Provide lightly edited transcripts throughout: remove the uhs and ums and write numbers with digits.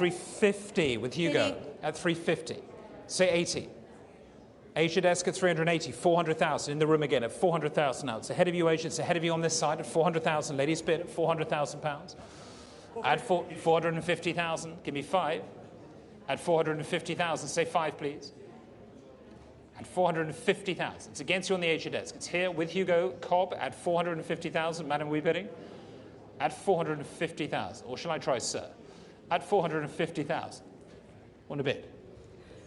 350 with Hugo at 350. Say 80. Asia desk at 380, 400,000 in the room again at 400,000 now. It's ahead of you, Asia. It's ahead of you on this side at 400,000. Ladies bid at 400,000 pounds. Add 450,000. Give me 5. At 450,000. Say 5, please. At 450,000. It's against you on the Asia desk. It's here with Hugo Cobb at 450,000. Madam, we bidding? At 450,000. Or shall I try, sir? At 450,000. Want to bid?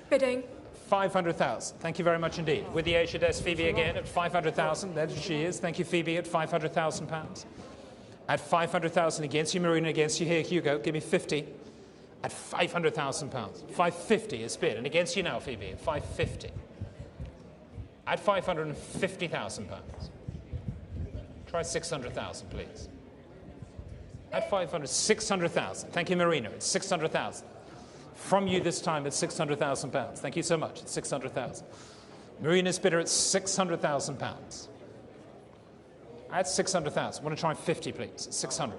Bidding. 500,000. Thank you very much indeed. With the Asia desk, Phoebe again at 500,000. There she is. Thank you, Phoebe, at 500,000 pounds. At 500,000 against you, Marina, against you here, Hugo. Give me 50. At 500,000 pounds. 550 is bid. And against you now, Phoebe, at 550. At 550,000 pounds. Try 600,000, please. At 600,000. Thank you, Marina. It's 600,000. From you this time at 600,000 pounds. Thank you so much. It's 600,000. Marina's bidder at 600,000 pounds. At 600,000. Want to try 50, please? At 600.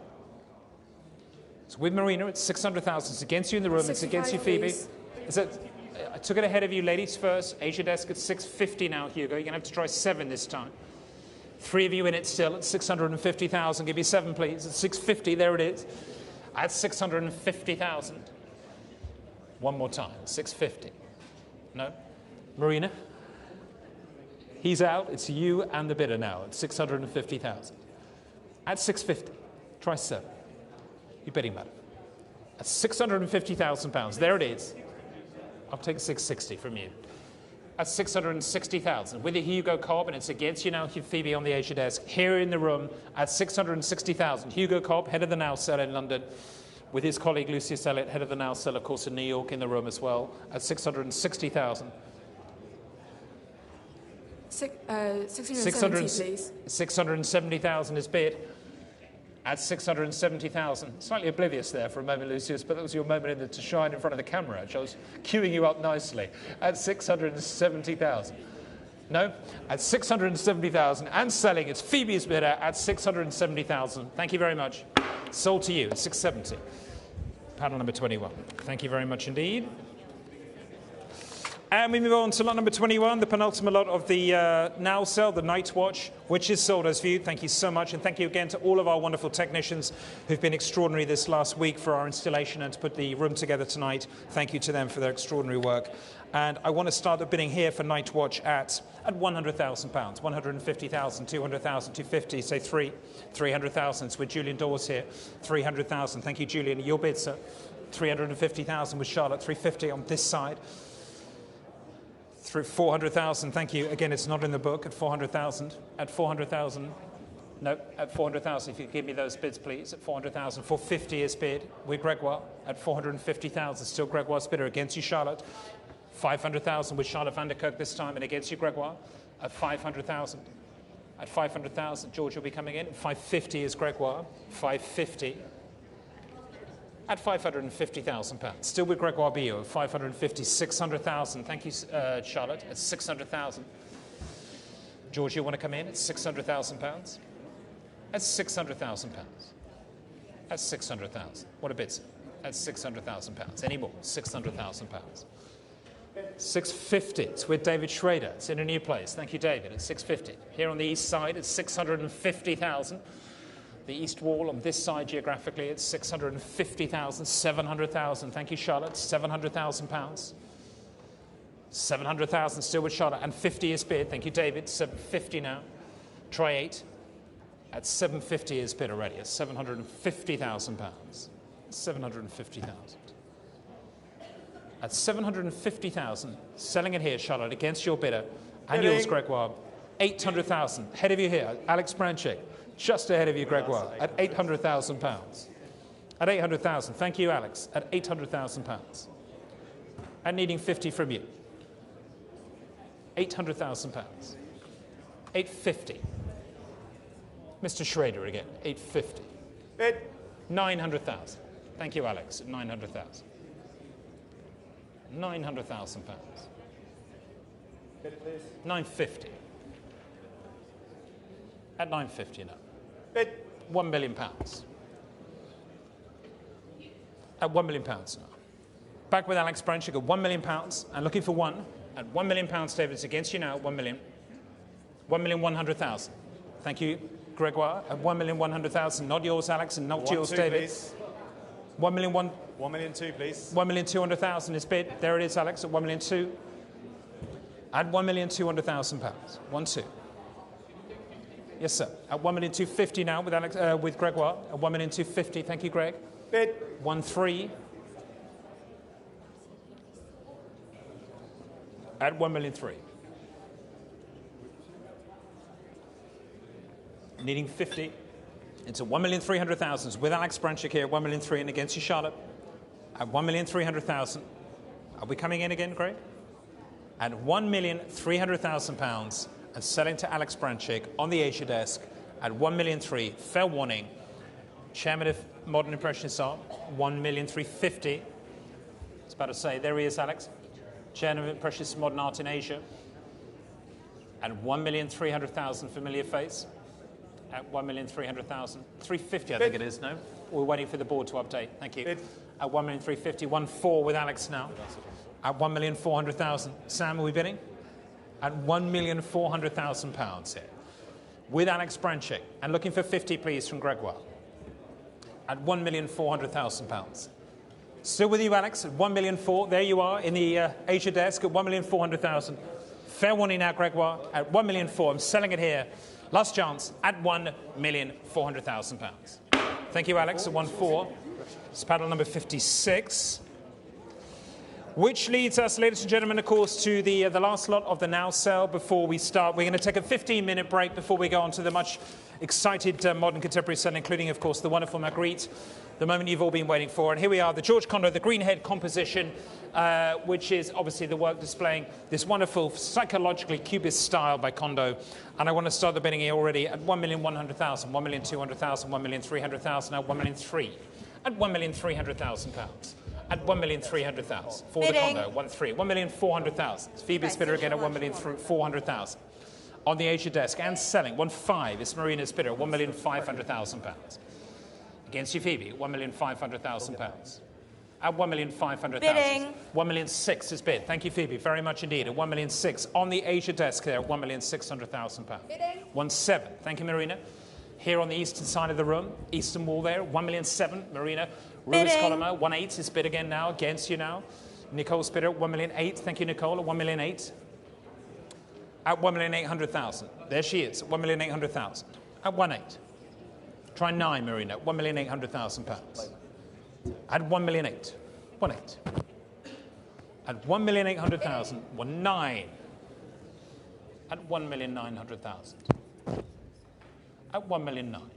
So with Marina, it's 600,000. It's against you in the room. It's against you, Phoebe. Is it? I took it ahead of you, ladies first. Asia desk at 650 now, Hugo. You're going to have to try 7 this time. 3 of you in it still at 650,000. Give me 7, please. At 650, there it is. At 650,000. One more time. 650. No? Marina? He's out. It's you and the bidder now at 650,000. At 650. Try 7. You're bidding, madam. At 650,000 pounds. There it is. I'll take 660 from you. At 660,000. With the Hugo Cobb, and it's against you now, Phoebe, on the Asia desk. Here in the room at 660,000. Hugo Cobb, head of the Now Cell in London, with his colleague Lucius Elliott, head of the Now Cell, of course, in New York, in the room as well, at 660,000. 670, please. 670,000 is bid. At 670,000. Slightly oblivious there for a moment, Lucius, but that was your moment to shine in front of the camera. Actually, I was queuing you up nicely. At 670,000. No? At 670,000 and selling. It's Phoebe's bidder at 670,000. Thank you very much. Sold to you at 670. Panel number 21. Thank you very much indeed. And we move on to lot number 21, the penultimate lot of the Now Cell, the Night Watch, which is sold as viewed. Thank you so much. And thank you again to all of our wonderful technicians who've been extraordinary this last week for our installation and to put the room together tonight. Thank you to them for their extraordinary work. And I want to start the bidding here for Night Watch at £100,000, 150,000, 200,000, 250, say 300,000. It's with Julian Dawes here, 300,000. Thank you, Julian. Your bid, sir. 350,000 with Charlotte, 350 on this side. Through 400,000, thank you. Again, it's not in the book. At 400,000. At 400,000. No, at 400,000. If you give me those bids, please. At 400,000. 450 is bid with Gregoire. At 450,000. Still Gregoire's bidder against you, Charlotte. 500,000 with Charlotte van der Kirk this time, and against you, Gregoire. At 500,000. At 500,000, George will be coming in. 550 is Gregoire. 550. At £550,000. Still with Gregoire Bio at 550, 600,000. Thank you, Charlotte. At 600,000. George, you want to come in at £600,000? At £600,000. At 600,000. What a bid. At £600,000. Any more? £600,000. 650. It's with David Schrader. It's in a new place. Thank you, David. At 650. Here on the east side, it's 650,000. The east wall on this side geographically, it's 650,000, 700,000. Thank you, Charlotte. £700,000. 700,000 still with Charlotte. And 50 is bid. Thank you, David. 750 now. Try 8. At 750 is bid already. At £750,000. 750,000. At 750,000, selling it here, Charlotte, against your bidder. And yours, Gregoire. 800,000. Ahead of you here, Alex Branchik. Just ahead of you, Gregoire, at £800,000. At 800,000. Thank you, Alex. At £800,000. And needing 50 from you. £800,000. 850. Mr. Schrader again. 850. Bid. 900,000. Thank you, Alex. At 900,000. £900,000. Bid, please. 950. At 950 now. Bid. £1 million. At £1 million now. back with Alex Branchik at £1 million and looking for one at £1 million, David. It's against you now, 1 million. 1,100,000. Thank you, Gregoire, at 1,100,000. Not yours, Alex, and not yours, David. Please. 1 million, 1 million two, please. 1,200,000 is bid. There it is, Alex, at 1 million two. At £1,200,000. 1, 2. Yes, sir. At 1,250,000 now with Alex, with Gregoire. At 1,250,000. Thank you, Greg. Bid. 1, 3. At 1,000,003. Needing 50. It's at 1,300,000 with Alex Branchik here. 1,003,000 and against you, Charlotte. At 1,300,000. Are we coming in again, Greg? At £1,300,000 and selling to Alex Branchik on the Asia desk at 1,003,000. Fair warning. Chairman of Modern Impressionists are 1,350,000. It's about to say, there he is, Alex. Chairman of Impressionist Modern Art in Asia. At 1,300,000 familiar face. At 1,300,000. 350, I think it is, no? We're waiting for the board to update. Thank you. Bid. At 1,350,000. 1,400,000 with Alex now. At 1,400,000. Sam, are we bidding? At £1,400,000 here. With Alex Branchik. And looking for 50, please, from Gregoire. At £1,400,000. Still with you, Alex, at 1,400,000. There you are in the Asia desk at 1,400,000. Fair warning now, Gregoire, at 1,400,000. I'm selling it here. Last chance at £1,400,000. Thank you, Alex, at 1,400,000. It's paddle number 56. Which leads us, ladies and gentlemen, of course, to the last lot of the Now sale before we start. We're going to take a 15-minute break before we go on to the much excited modern contemporary sale, including, of course, the wonderful Magritte, the moment you've all been waiting for. And here we are, the George Condo, the Greenhead composition, which is obviously the work displaying this wonderful psychologically cubist style by Condo. And I want to start the bidding here already at 1,100,000, 1,200,000, 1,300,000, now 1,300,000. At £1,300,000. At 1,300,000 for bidding. The Condo, 1,300,000. 1,400,000. Phoebe's bidder again at 1,400,000. On the Asia desk and selling 1,500,000. It's Marina's bidder at £1,500,000. Against you, Phoebe, £1,500,000. At 1,500,000. Bidding. 1,600,000 is bid. Thank you, Phoebe, very much indeed. At 1,600,000 on the Asia desk there at £1,600,000. Bidding. 1,700,000. Thank you, Marina. Here on the eastern side of the room, eastern wall there, 1,700,000. Marina. Ruiz Coloma, 1,800,000 is bid again now, against you now. Nicole's bidder at 1,800,000. Thank you, Nicole, at 1,800,000. At 1,800,000. There she is, at 1,800,000. At 1,800,000. Try 9, Marina, £1,800,000. At 1,800,000. 1,800,000. At 1,800,000. 1,900,000. At 1,900,000. At 1,900,000.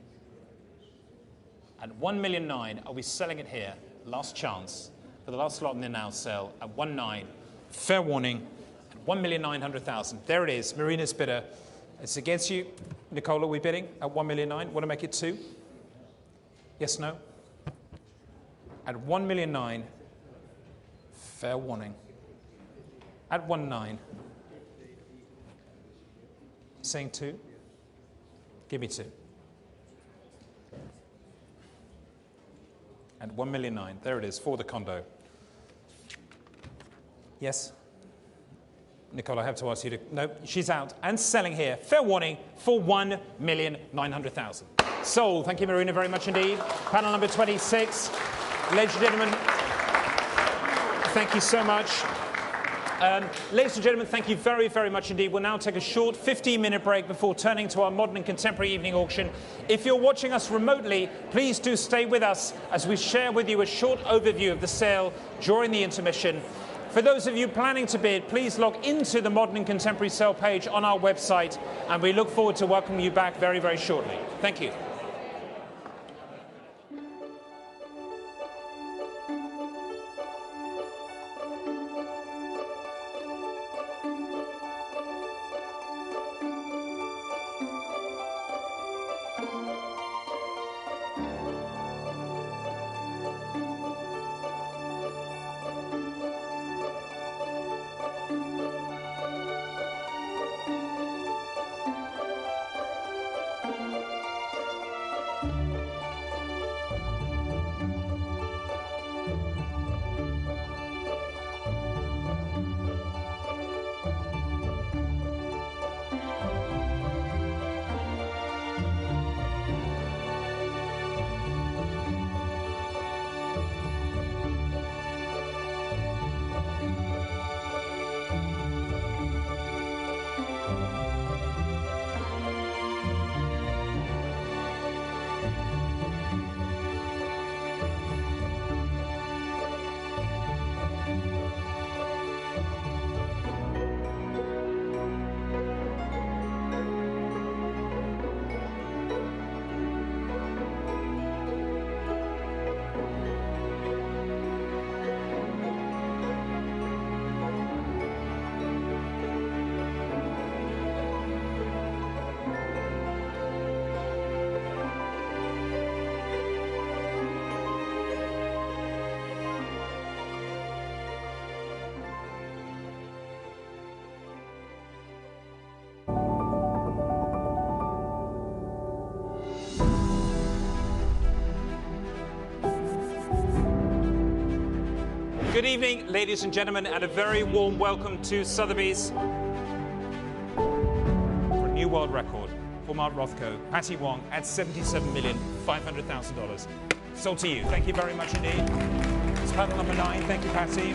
At 1,900,000, are we selling it here? Last chance for the last lot in the Now sale at 1,900,000. Fair warning at 1,900,000. There it is, Marina's bidder. It's against you. Nicola, are we bidding at 1,900,000? Want to make it 2? Yes, no? At 1,900,000. Fair warning. At 1,900,000. Saying 2? Give me 2. At 1,900,000. There it is for the Condo. Yes? Nicole, I have to ask you to... No, she's out. And selling here. Fair warning for 1,900,000. Sold. Thank you, Marina, very much indeed. Panel number 26. Ladies and gentlemen, thank you so much. Ladies and gentlemen, thank you very, very much indeed. We'll now take a short 15-minute break before turning to our modern and contemporary evening auction. If you're watching us remotely, please do stay with us as we share with you a short overview of the sale during the intermission. For those of you planning to bid, please log into the modern and contemporary sale page on our website, and we look forward to welcoming you back very, very shortly. Thank you. Good evening, ladies and gentlemen, and a very warm welcome to Sotheby's for a new world record. For Mark Rothko, Patty Wong at $77,500,000. Sold to you. Thank you very much indeed. It's paddle number 9. Thank you, Patty.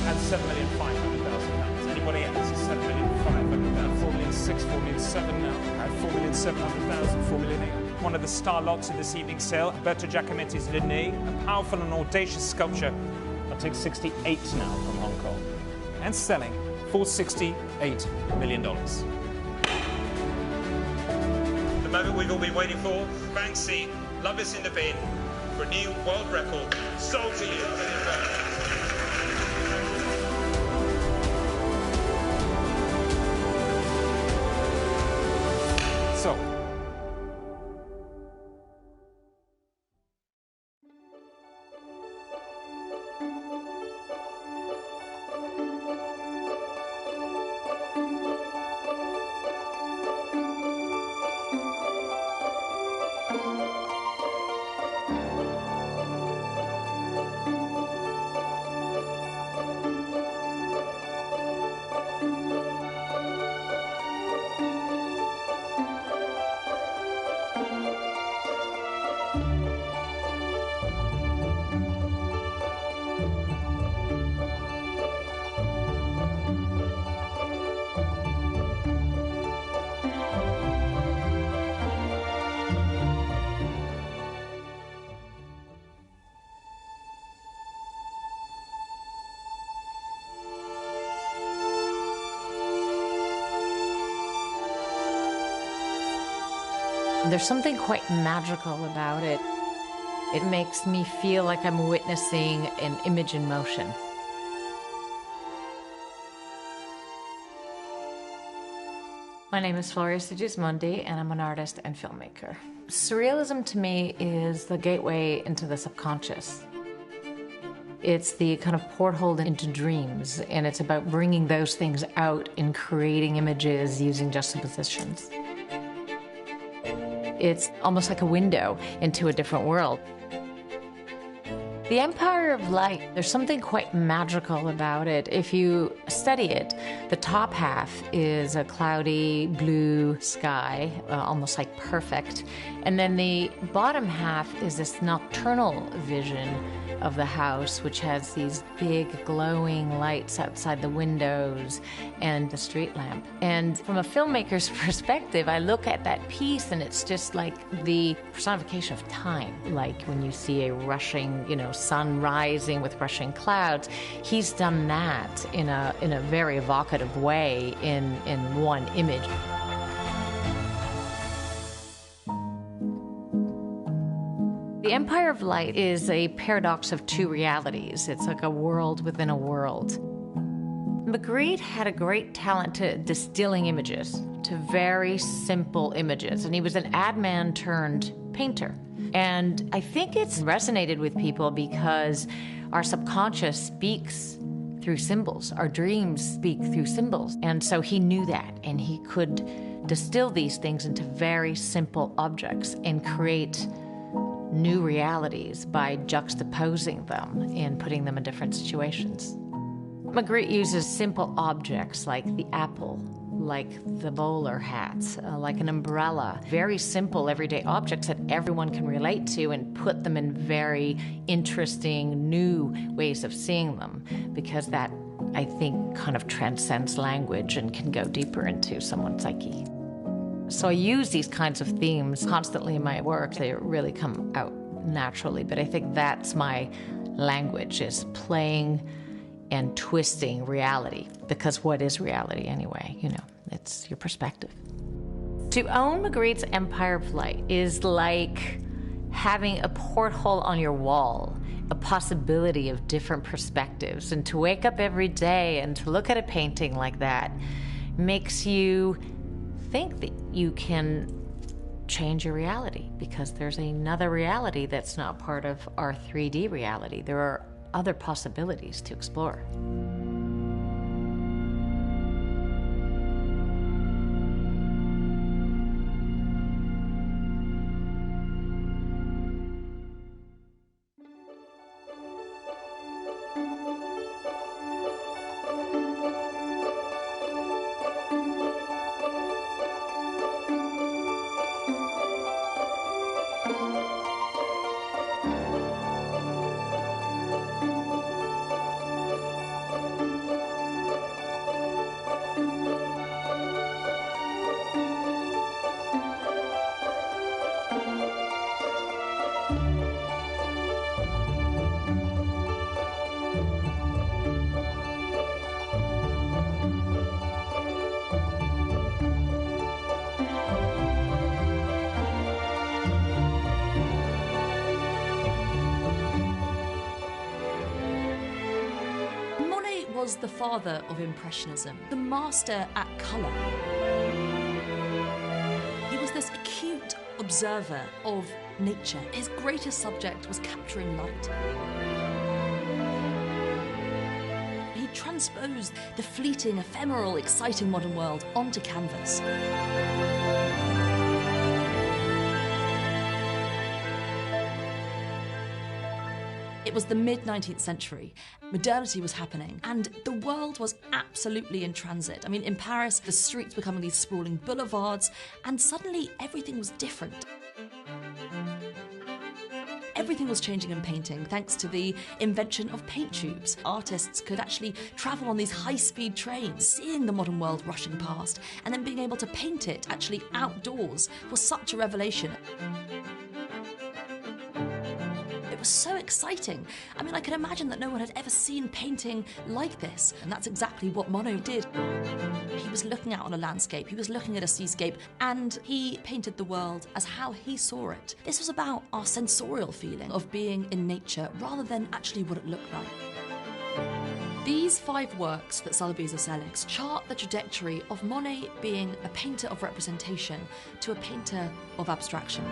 At £7,500,000. Anybody else? £7,500,000. 4,600,000, 4,700,000 now. At 4,700,000, 4,800,000. One of the star lots of this evening's sale, Alberto Giacometti's Linné, a powerful and audacious sculpture. I'll take 68 now from Hong Kong. And selling for $68 million. The moment we've all been waiting for, Banksy, Love is in the Bin, for a new world record. Sold to you. So, there's something quite magical about it. It makes me feel like I'm witnessing an image in motion. My name is Floria Sigismondi, and I'm an artist and filmmaker. Surrealism to me is the gateway into the subconscious. It's the kind of porthole into dreams, and it's about bringing those things out and creating images using juxtapositions. It's almost like a window into a different world. The Empire of Light, there's something quite magical about it. If you study it, the top half is a cloudy blue sky, almost like perfect. And then the bottom half is this nocturnal vision of the house, which has these big glowing lights outside the windows and the street lamp. And from a filmmaker's perspective, I look at that piece and it's just like the personification of time. Like when you see a rushing, sun rising with rushing clouds, he's done that in a very evocative way in one image. The Empire of Light is a paradox of two realities. It's like a world within a world. Magritte had a great talent to distilling images, to very simple images, and he was an ad man turned painter. And I think it's resonated with people because our subconscious speaks through symbols. Our dreams speak through symbols. And so he knew that, and he could distill these things into very simple objects and create new realities by juxtaposing them and putting them in different situations. Magritte uses simple objects like the apple, like the bowler hats, like an umbrella, very simple everyday objects that everyone can relate to, and put them in very interesting new ways of seeing them, because that, I think, kind of transcends language and can go deeper into someone's psyche. So I use these kinds of themes constantly in my work. They really come out naturally, but I think that's my language, is playing and twisting reality, because what is reality anyway? It's your perspective. To own Magritte's Empire of Light is like having a porthole on your wall, a possibility of different perspectives, and to wake up every day and to look at a painting like that makes you think that you can change your reality, because there's another reality that's not part of our 3D reality. There are other possibilities to explore. was the father of Impressionism, the master at colour. He was this acute observer of nature. His greatest subject was capturing light. He transposed the fleeting, ephemeral, exciting modern world onto canvas. It was the mid-19th century. Modernity was happening, and the world was absolutely in transit. I mean, in Paris, the streets becoming these sprawling boulevards, and suddenly everything was different. Everything was changing in painting thanks to the invention of paint tubes. Artists could actually travel on these high-speed trains, seeing the modern world rushing past, and then being able to paint it actually outdoors was such a revelation. It was so exciting. I mean, I can imagine that no one had ever seen painting like this, and that's exactly what Monet did. He was looking out on a landscape, he was looking at a seascape, and he painted the world as how he saw it. This was about our sensorial feeling of being in nature, rather than actually what it looked like. These 5 works that Sotheby's are selling chart the trajectory of Monet being a painter of representation to a painter of abstraction.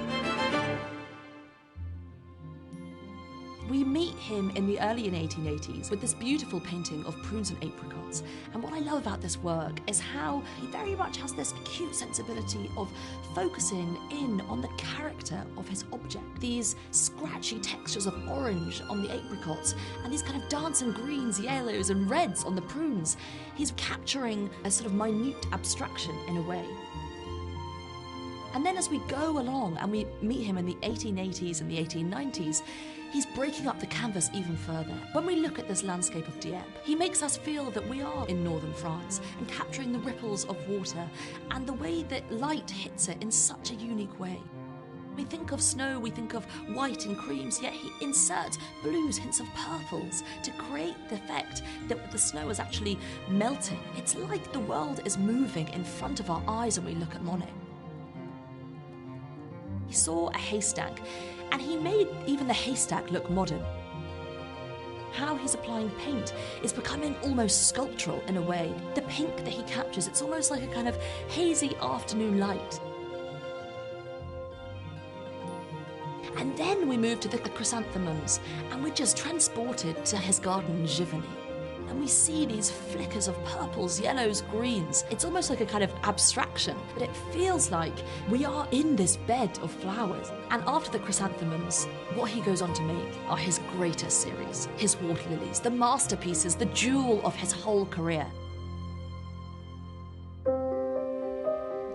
We meet him in the early 1880s with this beautiful painting of prunes and apricots. And what I love about this work is how he very much has this acute sensibility of focusing in on the character of his object. These scratchy textures of orange on the apricots and these kind of dancing greens, yellows and reds on the prunes. He's capturing a sort of minute abstraction in a way. And then as we go along and we meet him in the 1880s and the 1890s, he's breaking up the canvas even further. When we look at this landscape of Dieppe, he makes us feel that we are in northern France and capturing the ripples of water and the way that light hits it in such a unique way. We think of snow, we think of white and creams, yet he inserts blues, hints of purples to create the effect that the snow is actually melting. It's like the world is moving in front of our eyes when we look at Monet. He saw a haystack, and he made even the haystack look modern. How he's applying paint is becoming almost sculptural in a way. The pink that he captures, it's almost like a kind of hazy afternoon light. And then we move to the chrysanthemums, and we're just transported to his garden Giverny. And we see these flickers of purples, yellows, greens. It's almost like a kind of abstraction, but it feels like we are in this bed of flowers. And after the chrysanthemums, what he goes on to make are his greatest series, his water lilies, the masterpieces, the jewel of his whole career.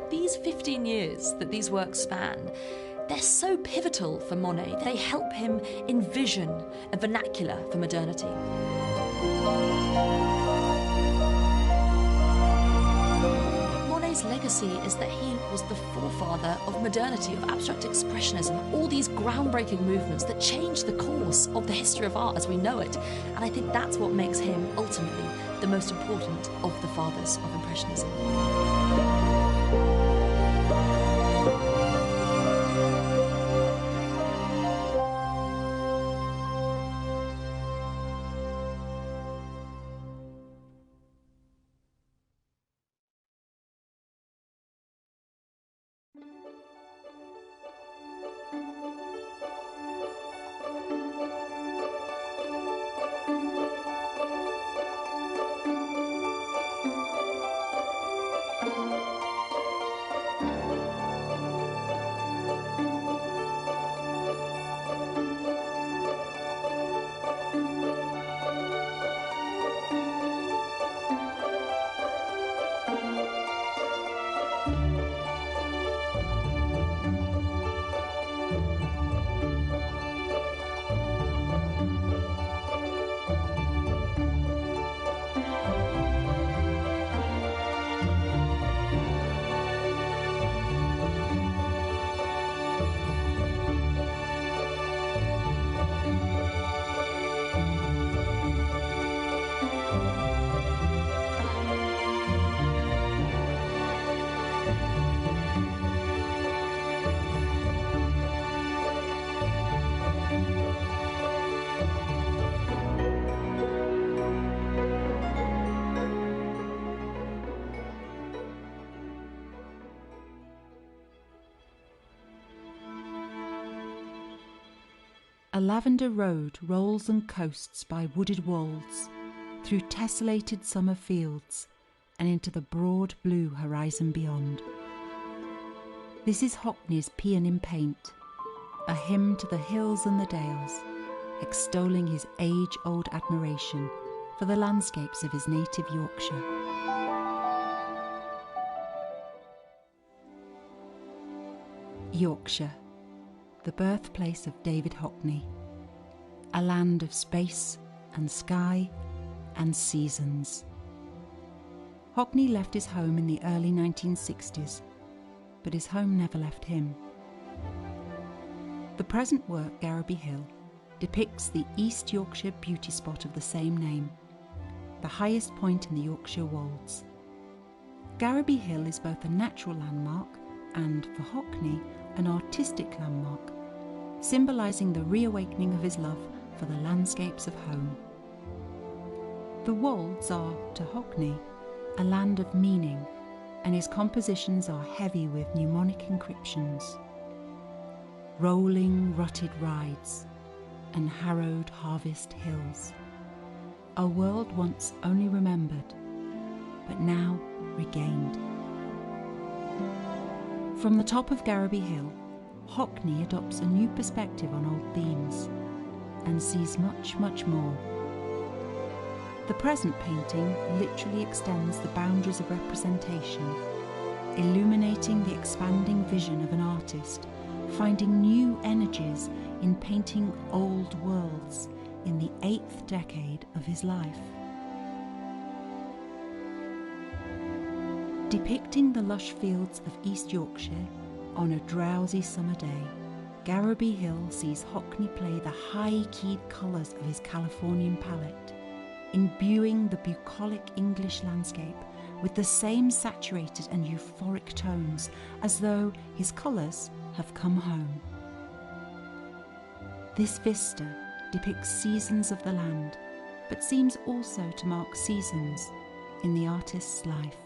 These 15 years that these works span, they're so pivotal for Monet. They help him envision a vernacular for modernity. Monet's legacy is that he was the forefather of modernity, of abstract expressionism, all these groundbreaking movements that changed the course of the history of art as we know it. And I think that's what makes him ultimately the most important of the fathers of Impressionism. A lavender road rolls and coasts by wooded wolds, through tessellated summer fields, and into the broad blue horizon beyond. This is Hockney's Paean in Paint, a hymn to the hills and the dales, extolling his age-old admiration for the landscapes of his native Yorkshire. Yorkshire, the birthplace of David Hockney, a land of space and sky and seasons. Hockney left his home in the early 1960s, but his home never left him. The present work, Garraby Hill, depicts the East Yorkshire beauty spot of the same name, the highest point in the Yorkshire Wolds. Garraby Hill is both a natural landmark and, for Hockney, an artistic landmark, symbolising the reawakening of his love for the landscapes of home. The Wolds are, to Hockney, a land of meaning, and his compositions are heavy with mnemonic encryptions. Rolling, rutted rides and harrowed harvest hills. A world once only remembered, but now regained. From the top of Garraby Hill, Hockney adopts a new perspective on old themes and sees much, much more. The present painting literally extends the boundaries of representation, illuminating the expanding vision of an artist, finding new energies in painting old worlds in the 8th decade of his life. Depicting the lush fields of East Yorkshire on a drowsy summer day, Garraby Hill sees Hockney play the high-keyed colours of his Californian palette, imbuing the bucolic English landscape with the same saturated and euphoric tones as though his colours have come home. This vista depicts seasons of the land, but seems also to mark seasons in the artist's life.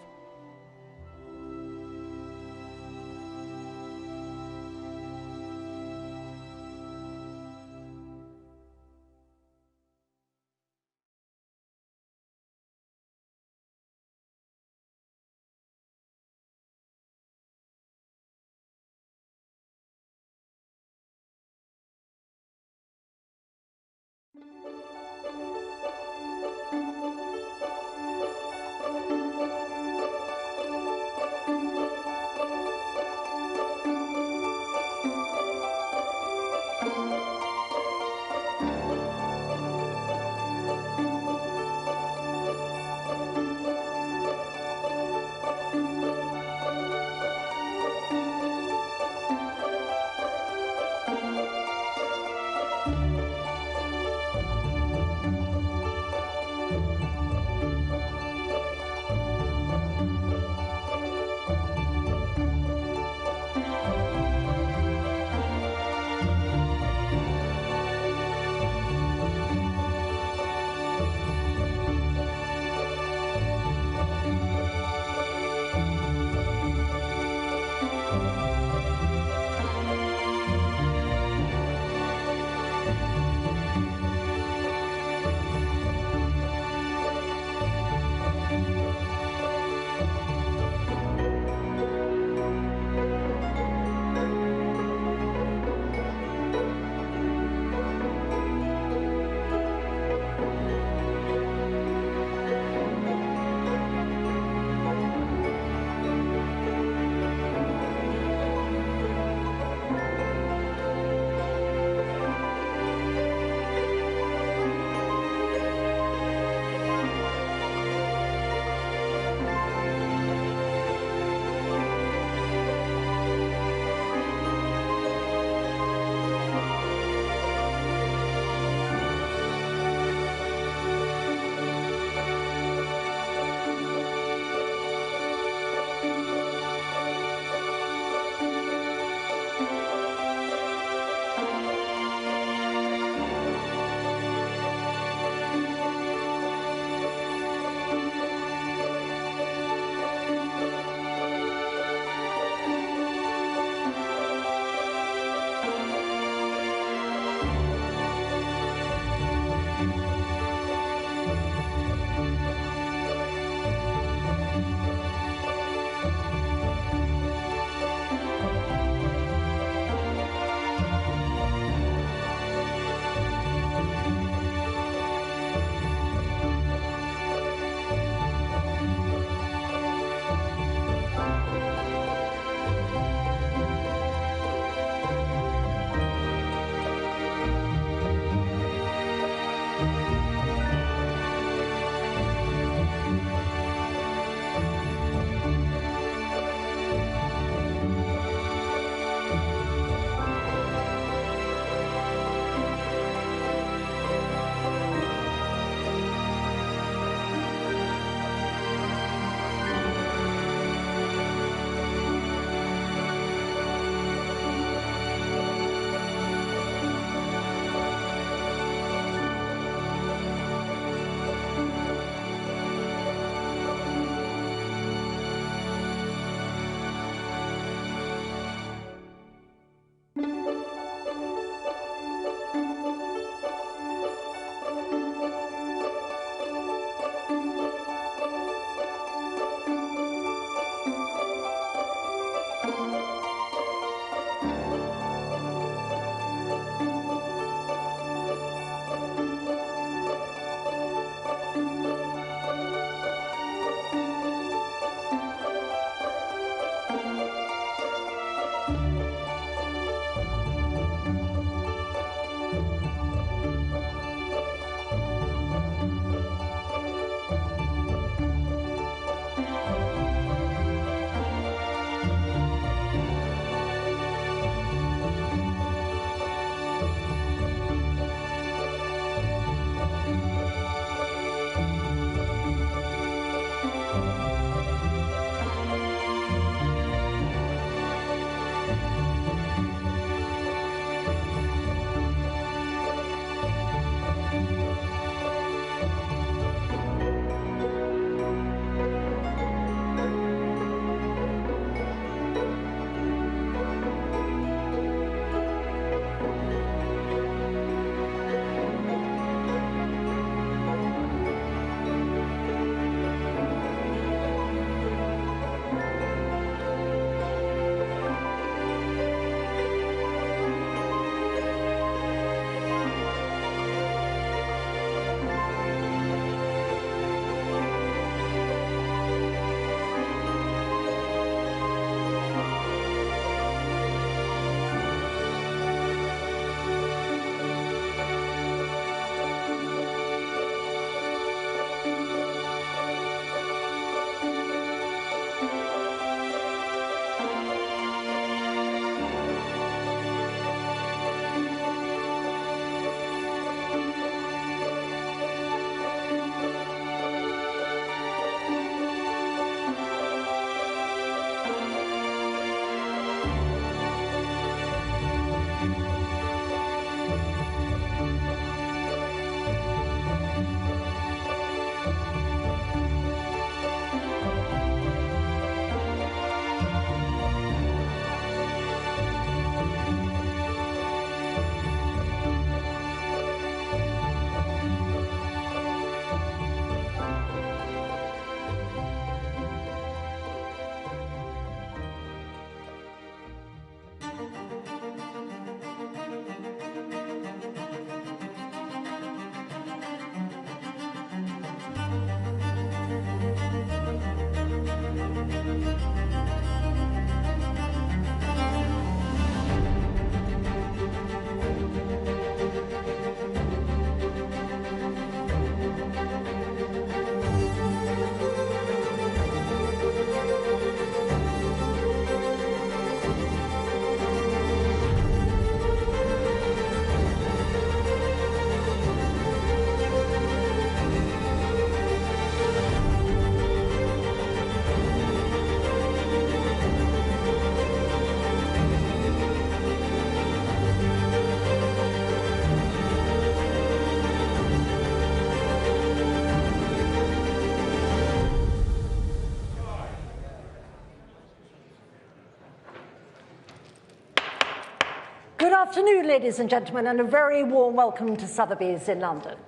afternoon, ladies and gentlemen, and a very warm welcome to Sotheby's in London.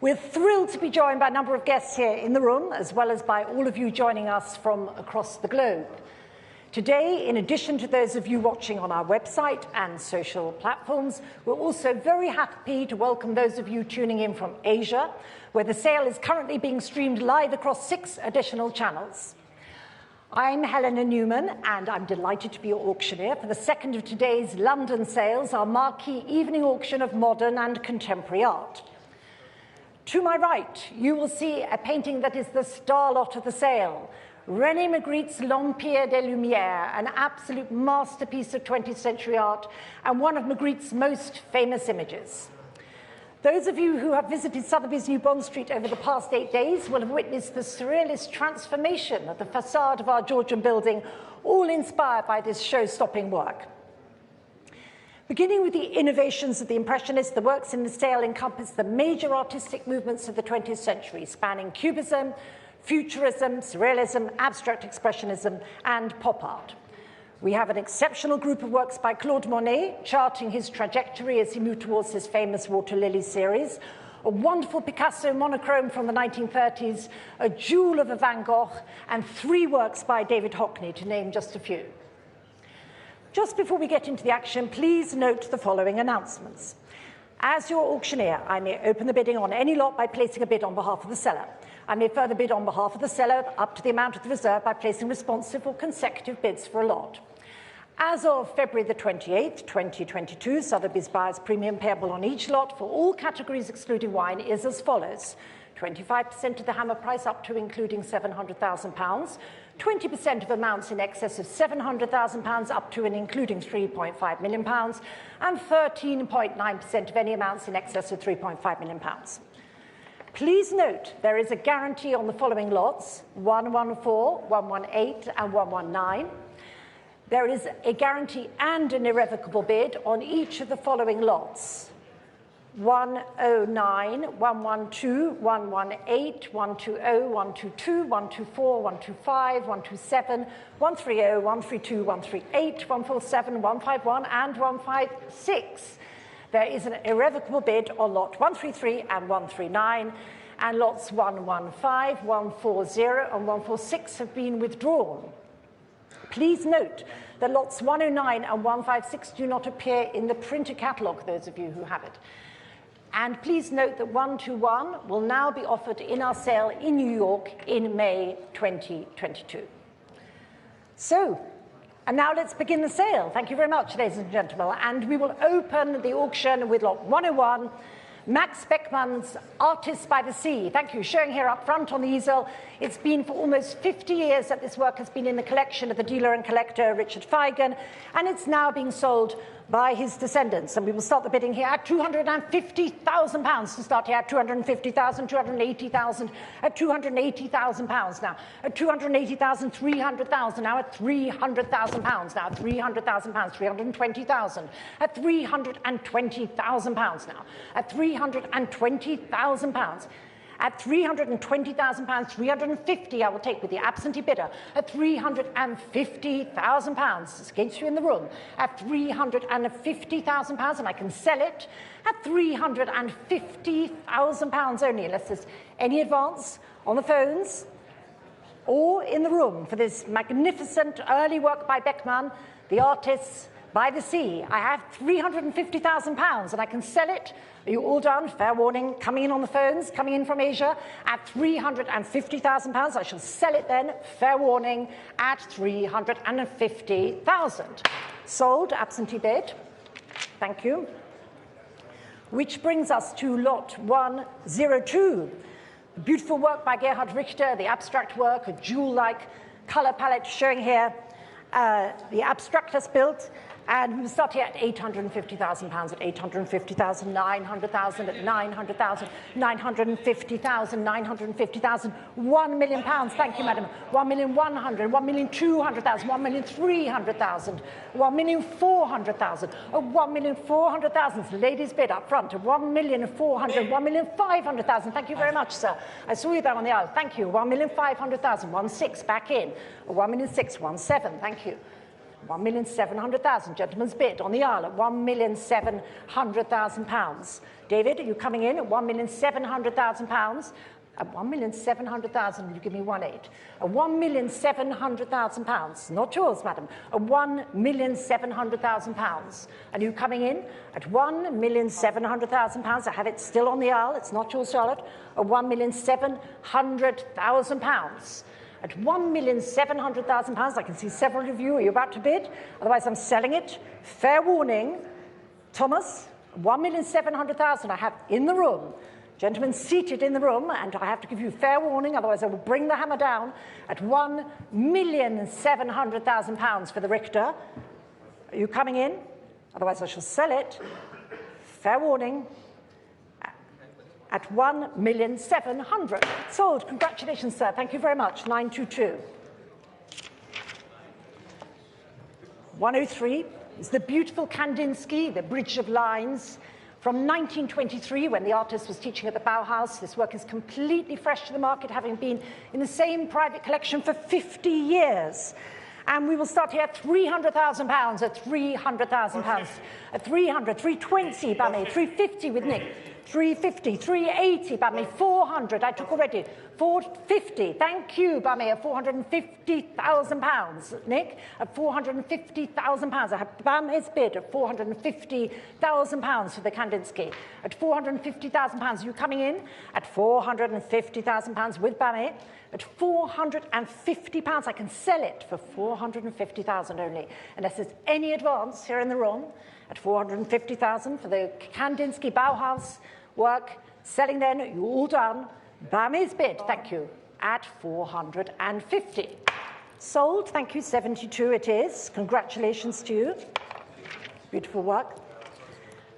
We're thrilled to be joined by a number of guests here in the room, as well as by all of you joining us from across the globe. Today, in addition to those of you watching on our website and social platforms, we're also very happy to welcome those of you tuning in from Asia, where the sale is currently being streamed live across 6 additional channels. I'm Helena Newman, and I'm delighted to be your auctioneer for the second of today's London sales, our marquee evening auction of modern and contemporary art. To my right, you will see a painting that is the star lot of the sale, René Magritte's L'Empire des Lumières, an absolute masterpiece of 20th century art and one of Magritte's most famous images. Those of you who have visited Sotheby's New Bond Street over the past 8 days will have witnessed the surrealist transformation of the facade of our Georgian building, all inspired by this show-stopping work. Beginning with the innovations of the Impressionists, the works in the sale encompass the major artistic movements of the 20th century, spanning Cubism, Futurism, Surrealism, Abstract Expressionism, and pop art. We have an exceptional group of works by Claude Monet, charting his trajectory as he moved towards his famous Water Lily series, a wonderful Picasso monochrome from the 1930s, a jewel of a Van Gogh, and 3 works by David Hockney, to name just a few. Just before we get into the action, please note the following announcements. As your auctioneer, I may open the bidding on any lot by placing a bid on behalf of the seller. I may further bid on behalf of the seller up to the amount of the reserve by placing responsive or consecutive bids for a lot. As of February the 28th, 2022, Sotheby's buyer's premium payable on each lot for all categories excluding wine is as follows: 25% of the hammer price up to including £700,000, 20% of amounts in excess of £700,000 up to and including £3.5 million, and 13.9% of any amounts in excess of £3.5 million. Please note there is a guarantee on the following lots: 114, 118, and 119. There is a guarantee and an irrevocable bid on each of the following lots: 109, 112, 118, 120, 122, 124, 125, 127, 130, 132, 138, 147, 151, and 156. There is an irrevocable bid on lot 133 and 139, and lots 115, 140, and 146 have been withdrawn. Please note that lots 109 and 156 do not appear in the printed catalogue, those of you who have it. And please note that 121 will now be offered in our sale in New York in May 2022. And now let's begin the sale. Thank you very much, ladies and gentlemen. And we will open the auction with lot 101, Max Beckmann's Artists by the Sea. Thank you. Showing here up front on the easel, it's been for almost 50 years that this work has been in the collection of the dealer and collector Richard Feigen, and it's now being sold by his descendants. And we will start the bidding here at £250,000 to start here at 250,000, 280,000, at £280,000 now, at 280,000, 300,000 now, at £300,000 now, at £300,000, 320,000, at £320,000 now, at £320,000. At £320,000, 350 I will take with the absentee bidder. At £350,000, it's against you in the room. At £350,000, and I can sell it at £350,000 only, unless there's any advance on the phones or in the room for this magnificent early work by Beckmann, the Artists by the Sea. I have £350,000, and I can sell it. Are you all done? Fair warning, coming in on the phones, coming in from Asia, at £350,000. I shall sell it then, fair warning, at £350,000. Sold, absentee bid. Thank you. Which brings us to lot 102. The beautiful work by Gerhard Richter, the abstract work, a jewel-like colour palette showing here the abstractus built. And we will start here at £850,000, at £850,000, 900,000, at 900,000, 950,000, 950,000, £1 million. Thank you, madam. 1,100,000, 1,200,000, 1,300,000, 1,400,000, 1,400,000. Ladies bid up front. 1,400,000, 1,500,000. Thank you very much, sir. I saw you there on the aisle. Thank you. 1,500,000, 1,600,000 back in. 1,600,000, 1,700,000. Thank you. 1,700,000. Gentleman's bid on the aisle at £1,700,000. David, are you coming in at £1,700,000? At £1,700,000, will you give me 1.8? At £1,700,000. Not yours, madam. At £1,700,000. And you coming in at £1,700,000. I have it still on the aisle. It's not yours, Charlotte. At £1,700,000. At £1,700,000, I can see several of you. Are you about to bid? Otherwise, I'm selling it. Fair warning. Thomas, £1,700,000 I have in the room. Gentlemen seated in the room, and I have to give you fair warning, otherwise I will bring the hammer down at £1,700,000 for the Richter. Are you coming in? Otherwise I shall sell it. Fair warning. At £1,700,000. Sold. Congratulations, sir. Thank you very much. 922. 103 is the beautiful Kandinsky, the Bridge of Lines. From 1923, when the artist was teaching at the Bauhaus, this work is completely fresh to the market, having been in the same private collection for 50 years. And we will start here at £300,000, at £300,000, at 300, 320 by me, 350 with Nick, 350, 380 by me, 400, I took already, 450, thank you by me, at £450,000, Nick, at £450,000. I have Bam's bid at £450,000 for the Kandinsky. At £450,000, you coming in at £450,000 with Bammy. At £450, I can sell it for £450,000 only, unless there's any advance here in the room. At £450,000 for the Kandinsky Bauhaus work. Selling then, you're all done. Bammy's bid, thank you, at £450. Sold, thank you, 72 it is. Congratulations to you. Beautiful work.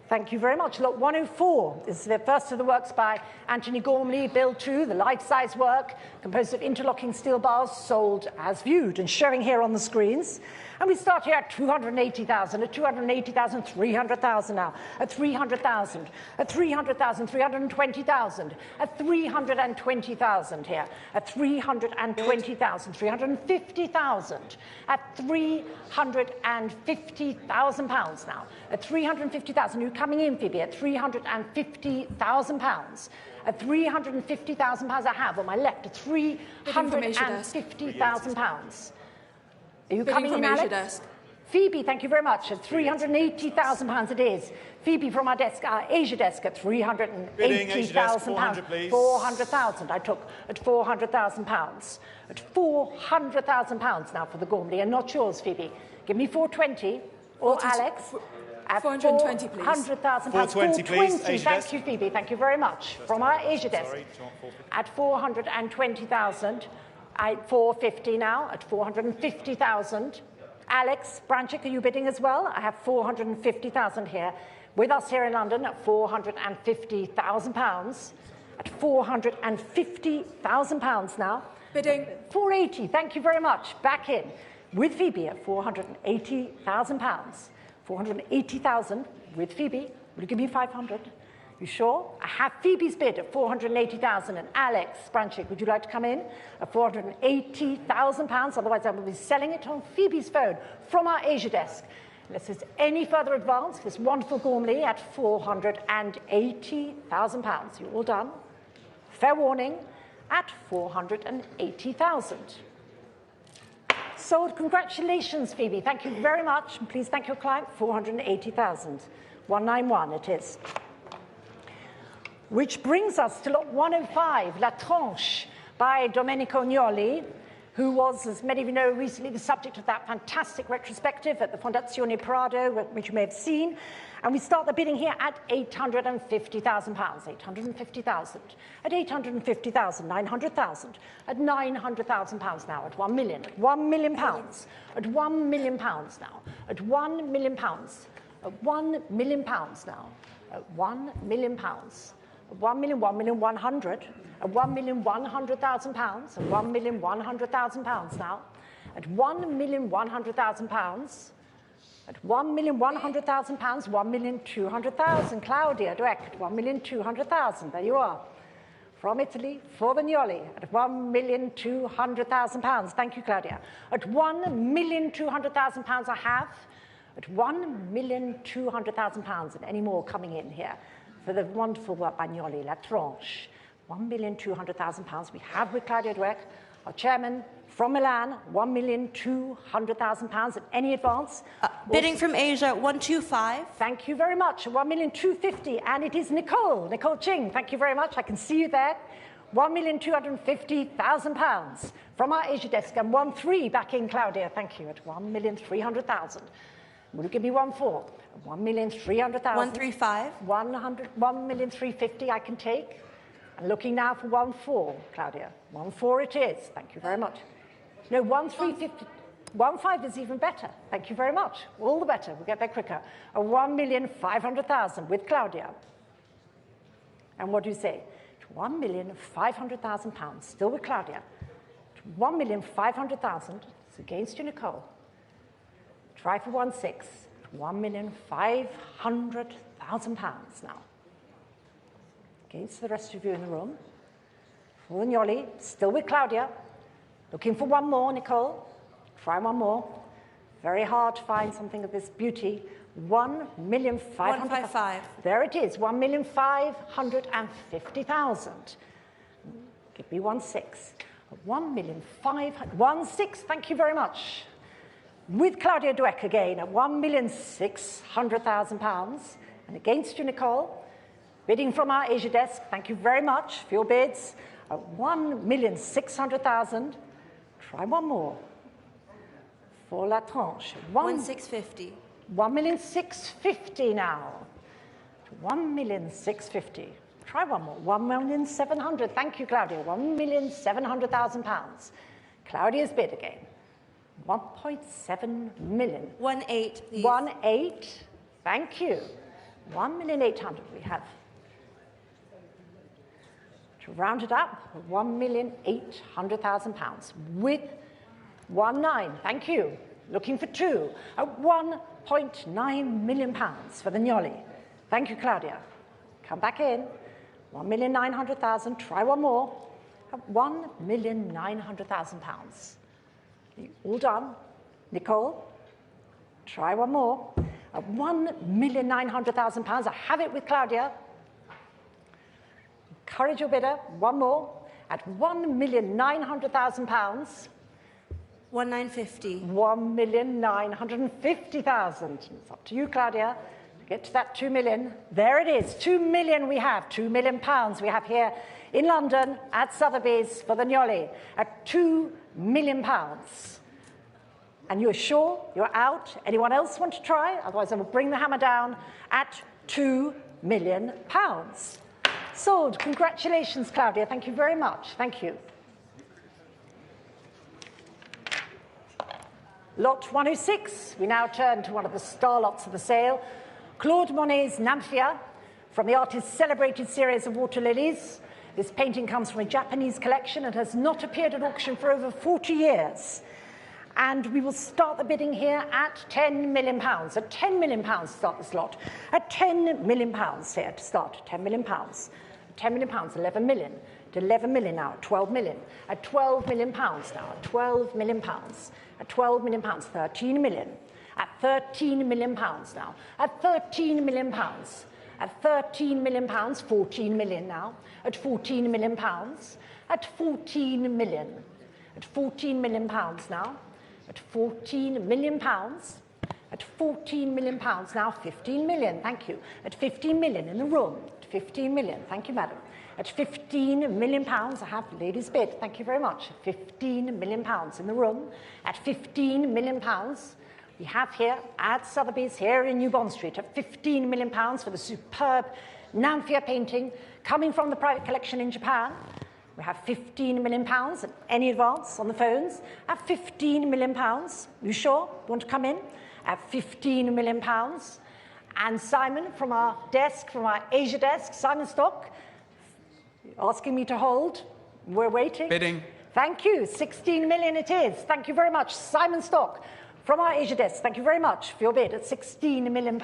Thank you very much. Lot 104 is the first of the works by Anthony Gormley, Bill 2, the life-size work, composed of interlocking steel bars, sold as viewed and showing here on the screens. And we start here at 280,000, at 280,000, 300,000 now, at 300,000, at 300,000, 320,000, at 320,000 here, at 320,000, 350,000, at £350,000 now, at 350,000. You're coming in, Phoebe, at £350,000. At £350,000 I have on my left, at £350,000. Are you coming in, Alex? Desk. Phoebe, thank you very much. At £380,000 it is. Phoebe from our desk, our Asia desk, at £380,000. 400,000 I took at £400,000. At £400,000 now for the Gormley, and not yours, Phoebe. Give me 420, or Alex. At 420, please. £400,000. 420, please. Asia Thank desk. you, Phoebe. Thank you very much. From our Asia desk. At 420,000. At 450 now, at 450,000. Alex Branchick, are you bidding as well? I have 450,000 here. With us here in London at £450,000. At £450,000 now. Bidding. 480, thank you very much. Back in. With Phoebe at £480,000. 480,000 with Phoebe. Will you give me 500? You sure? I have Phoebe's bid at 480,000, and Alex Branchick, would you like to come in at £480,000? Otherwise, I will be selling it on Phoebe's phone from our Asia desk. Unless there's any further advance, this wonderful Gormley at £480,000. You all done? Fair warning at 480,000. Sold. Congratulations, Phoebe. Thank you very much. And please thank your client. 480,000. 191 it is. Which brings us to lot 105, La Tranche, by Domenico Gnoli, who was, as many of you know, recently the subject of that fantastic retrospective at the Fondazione Prado, which you may have seen. And we start the bidding here at £850,000. 850,000. At 850,000, 900,000. At £900,000 now. At £1 million. At £1 million. At £1 million now. At £1 million. At £1 million now. At £1 million. At £1,100,000, at £1,100,000, at £1,100,000 now, at £1,100,000, at £1,100,000, 1,200,000. Claudia Dweck, at 1,200,000. There you are. from Italy for the Gnoli at £1,200,000. Thank you, Claudia. At £1,200,000 I have. At £1,200,000, and any more coming in here for the wonderful work by Gnoli, La Tranche. £1,200,000 we have with Claudia Dweck, our chairman from Milan, £1,200,000. At any advance? Bidding from Asia, 125. Thank you very much. 1,250,000, and it is Nicole Ching. Thank you very much. I can see you there. £1,250,000 from our Asia desk, and 1,300,000 back in, Claudia. Thank you. At 1,300,000. Will you give me 1,400,000? 1,300,000. 135. 1,350,000 I can take. And looking now for 1,400,000, Claudia. 1,400,000 it is. Thank you very much. No, 1,350,000. 1,500,000 is even better. Thank you very much. All the better. We'll get there quicker. 1,500,000 with Claudia. And what do you say? £1,500,000, still with Claudia. £1,500,000, it's against you, Nicole. Try for 1,600,000, £1,500,000 now. Against the rest of you in the room. For the Gnoli, still with Claudia. Looking for one more, Nicole. Try one more. Very hard to find something of this beauty. 1,500,000. 155. There it is, 1,550,000. Give me 1,600,000. 1,500,000. 1,600,000, thank you very much. With Claudia Dweck again at £1,600,000. And against you, Nicole, bidding from our Asia desk, thank you very much for your bids. At £1,600,000. Try one more. For La Tranche. 1,650. 1,650,000 now. 1,650,000. Try one more. 1,700,000. Thank you, Claudia. £1,700,000. Claudia's bid again. 1.7 million. 1,800,000, please. 1,800,000. Thank you. 1,800,000 we have. To round it up, £1,800,000 with 1,900,000. Thank you. Looking for two. At £1.9 million for the Gnoli. Thank you, Claudia. Come back in. 1,900,000. Try one more. At £1,900,000. All done. Nicole, try one more. At £1,900,000. I have it with Claudia. Encourage your bidder. One more. At £1,900,000. 1,950. 1,950,000. It's up to you, Claudia, to get to that 2 million. There it is. 2 million we have. £2 million we have here in London at Sotheby's for the Gnoli at £2 million. And you're sure you're out? Anyone else want to try? Otherwise, I will bring the hammer down at £2 million. Sold. Congratulations, Claudia. Thank you very much. Thank you. Lot 106. We now turn to one of the star lots of the sale. Claude Monet's Nymphaea from the artist's celebrated series of water lilies. This painting comes from a Japanese collection and has not appeared at auction for over 40 years. And we will start the bidding here at £10 million. At £10 million to start this lot. At £10 million here to start. £10 million. £10 million, 11 million. At 11 million now, at 12 million. At £12 million now, at £12 million. At £12 million, 13 million. At £13 million now. At £13 million. At £13 million, 14 million now. At £14 million. At £14 million. At £14 million now. At £14 million. At £14 million now, 15 million, thank you. At 15 million in the room. At 15 million, thank you, madam. At £15 million, I have ladies' bid. Thank you very much. £15 million in the room. At £15 million, we have here at Sotheby's here in New Bond Street at £15 million for the superb Nymphaea painting coming from the private collection in Japan. We have £15 million and any advance on the phones at £15 million. You sure? You want to come in? At £15 million. And Simon from our desk, from our Asia desk, Simon Stock, asking me to hold. We're waiting. Bidding. Thank you. 16 million it is. Thank you very much. Simon Stock from our Asia desk. Thank you very much for your bid at £16 million.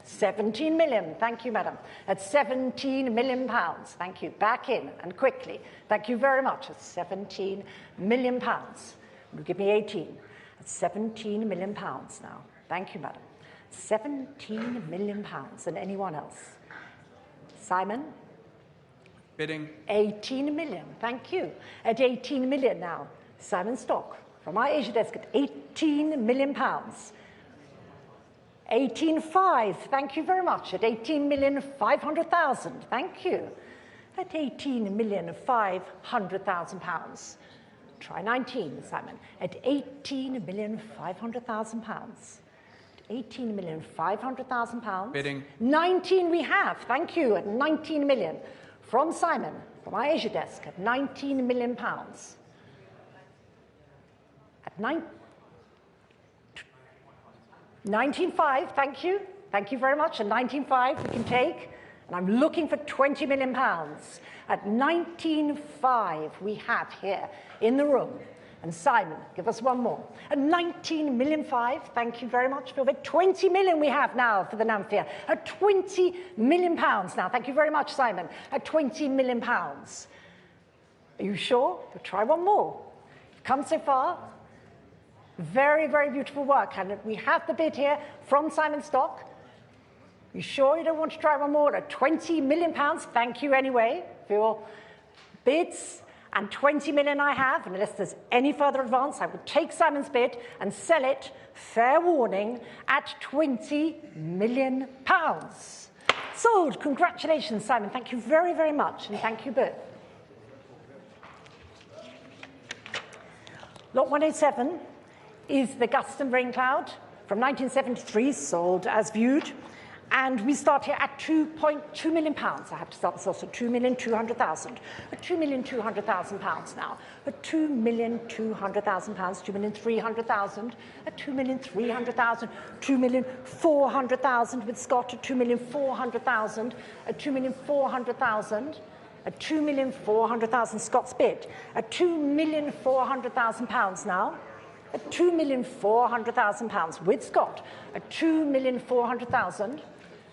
17 million. Thank you, madam. At 17 million pounds. Thank you. Back in and quickly. Thank you very much. At 17 million pounds. You give me 18. At 17 million pounds now. Thank you, madam. 17 million pounds. And anyone else? Simon? Bidding. 18 million. Thank you. At 18 million now. Simon Stock from our Asia desk at 18 million pounds. 18.5, thank you very much, at 18,500,000, thank you. At 18,500,000 pounds. Try 19, Simon, at 18,500,000 pounds. 18,500,000 pounds. Bidding. 19 we have, thank you, at 19 million. From Simon, from our Asia desk, at 19 million pounds. At 19.5, thank you. Thank you very much. At 19.5 we can take. And I'm looking for 20 million pounds. At 19.5 we have here in the room. And Simon, give us one more. At 19 million 5, thank you very much, Phil. 20 million we have now for the NAMFIA. At 20 million pounds now. Thank you very much, Simon. At 20 million pounds. Are you sure? We'll try one more. You've come so far. Very, very beautiful work. And we have the bid here from Simon Stock. You sure you don't want to try one more? At 20 million pounds, thank you anyway for your bids. And 20 million I have, and unless there's any further advance, I will take Simon's bid and sell it, fair warning, at 20 million pounds. Sold. Congratulations, Simon. Thank you very, very much, and thank you both. Lot 107 is the Guston Rain Cloud from 1973, sold as viewed. And we start here at 2.2 million pounds. I have to start this also, 2,200,000. At 2,200,000 pounds now. At 2,200,000 pounds, 2,300,000. At 2,300,000, 2,400,000 with Scott at 2,400,000. At 2,400,000. At 2,400,000 Scott's bid. At 2,400,000 pounds now. At 2,400,000 pounds with Scott. At 2,400,000.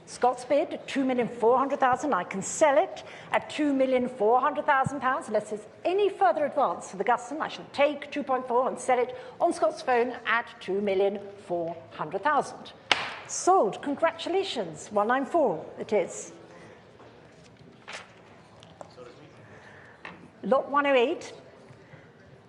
Scott's bid at 2,400,000. I can sell it at 2,400,000 pounds. Unless there's any further advance for the Guston, I shall take 2.4 and sell it on Scott's phone at 2,400,000. Sold. Congratulations. 194 it is. Lot 108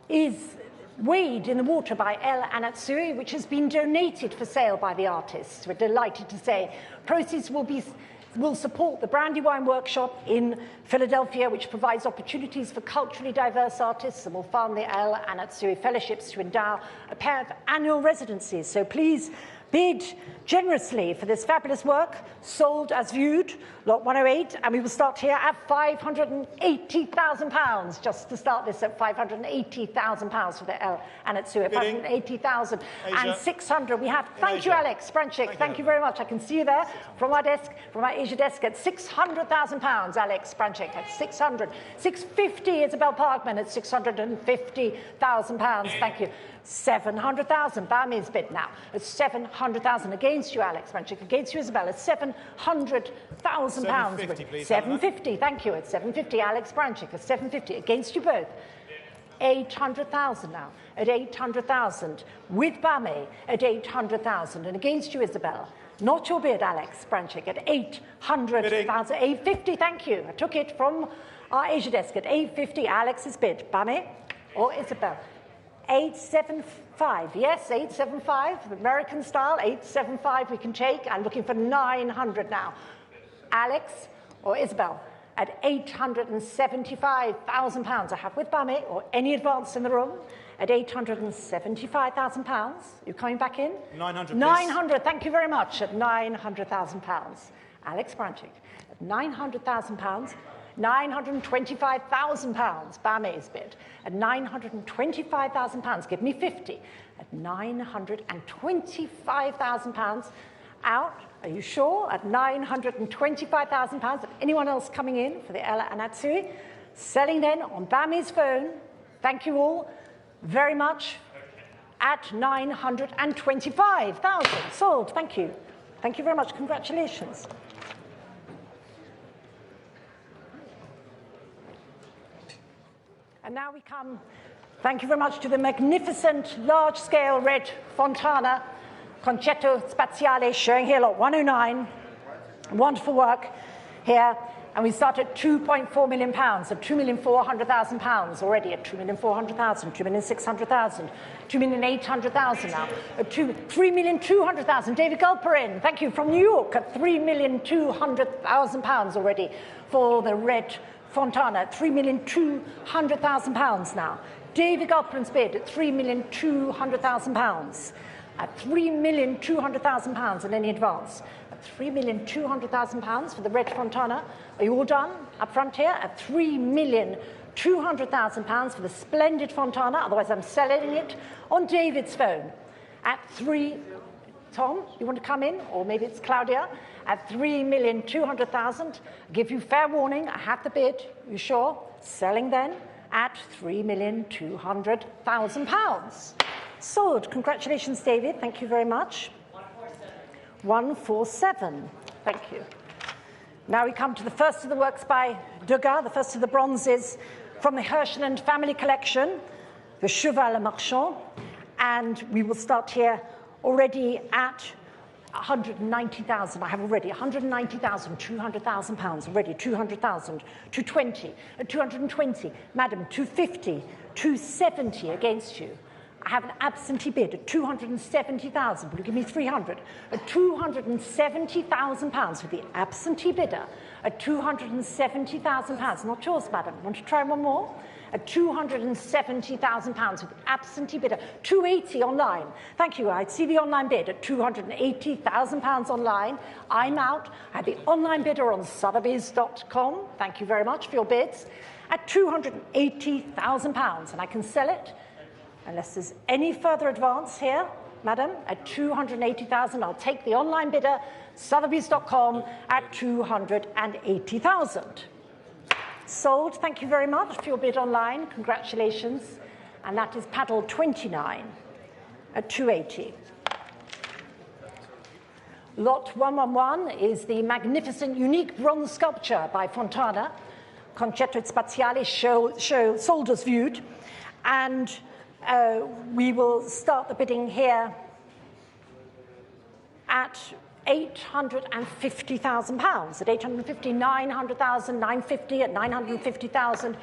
is Wade in the Water by El Anatsui, which has been donated for sale by the artists. We're delighted to say proceeds will support the Brandywine Workshop in Philadelphia, which provides opportunities for culturally diverse artists, and will fund the El Anatsui Fellowships to endow a pair of annual residencies. So please bid generously for this fabulous work, sold as viewed, lot 108, and we will start here at £580,000, just to start this at £580,000 for the El Anatsui, 580,000 and 600. We have, thank you, Alex Branchik, thank you very much. I can see you there from our desk, from our Asia desk at £600,000, Alex Branchik at 600. 650, Isabel Parkman at £650,000, thank you. 700,000, Bami's bid now at 700,000 against you, Alex Branchik, against you, Isabel, at 700,000 pounds. 750, thank you, at 750, Alex Branchik, at 750 against you both. 800,000 now, at 800,000 with Bami at 800,000 and against you, Isabel. Not your bid, Alex Branchik, at 800,000. 850, thank you. I took it from our Asia desk at 850, Alex's bid. Bami or Isabel? 875, yes, 875, American style, 875 we can take. I'm looking for 900 now. Alex or Isabel at £875,000 I have with Bami, or any advance in the room, at £875,000. You coming back in? 900, 900, thank you very much, at £900,000. Alex Branchik, at £900,000. £925,000, Bami's bid. At £925,000, give me 50. At £925,000 out, are you sure? At £925,000. Anyone else coming in for the El Anatsui? Selling then on Bami's phone. Thank you all very much. At £925,000. Sold, thank you. Thank you very much. Congratulations. And now we come, thank you very much, to the magnificent large-scale red Fontana Concetto Spaziale, showing here, look, 109. Wonderful work here. And we start at £2.4 million, at £2,400,000 already, at £2,400,000, £2,600,000, £2,800,000 now, at £3,200,000. David Gulperin, thank you, from New York, at £3,200,000 already for the red Fontana, at £3,200,000 now. David Gulperin's bid at £3,200,000. At £3,200,000 in any advance. At £3,200,000 for the red Fontana. Are you all done up front here? At £3,200,000 for the splendid Fontana, otherwise I'm selling it on David's phone. At Tom, you want to come in? Or maybe it's Claudia. At £3,200,000. I'll give you fair warning, I have the bid. You sure? Selling then at £3,200,000. Sold. Congratulations, David. Thank you very much. 147. Thank you. Now we come to the first of the works by Degas, the first of the bronzes from the Hirschland family collection, the Cheval Marchand. And we will start here already at 190,000. I have already 190,000, £200,000 already, 200,000, 220, 220. Madam, 250, 270 against you. I have an absentee bid at 270,000. Will you give me 300? At £270,000 with the absentee bidder at £270,000. Not yours, madam. Want to try one more? At £270,000 with the absentee bidder. 280 online. Thank you. I'd see the online bid at £280,000 online. I'm out. I have the online bidder on Sotheby's.com. Thank you very much for your bids. At £280,000, and I can sell it. Unless there's any further advance here, madam, at £280,000, I'll take the online bidder, Sotheby's.com, at £280,000. Sold. Thank you very much for your bid online. Congratulations. And that is paddle 29 at 280. Lot 111 is the magnificent, unique bronze sculpture by Fontana, Concetto Spaziale, sold as viewed. And we will start the bidding here at £850,000. At 850, 900,000, 950, at 950,000,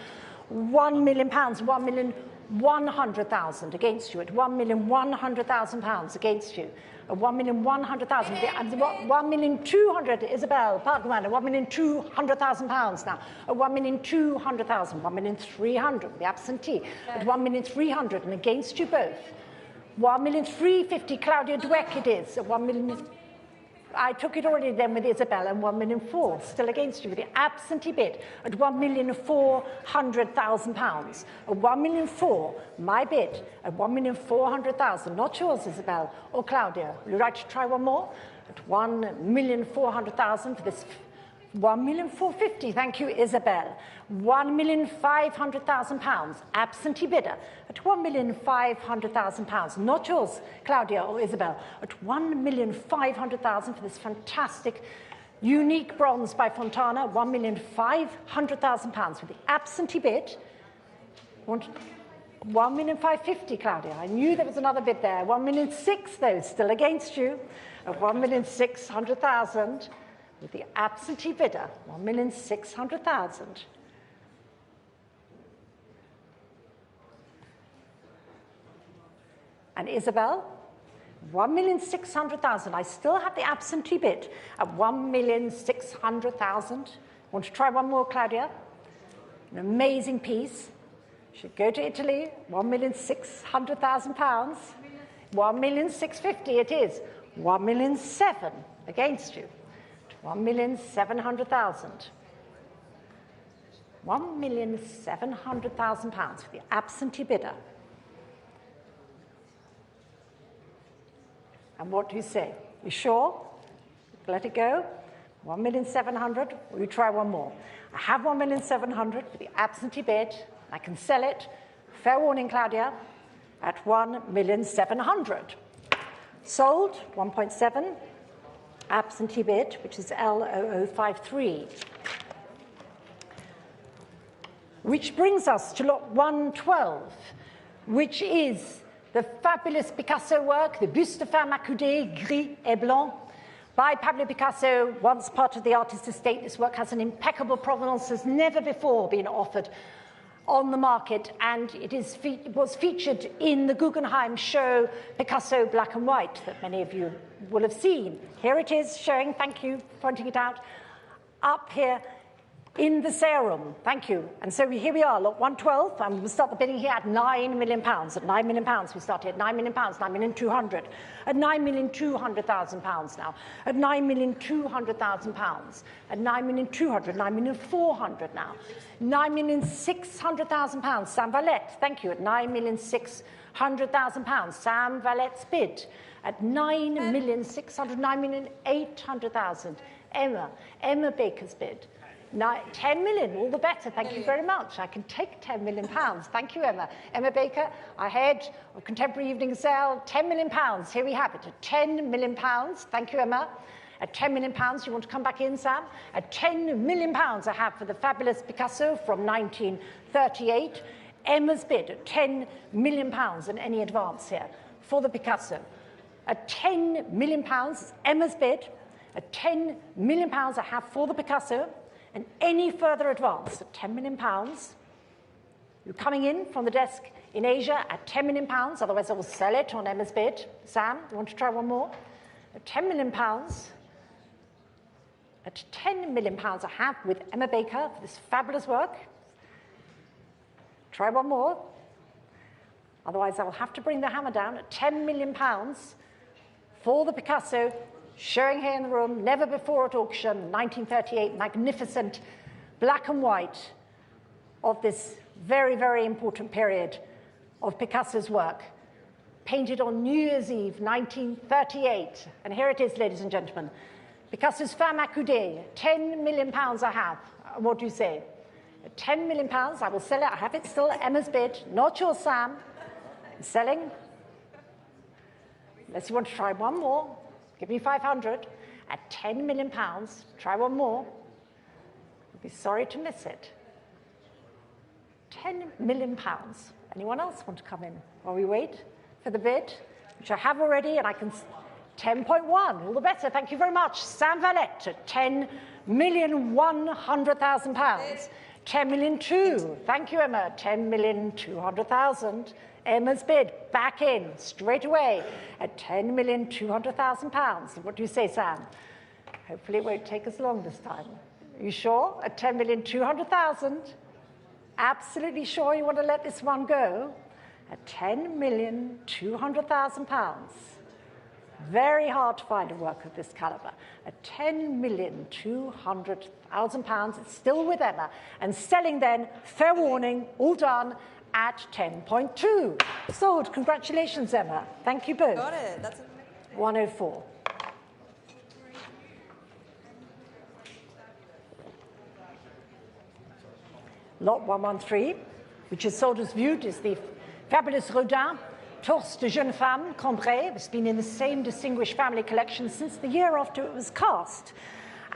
£1 million, £1,100,000 against you. At £1,100,000 against you. At £1,100,000. And £1,200,000, Isabel, pardon, £1,200,000 now. At £1,200,000, £1,300,000, the absentee. At £1,300,000, and against you both. £1,350,000, Claudia Dweck it is. At £1 million. I took it already then with Isabel, and £1,400,000 still against you with the absentee bid at £1,400,000. At £1,400,000, my bid at £1,400,000. Not yours, Isabel or Claudia. Would you like to try one more? At £1,400,000 for this. £1,450,000. Thank you, Isabel. £1,500,000. Absentee bidder at £1,500,000. Not yours, Claudia or Isabel. At £1,500,000 for this fantastic, unique bronze by Fontana. £1,500,000 for the absentee bid. £1,550,000, Claudia. I knew there was another bid there. £1,600,000, though, still against you. At £1,600,000. With the absentee bidder, £1,600,000. And Isabel, £1,600,000. I still have the absentee bid at £1,600,000. Want to try one more, Claudia? An amazing piece. Should go to Italy, £1,600,000. £1,650,000 it is. £1,700,000 against you. £1,700,000. £1,700,000 for the absentee bidder. And what do you say? You sure? Let it go? £1,700,000. Will you try one more? I have £1,700,000 for the absentee bid. I can sell it. Fair warning, Claudia. At £1,700,000. Sold. 1.7. absentee bid, which is L0053. Which brings us to lot 112, which is the fabulous Picasso work, the Buste de Femme accoudée, gris et blanc, by Pablo Picasso, once part of the artist's estate. This work has an impeccable provenance, has never before been offered on the market, and it was featured in the Guggenheim show Picasso Black and White that many of you will have seen. Here it is showing, thank you for pointing it out, up here in the sale room. Thank you. And so here we are, lot 112, and we'll start the bidding here at £9 million. At £9 million, we start here at £9 million, £9,200,000. At £9,200,000 now. At £9,200,000. At £9,200,000, £9,400,000 now. £9,600,000, Sam Valette, thank you, at £9,600,000, Sam Valette's bid. At £9,600,000, £9,800,000, Emma Baker's bid. 10 million, all the better, thank you very much. I can take £10 million, thank you, Emma. Emma Baker, ahead of contemporary evening sale, £10 million, here we have it, at £10 million, thank you, Emma. At £10 million, you want to come back in, Sam? At £10 million I have for the fabulous Picasso from 1938. Emma's bid at £10 million, and any advance here for the Picasso. At £10 million, Emma's bid. At £10 million I have for the Picasso. And any further advance at £10 million, you're coming in from the desk in Asia at £10 million, otherwise I will sell it on Emma's bid. Sam, you want to try one more? At £10 million, at £10 million I have with Emma Baker for this fabulous work. Try one more. Otherwise I will have to bring the hammer down at £10 million for the Picasso, showing here in the room, never before at auction, 1938, magnificent black and white of this very, very important period of Picasso's work, painted on New Year's Eve, 1938. And here it is, ladies and gentlemen. Picasso's Femme accoudée, £10 million I have. What do you say? At £10 million, I will sell it. I have it still, Emma's bid, not yours, Sam. I'm selling. Unless you want to try one more. Give me 500 at £10 million. Try one more. You'll be sorry to miss it. £10 million. Anyone else want to come in while we wait for the bid, which I have already, and I can 10.1. All the better. Thank you very much. Sam Valette at £10,100,000. 10,000,002. Thank you, Emma. 10,200,000. Emma's bid back in straight away at £10,200,000. What do you say, Sam? Hopefully it won't take us long this time. Are you sure? At £10,200,000? Absolutely sure you want to let this one go? At £10,200,000. Very hard to find a work of this caliber. At £10,200,000, it's still with Emma. And selling then, fair warning, all done, at 10.2. Sold. Congratulations, Emma. Thank you both. Got it. That's 104. Lot 113, which is sold as viewed, is the fabulous Rodin, Torse de Jeune Femme, Cambrai. It's been in the same distinguished family collection since the year after it was cast.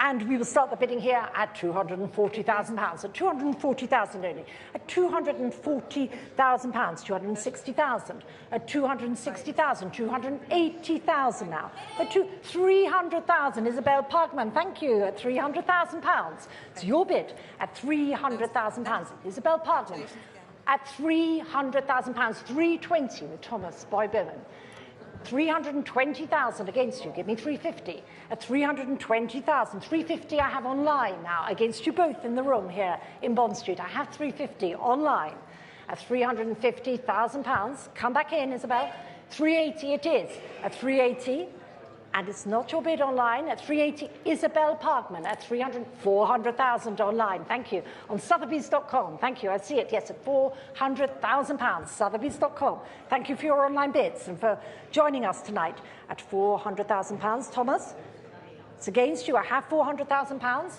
And we will start the bidding here at £240,000, at 240,000 only, at £240,000, 260,000, at 260,000, 280,000 now, at 300,000. Isabel Parkman, thank you, at £300,000. It's your bid at £300,000. Isabel Parkman at £300,000, 320 with Thomas Boy-Bowman. 320,000 against you. Give me 350. At 320,000, 350 I have online now against you both in the room here in Bond Street. I have 350 online at £350,000. Come back in, Isabel. 380 it is. At 380, and it's not your bid online. At 380, Isabel Parkman. At 400,000 online. Thank you. On Sotheby's.com. Thank you. I see it. Yes, at £400,000. Sotheby's.com. Thank you for your online bids and for joining us tonight at £400,000. Thomas, it's against you. I have £400,000.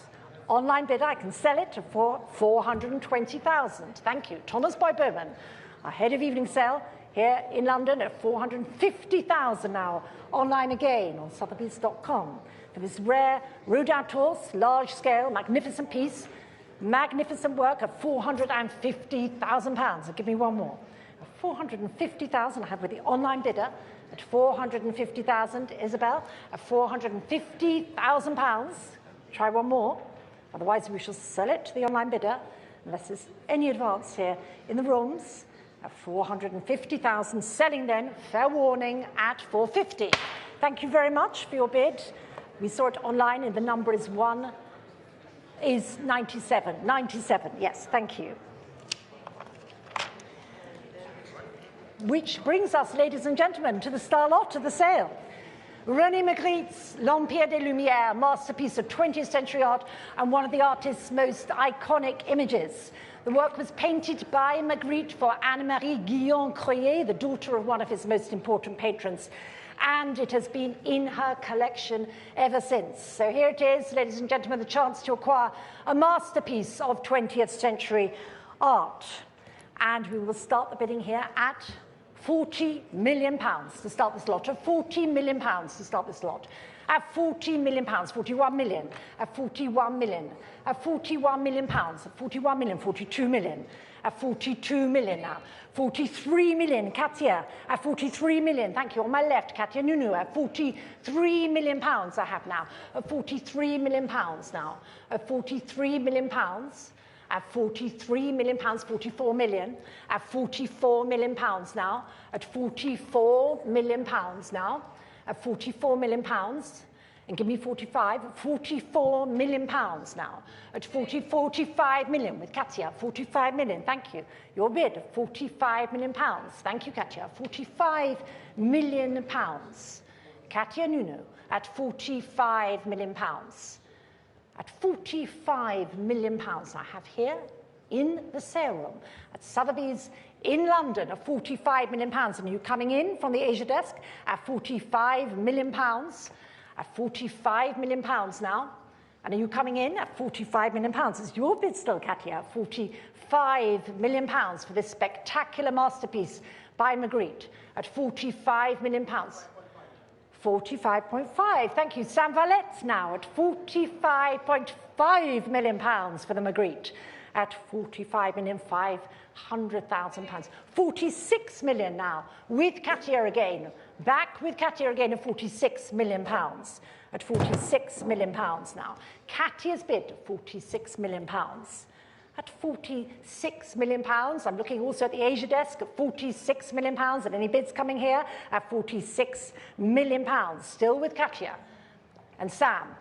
Online bidder, I can sell it for 420,000. Thank you. Thomas Boy-Bowman, ahead of evening sale, here in London at 450,000 now, online again on Sotheby's.com. For this rare Rodin Tours, large-scale, magnificent piece, magnificent work at £450,000. Give me one more. 450,000 I have with the online bidder at 450,000. Isabel at £450,000. Try one more. Otherwise, we shall sell it to the online bidder, unless there's any advance here in the rooms. At 450,000, selling then, fair warning, at 450. Thank you very much for your bid. We saw it online, and the number is 97. 97, yes, thank you. Which brings us, ladies and gentlemen, to the star lot of the sale. René Magritte's L'Empire des Lumières, masterpiece of 20th century art and one of the artist's most iconic images. The work was painted by Magritte for Anne-Marie Guillon-Croyer, the daughter of one of his most important patrons, and it has been in her collection ever since. So here it is, ladies and gentlemen, the chance to acquire a masterpiece of 20th century art. And we will start the bidding here at £40 million to start this lot, at £40 million to start this lot, at £40 million, 41 million, at 41 million, at £41 million, at 41 million, 42 million, at 42 million now, 43 million, Katia, at 43 million, thank you, on my left, Katia Nunu, at £43 million I have now, at £43 million now, at £43 million, at £43 million, 44 million, at £44 million now, at £44 million now, at £44 million, and give me 45, at £44 million now, at 45 million with Katia, 45 million, thank you. Your bid of £45 million, thank you, Katia, £45 million. Katia Nuno at £45 million. At £45 million I have here in the sale room at Sotheby's in London, at £45 million. And are you coming in from the Asia desk at £45 million? At £45 million now. And are you coming in at £45 million? It's your bid still, Katia, at £45 million for this spectacular masterpiece by Magritte at £45 million. 45.5, thank you. Sam Valette now at £45.5 million for the Magritte at £45,500,000. 46 million now with Katia again. Back with Katia again at £46 million. At £46 million now. Katia's bid, £46 million. At £46 million. I'm looking also at the Asia desk at £46 million. And any bids coming here at £46 million. Still with Katia. And Sam,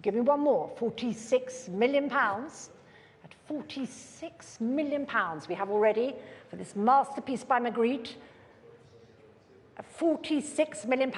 give me one more. £46 million. At £46 million we have already for this masterpiece by Magritte. At £46 million.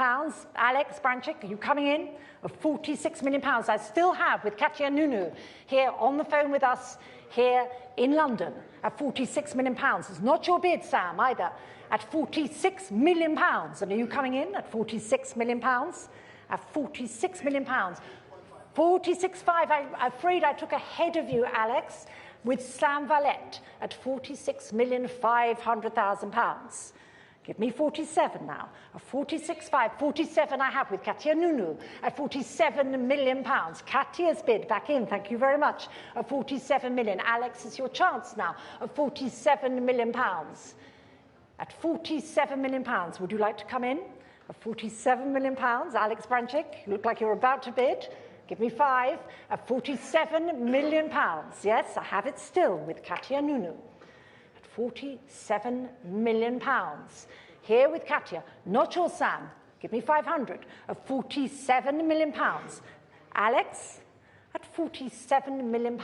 Alex Branchik, are you coming in? Of £46 million. I still have with Katia Nunu here on the phone with us here in London at £46 million. It's not your bid, Sam, either. At £46 million. And are you coming in at £46 million? At £46 million. 46.5. I'm afraid I took ahead of you, Alex, with Sam Valette at £46,500,000. Give me 47 now. A 46.5. 47 I have with Katia Nunu at £47 million. Katia's bid back in. Thank you very much. At 47 million. Alex, it's your chance now. At £47 million. At £47 million. Would you like to come in? At £47 million. Alex Branchik, you look like you're about to bid. Give me 5. At £47 million. Yes, I have it still with Katia Nunu. £47 million. Here with Katia, not your Sam, give me 500, of £47 million. Alex, at £47 million.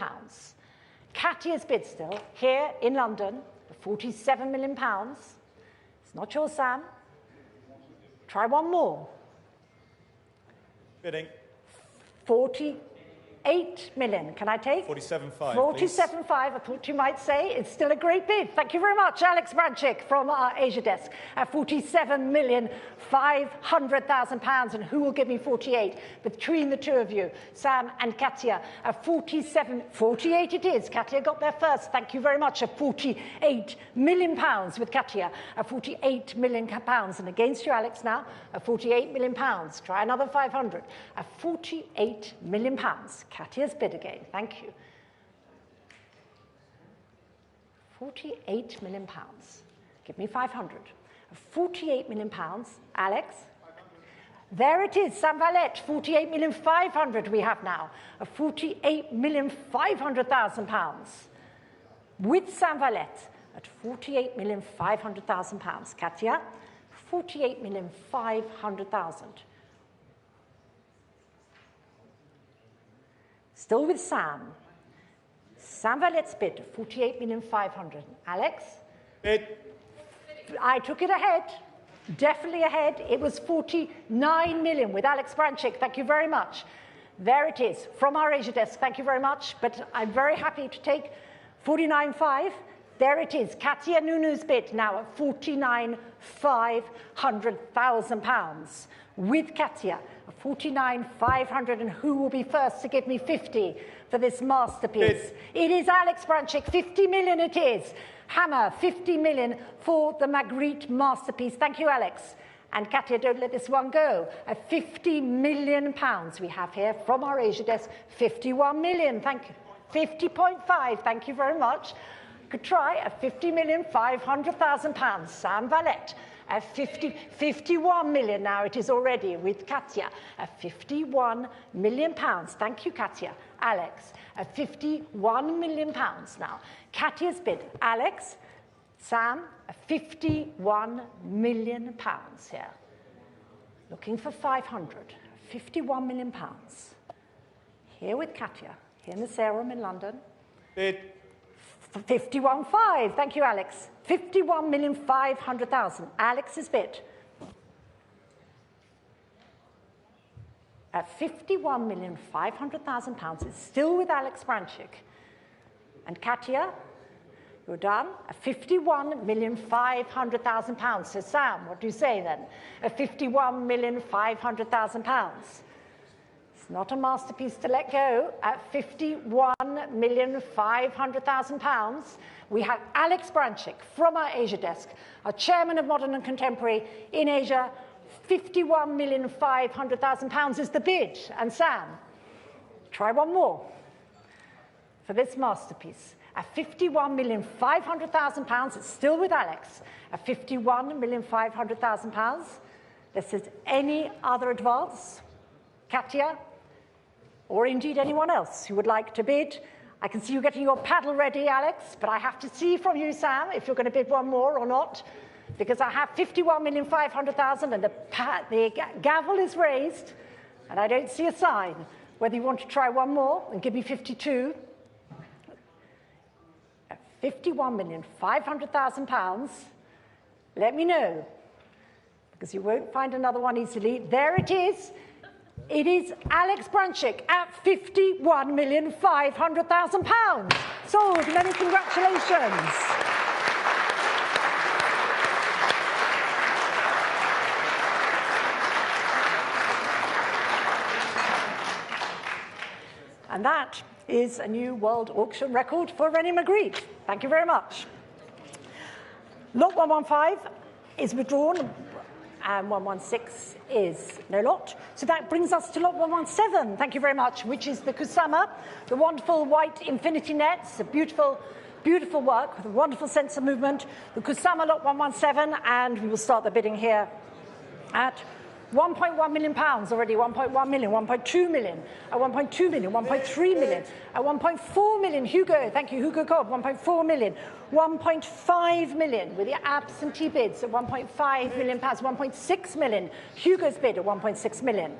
Katia's bid still, here in London, of £47 million. It's not your Sam. Try one more. Bidding. 48 million. Can I take? 47.5. 47.5. I thought you might say it's still a great bid. Thank you very much, Alex Branchik from our Asia desk at 47 million £500,000. And who will give me 48 between the two of you? Sam and Katia. 48 it is. Katia got there first. Thank you very much. £48 million with Katia. £48 million. And against you, Alex, now. £48 million. Try another 500. £48 million. Katia's bid again. Thank you. £48 million. Give me 500. £48 million. Alex? There it is, Sam Valette, 48,500,000 we have now. £48,500,000. With Sam Valette at £48,500,000. Katia? £48,500,000. Still with Sam. Sam Valette's bid, £48,500,000. Alex? Bid. I took it ahead, definitely ahead. It was 49 million with Alex Branchik. Thank you very much. There it is from our Asia desk. Thank you very much. But I'm very happy to take 49.5. There it is. Katia Nunu's bid now at £49,500,000 with Katia. 49,500, and who will be first to give me 50 for this masterpiece? It is Alex Branchik. 50 million it is. Hammer, 50 million for the Magritte masterpiece. Thank you, Alex. And Katia, don't let this one go. £50 million we have here from our Asia desk. 51 million, thank you. 50.5, thank you very much. Could try a £50,500,000. Sam Valette. 51 million now it is already with Katia. £51 million. Thank you, Katia. Alex, £51 million now. Katia's bid. Alex, Sam, £51 million here. Looking for 500. £51 million. Here with Katia, here in the sale room in London. Bid. 51.5. Thank you, Alex. 51,500,000. Alex's bid. At £51,500,000. It's still with Alex Branchik. And Katia, you're done. At £51,500,000. So Sam, what do you say then? At £51,500,000. Not a masterpiece to let go. At £51,500,000, we have Alex Branchik from our Asia desk, our chairman of Modern and Contemporary in Asia. £51,500,000 is the bid. And Sam, try one more for this masterpiece. At £51,500,000, it's still with Alex. At £51,500,000. This is any other advance. Katia? Or indeed anyone else who would like to bid. I can see you getting your paddle ready, Alex, but I have to see from you, Sam, if you're going to bid one more or not, because I have £51,500,000 and the gavel is raised, and I don't see a sign whether you want to try one more and give me 52. £51,500,000. Let me know, because you won't find another one easily. There it is. It is Alex Branchik at £51,500,000. Sold. Many congratulations. And that is a new world auction record for René Magritte. Thank you very much. Lot 115 is withdrawn. And 116 is no lot. So that brings us to lot 117, thank you very much, which is the Kusama, the wonderful white infinity nets, a beautiful, beautiful work with a wonderful sense of movement. The Kusama lot 117, and we will start the bidding here at £1.1 million already, 1.1 million, 1.2 million, 1.2 million, 1.3 million, 1.4 million. Hugo, thank you, Hugo Cobb, 1.4 million, 1.5 million with the absentee bids at £1.5 million, 1.6 million. Hugo's bid at 1.6 million,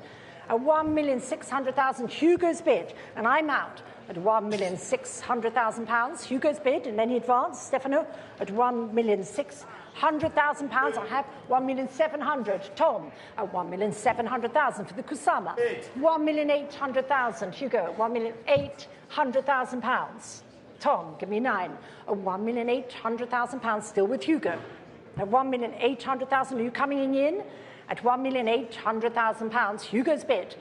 at £1,600,000. Hugo's bid, and I'm out at £1,600,000. Hugo's bid, and any advance, Stefano, at £1,600,000. I have 1,700,000. Tom at 1,700,000 for the Kusama. 1,800,000. Hugo, 1,800,000 pounds. Tom, give me 9. At 1,800,000 pounds, still with Hugo. At 1,800,000, are you coming in? at £1,800,000. Hugo's bid.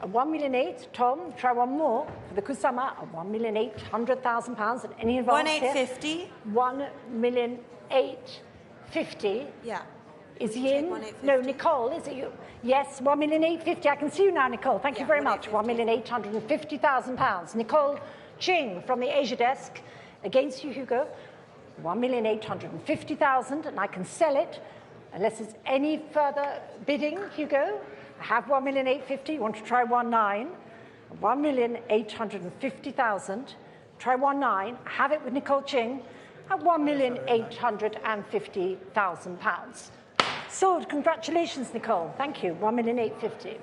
At £1,800,000. Tom, try one more for the Kusama at £1,800,000. And any advance 1850. 1,850,000. Yeah. Is he in? 1,850. No, Nicole, is it you? Yes, 1,850,000. I can see you now, Nicole. Thank you very much. 1,850,000. £1,850,000. Nicole Ching from the Asia desk against you, Hugo. 1,850,000, and I can sell it unless there's any further bidding, Hugo. I have 1,850,000. You want to try 1,900,000? 1,850,000. Try 1,900,000. I have it with Nicole Ching at £1,850,000. Sold. Congratulations, Nicole. Thank you. 1,850,000.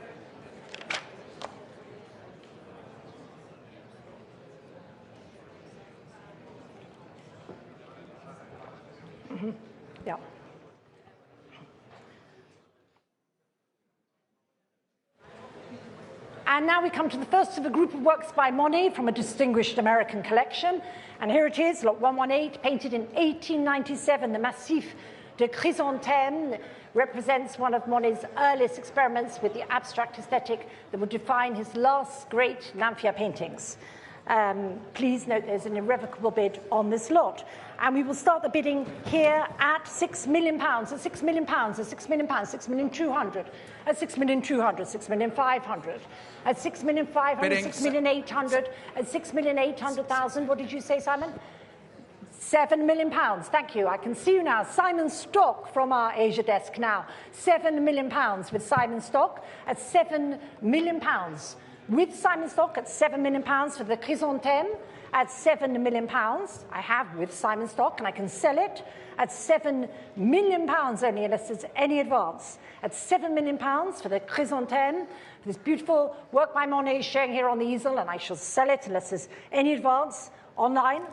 Yeah. And now we come to the first of a group of works by Monet from a distinguished American collection. And here it is, lot 118, painted in 1897. The Massif de Chrysanthème represents one of Monet's earliest experiments with the abstract aesthetic that would define his last great Nymphaea paintings. Please note there's an irrevocable bid on this lot. And we will start the bidding here at £6 million, at £6 million, at £6 million, £6,200,000, at £6,200,000, £6,500,000, at £6,500,000, £6,800,000, at £6,800,000. What did you say, Simon? £7 million. Thank you. I can see you now. Simon Stock from our Asia desk now. £7 million with Simon Stock at £7 million. With Simon Stock at £7 million for the Chrysanthème at £7 million. I have with Simon Stock, and I can sell it at £7 million only, unless there's any advance. At £7 million for the Chrysanthème, for this beautiful work by Monet showing here on the easel, and I shall sell it unless there's any advance online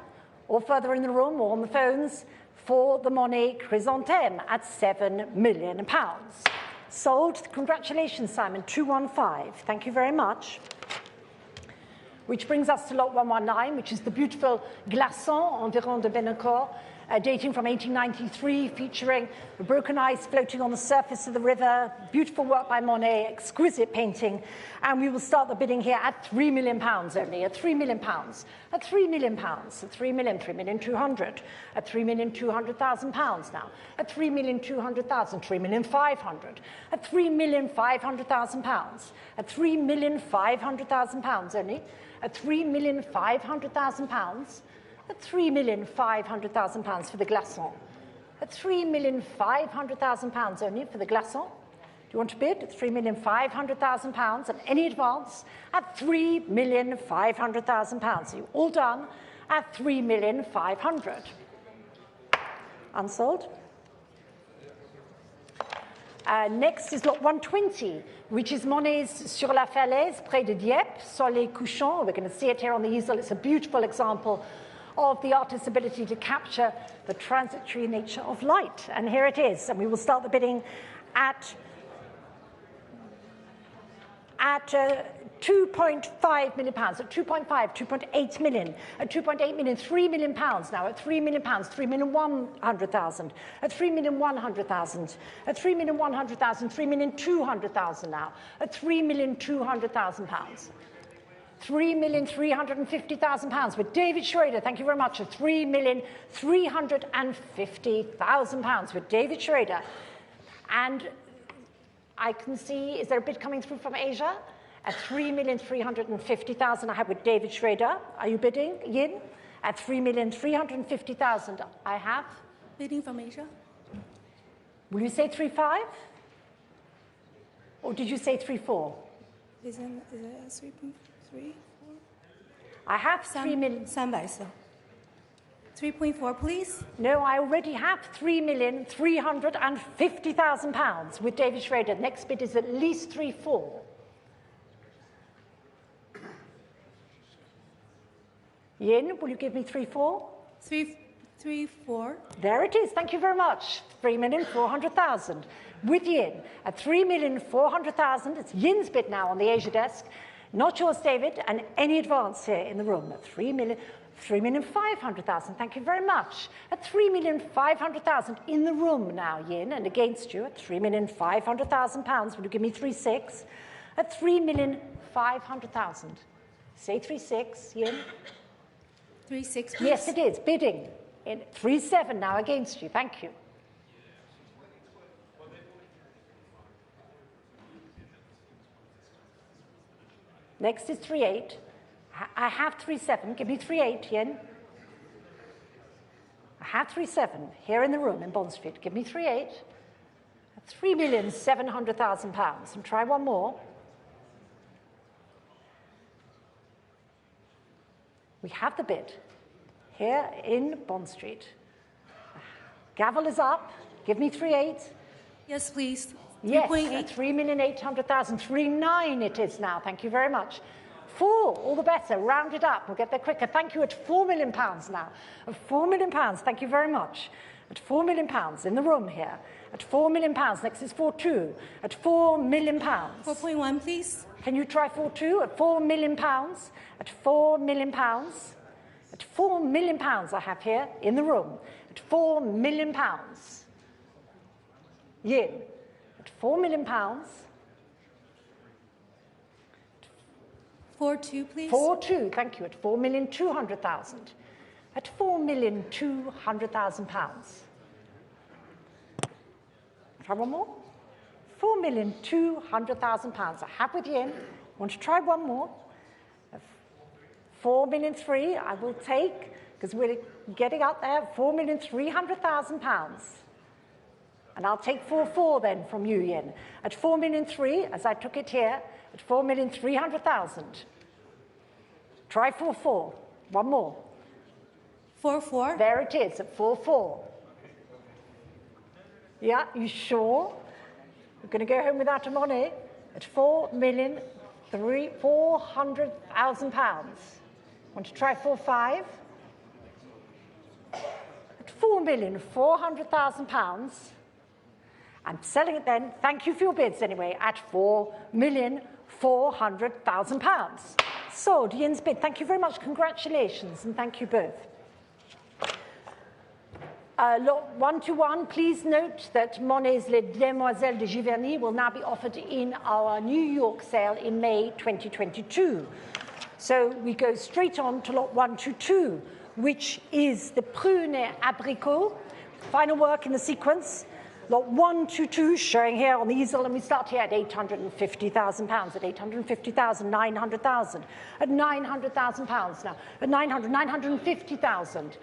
or further in the room or on the phones for the Monet Chrysanthème at £7 million. Sold. Congratulations, Simon. 215. Thank you very much. Which brings us to lot 119, which is the beautiful Glaçons environ de Bennecourt, dating from 1893, featuring the broken ice floating on the surface of the river. Beautiful work by Monet, exquisite painting. And we will start the bidding here at £3 million only, at £3 million, at £3 million, at £3,200,000, at £3,200,000 now, at £3,200,000, £3,500,000, at £3,500,000, at £3,500,000 only, at £3,500,000, at £3,500,000 for the Glaçons, at £3,500,000 only for the Glaçons. Do you want to bid? At £3,500,000 and any advance at £3,500,000. So you're all done at £3,500,000. Unsold. Next is lot 120, which is Monet's Sur la Falaise, près de Dieppe, Soleil couchant. We're going to see it here on the easel. It's a beautiful example of the artist's ability to capture the transitory nature of light. And here it is. And we will start the bidding at £2.5 million, at 2.5, 2.8 million, at 2.8 million, £3 million now, at £3 million, £3,100,000, at £3,100,000, at £3,100,000, £3,200,000 now, at £3,200,000. £3,350,000 with David Schrader. Thank you very much. At £3,350,000 with David Schrader. And I can see, is there a bid coming through from Asia? At £3,350,000 I have with David Schrader. Are you bidding, Yin? At £3,350,000 I have. Bidding from Asia. Will you say 3.5? Or did you say 3.4? Is it 3.3? 4? I have 3 million. 300,000. 3.4, please. No, I already have £3,350,000 with David Schrader. Next bid is at least 3.4. Yin, will you give me 3.4? 3.4. There it is. Thank you very much. 3,400,000 with Yin at 3,400,000. It's Yin's bid now on the Asia desk. Not yours, David, and any advance here in the room at 3,500,000, thank you very much. At 3,500,000 in the room now, Yin, and against you at 3,500,000 pounds. Will you give me 3.6? At 3,500,000. Say 3.6, Yin. 3.6, please. Yes, it is. Bidding. In 3.7 now against you. Thank you. Next is 3.8. I have 3.7. Give me 3.8, Yin. I have 3.7 here in the room in Bond Street. Give me 3.8. 3,700,000 pounds. And try one more. We have the bid here in Bond Street. Gavel is up. Give me 3.8. Yes, please. Yes, 3.8. 3,800,000. 3.9 it is now. Thank you very much. 4, all the better. Round it up. We'll get there quicker. Thank you. At 4 million pounds now. At 4 million pounds. Thank you very much. At 4 million pounds in the room here. At 4 million pounds. Next is 4.2. At 4 million pounds. 4.1, please. Can you try 4.2 at 4 million pounds? At 4 million pounds. At 4 million pounds I have here in the room. At 4 million pounds. Yin. At 4 million pounds. 4.2, please. 4.2, thank you. At 4,200,000. At 4,200,000 pounds. Try one more. 4,200,000 pounds. I have with Yin. Want to try one more? 4,300,000 I will take, because we're getting up there. 4,300,000 pounds. And I'll take 4.4 then from you, Yin. At 4,300,000, as I took it here, at 4,300,000. Try 4.4. One more. 4.4. There it is at 4.4. Yeah, you sure? We're going to go home without a Monet at 4,400,000 pounds. Want to try 4.5? At 4,400,000 pounds. I'm selling it then, thank you for your bids anyway, at 4,400,000 pounds. Sold, Yin's bid. Thank you very much. Congratulations, and thank you both. Lot 1-1, please note that Monet's Les Demoiselles de Giverny will now be offered in our New York sale in May 2022. So we go straight on to lot 1-2, which is the Prune Abricot, final work in the sequence. Lot 1-2 showing here on the easel, and we start here at 850,000 pounds, at 850,000, 900,000, at 900,000 pounds now, at 950,000.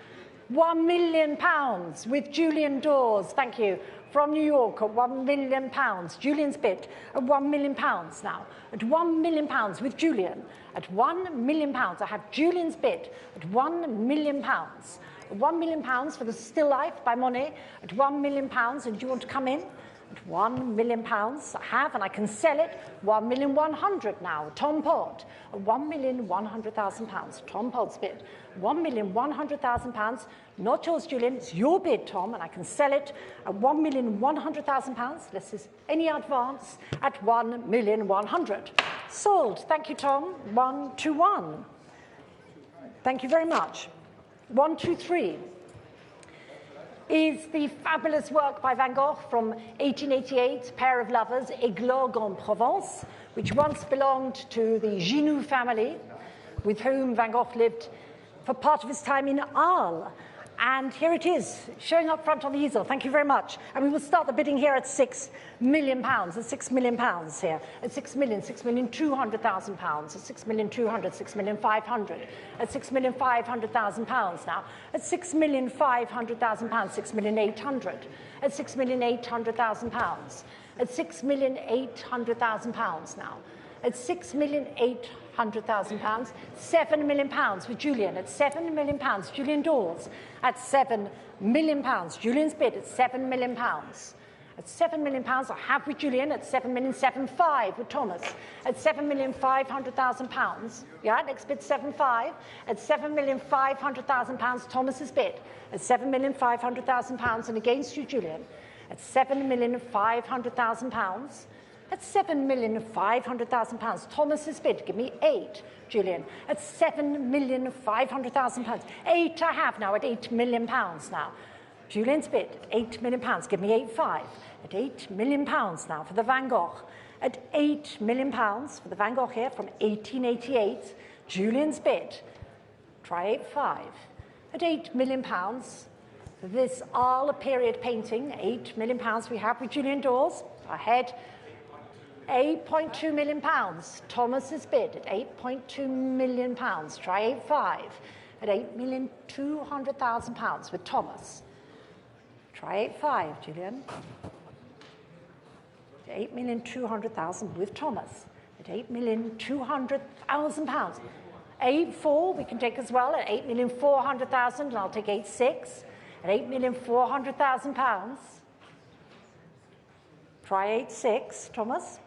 1 million pounds with Julian Dawes, thank you, from New York at 1 million pounds. Julian's bid at 1 million pounds now. At 1 million pounds with Julian. At 1 million pounds, I have Julian's bid at 1 million pounds. 1 million pounds for the Still Life by Monet. At 1 million pounds, and do you want to come in? At 1 million pounds, I have, and I can sell it. 1,100,000 now. Tom Pod at 1,100,000 pounds. Tom Pod's bid. 1,100,000 pounds. Not yours, Julian. It's your bid, Tom, and I can sell it at 1,100,000 pounds. This is any advance at 1,100,000. Sold. Thank you, Tom. 1-1. Thank you very much. 1-3 is the fabulous work by Van Gogh from 1888, Pair of Lovers, Églogue en Provence, which once belonged to the Ginoux family, with whom Van Gogh lived for part of his time in Arles. And here it is, showing up front on the easel. Thank you very much. And we will start the bidding here at 6 million pounds, at 6 million pounds here, at 6,200,000 pounds, at 6,200,000, 6,500,000, at 6,500,000 pounds now, at 6,500,000 pounds, 6,800,000, at 6,800,000 pounds, at 6,800,000 pounds now, at 6,800,000 pounds, 7 million pounds with Julian, at 7 million pounds, Julian Dawes, at 7 million pounds, Julian's bid at 7 million pounds. At 7 million pounds, I have with Julian at 7,750,000 with Thomas, at 7,500,000 pounds. Yeah, next bid 7.5, at 7,500,000 pounds, Thomas's bid, at 7,500,000 pounds, and against you, Julian, at 7,500,000 pounds. At £7,500,000. Thomas's bid, give me 8. Julian, at £7,500,000. 8 I have now, at £8 million now. Julian's bid, £8 million, give me 8.5. At £8 million now for the Van Gogh. At £8 million for the Van Gogh here from 1888. Julian's bid, try 8.5. At £8 million for this Arles period painting, £8 million we have with Julian Dawes. Ahead, £8.2 million. Thomas's bid at £8.2 million. Try 8.5. At £8,200,000 with Thomas. Try 8.5, Julian. At £8,200,000 with Thomas. At £8,200,000. 8.4 we can take as well at £8,400,000, and I'll take 8.6 at £8,400,000. Try 8.6, Thomas.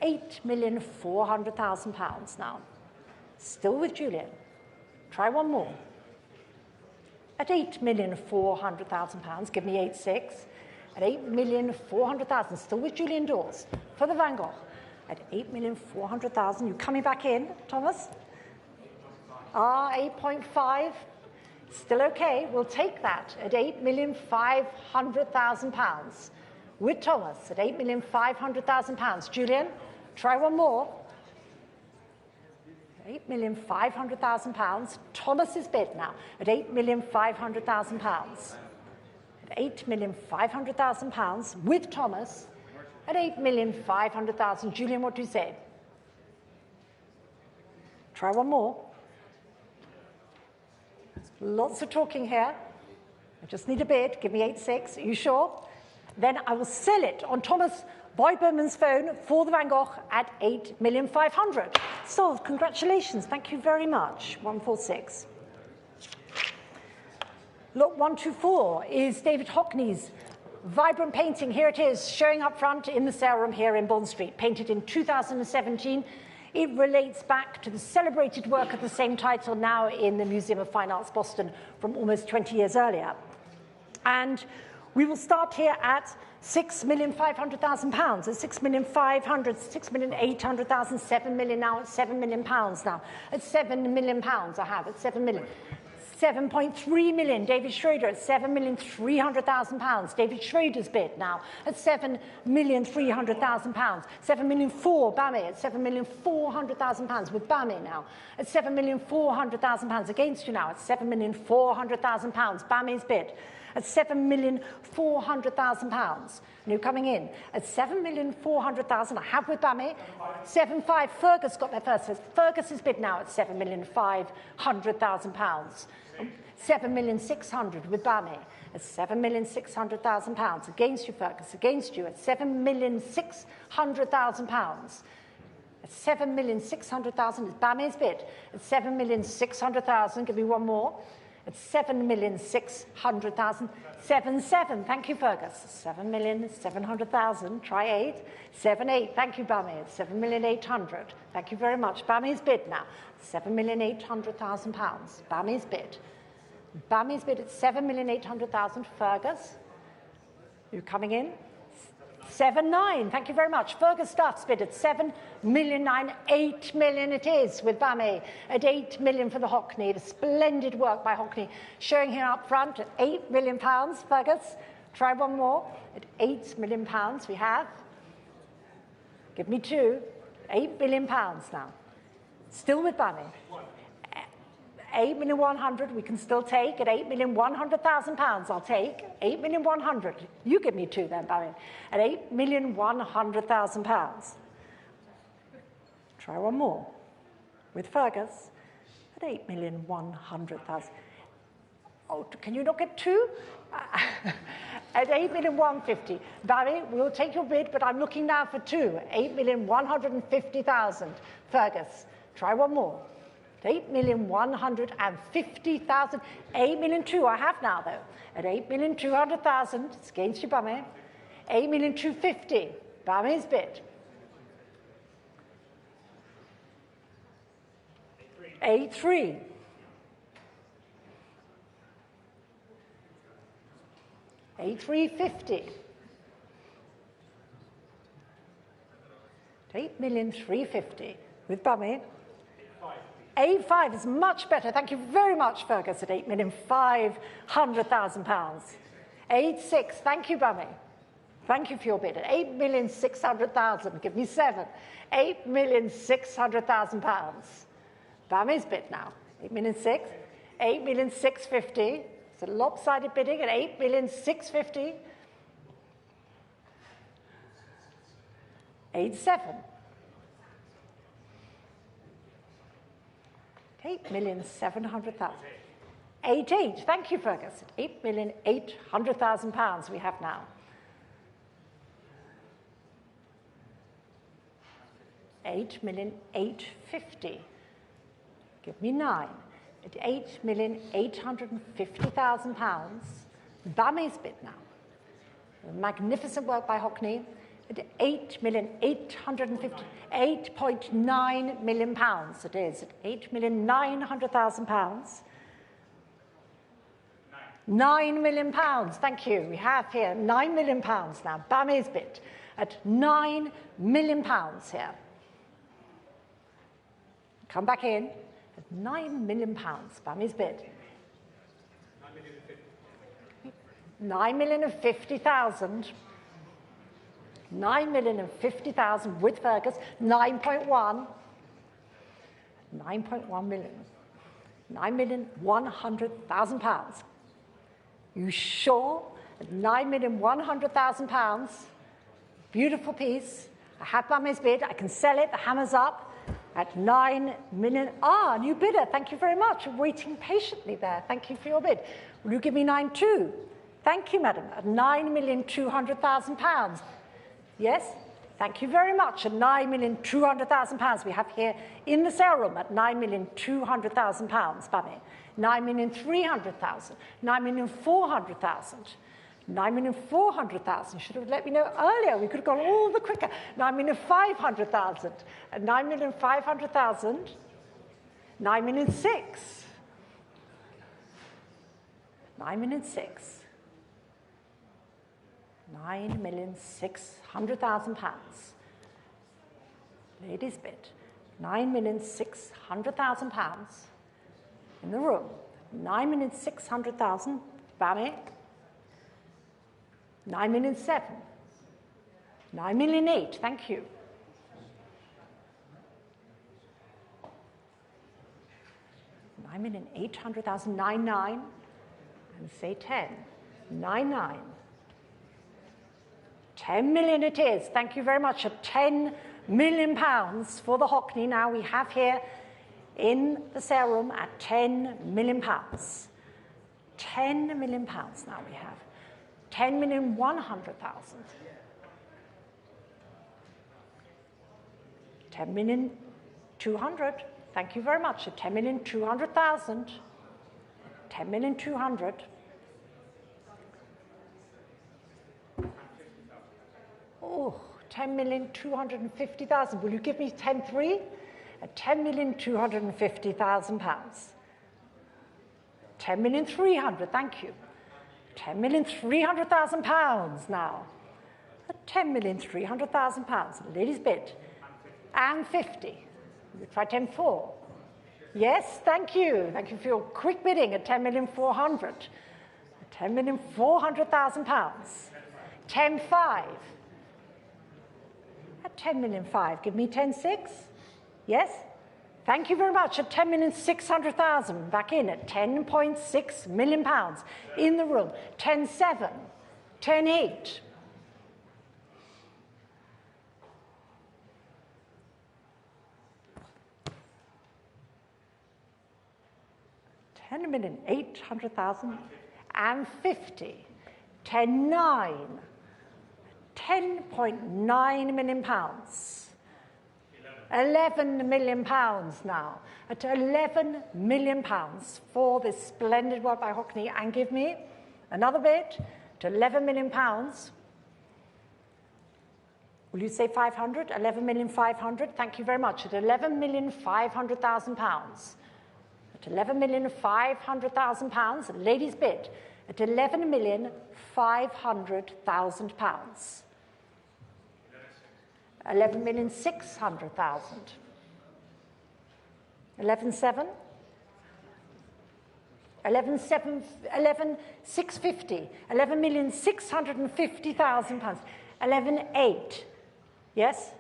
£8,400,000 now. Still with Julian. Try one more. At £8,400,000, give me 8.6. At £8,400,000, still with Julian Dawes for the Van Gogh. At £8,400,000, you coming back in, Thomas? 8.5. Still okay. We'll take that at £8,500,000 with Thomas at £8,500,000. Julian, try one more. £8,500,000. Thomas's bid now at £8,500,000. At £8,500,000 with Thomas at £8,500,000. Julian, what do you say? Try one more. Lots of talking here. I just need a bid. Give me 8.6. Are you sure? Then I will sell it on Thomas Boyd-Berman's phone for the Van Gogh at $8,500,000. So, congratulations. Thank you very much. 146. Lot 124 is David Hockney's vibrant painting. Here it is, showing up front in the sale room here in Bond Street, painted in 2017. It relates back to the celebrated work of the same title now in the Museum of Fine Arts, Boston, from almost 20 years earlier. And we will start here at £6,500,000. At £6,500,000, £6,800,000, £7 million now, at £7 million now. At £7 million I have, at £7 million. 7.3 million, David Schroeder at £7,300,000. David Schroeder's bid now at £7,300,000. 7,400,000, Bammy at £7,400,000 with Bammy now at £7,400,000 against you now at £7,400,000. Bammy's bid at £7,400,000. New coming in at £7,400,000. I have with Bammy 7.5. Fergus got there first. Fergus's bid now at £7,500,000. 7,600,000 with Bammy at £7,600,000 against you, Fergus, against you at £7,600,000. At £7,600,000 is Bammy's bid at £7,600,000. Give me one more. At £7,600,000. 7.7. Thank you, Fergus. 7,700,000. Try 8. 7.8. Thank you, Bammy. At £7,800,000. Thank you very much. Bammy's bid now. £7,800,000. Bammy's bid. Bammy's bid at £7,800,000. Fergus, you coming in? 7.9. Thank you very much. Fergus Duff's bid at £7,900,000. £8 million it is with Bammy at £8 million for the Hockney. The splendid work by Hockney showing here up front at £8 million. Fergus, try one more at £8 million. We have. Give me 2. £8 million now. Still with Bammy. 8,100,000 we can still take at £8,100,000. I'll take 8,100,000. You give me 2 then, Barry. At £8,100,000. Try one more with Fergus at £8,100,000. Oh, can you not get 2? At £8,150,000. Barry, we'll take your bid, but I'm looking now for 2. £8,150,000. Fergus, try one more. 8,150,000. 8,200,000 I have now, though. At 8,200,000, it's against you, Bammy. 8,250,000. Bammy's bid. 8.3. 8,350,000. 8,350,000 with Bummy. 8.5 is much better. Thank you very much, Fergus, at £8,500,000. 8.6, thank you, Bummy. Thank you for your bid. At 8,600,000, give me 7. £8,600,000. Bummy's bid now. 8,600,000, 8,650,000. It's a lopsided bidding at 8,650,000. 8.7. 8,700,000. 8.8. Thank you, Fergus. £8,800,000 we have now. 8,850,000. Give me 9. At £8,850,000. Bummy's bid now. Magnificent work by Hockney. At £8,850,000, £8.9 million it is, at £8,900,000. £9 million, thank you. We have here £9 million now. Bummy's bid at £9 million here. Come back in at £9 million, Bummy's bid. 9,050,000. 9,050,000 with Fergus, 9.1. 9.1 million. £9,100,000. You sure? At £9,100,000. Beautiful piece. I have Bummy's bid. I can sell it. The hammer's up at 9 million. Ah, new bidder. Thank you very much. I'm waiting patiently there. Thank you for your bid. Will you give me 9.2? Thank you, madam. At £9,200,000. Yes? Thank you very much. At £9,200,000 we have here in the sale room at £9,200,000, Bummy. 9,300,000, 9,400,000, 9,400,000. Should have let me know earlier. We could have gone all the quicker. 9,500,000, 9,500,000, 9,600,000, 9,600,000. £9,600,000. Ladies' bid. £9,600,000 in the room. 9,600,000. Bammy. 9,700,000. 9,800,000. Thank you. £9,800,000. 9,900,000. And say 10. 9,900,000. 10 million it is. Thank you very much. At £10 million for the Hockney now we have here in the sale room at £10 million. £10 million now we have. 10,100,000. 10,200,000. Thank you very much. At 10,200,000. 10,200,000. Oh, 10,250,000. Will you give me 10.3? At £10,250,000. 10,300,000. Thank you. £10,300,000 now. At £10,300,000. Ladies' bid. And 50. We try 10.4. Yes, thank you. Thank you for your quick bidding at 10,400,000. £10,400,000. 10.5. At 10,500,000, give me 10.6. Yes? Thank you very much. At 10,600,000, back in at £10.6 million in the room. 10.7, 10.8. £10,800,000 and 50. 10.9. £10.9 million. £11 million now. At £11 million for this splendid work by Hockney. And give me another bid to £11 million. Will you say 500? 11,500,000. Thank you very much. At £11,500,000. At £11,500,000, ladies' bid at £11,500,000. 11,600,000. 11,700,000. 11,650,000. 11,650,000 pounds. 11,800,000. Yes?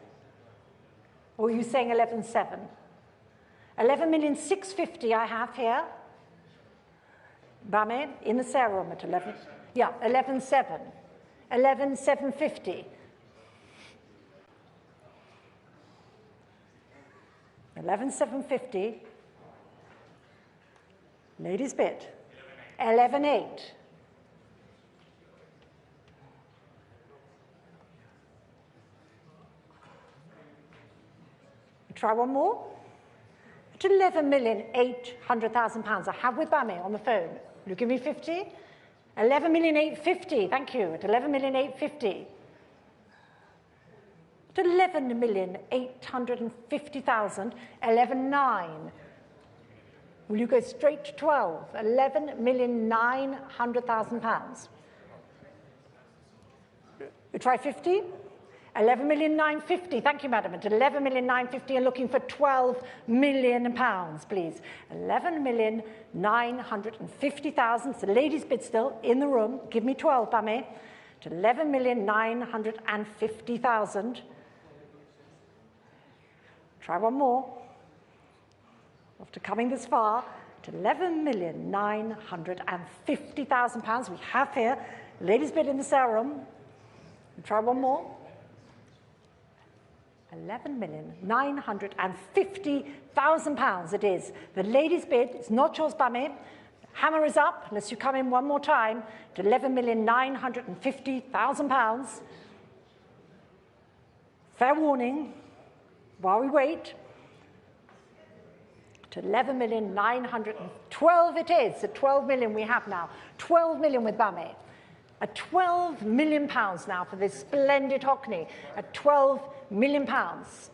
Or are you saying 11,700,000? 11,650,000 I have here. Bame, in the sale room at 11. Yeah, 11,700,000. 11,750,000. 11,750,000. Ladies' bid. 11,800,000. Try one more. At 11,800,000 pounds. I have with Bame on the phone. Will you give me 50? 11,850,000. Thank you. At 11,850,000. At 11,850,000. 11,900,000. Will you go straight to 12? 11,900,000 pounds. You try 50? 11,950,000. Thank you, madam. At 11,950,000 and looking for 12 million pounds, please. 11,950,000. It's the ladies' bid still in the room. Give me 12, Bame. At 11,950,000. Try one more. After coming this far, to 11,950,000 pounds we have here. Ladies' bid in the sale room. Try one more. 11,950,000 pounds it is. The ladies' bid is not yours, Bame. Hammer is up, unless you come in one more time, to 11,950,000 pounds. Fair warning, while we wait, to 11,912 it is. At 12 million we have now. 12 million with Bame. At 12 million pounds now for this splendid Hockney. At 12 million pounds.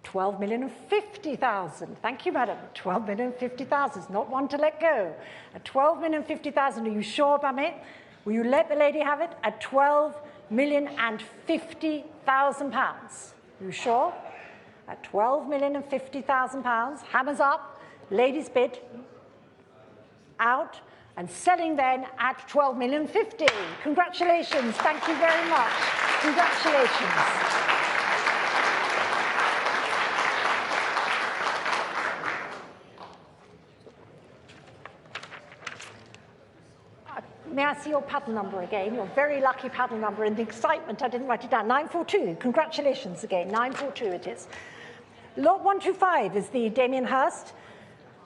£12,050,000. Thank you, madam. 12,050,000 is not one to let go. At 12,050,000, are you sure, Bame? Will you let the lady have it? At 12,050,000 pounds. Are you sure? At 12,050,000 pounds. Hammers up. Ladies' bid. Out. And selling then at 12,050,000. Congratulations. Thank you very much. Congratulations. May I see your paddle number again? Your very lucky paddle number. In the excitement, I didn't write it down. 942. Congratulations again. 942 it is. Lot 125 is the Damien Hirst,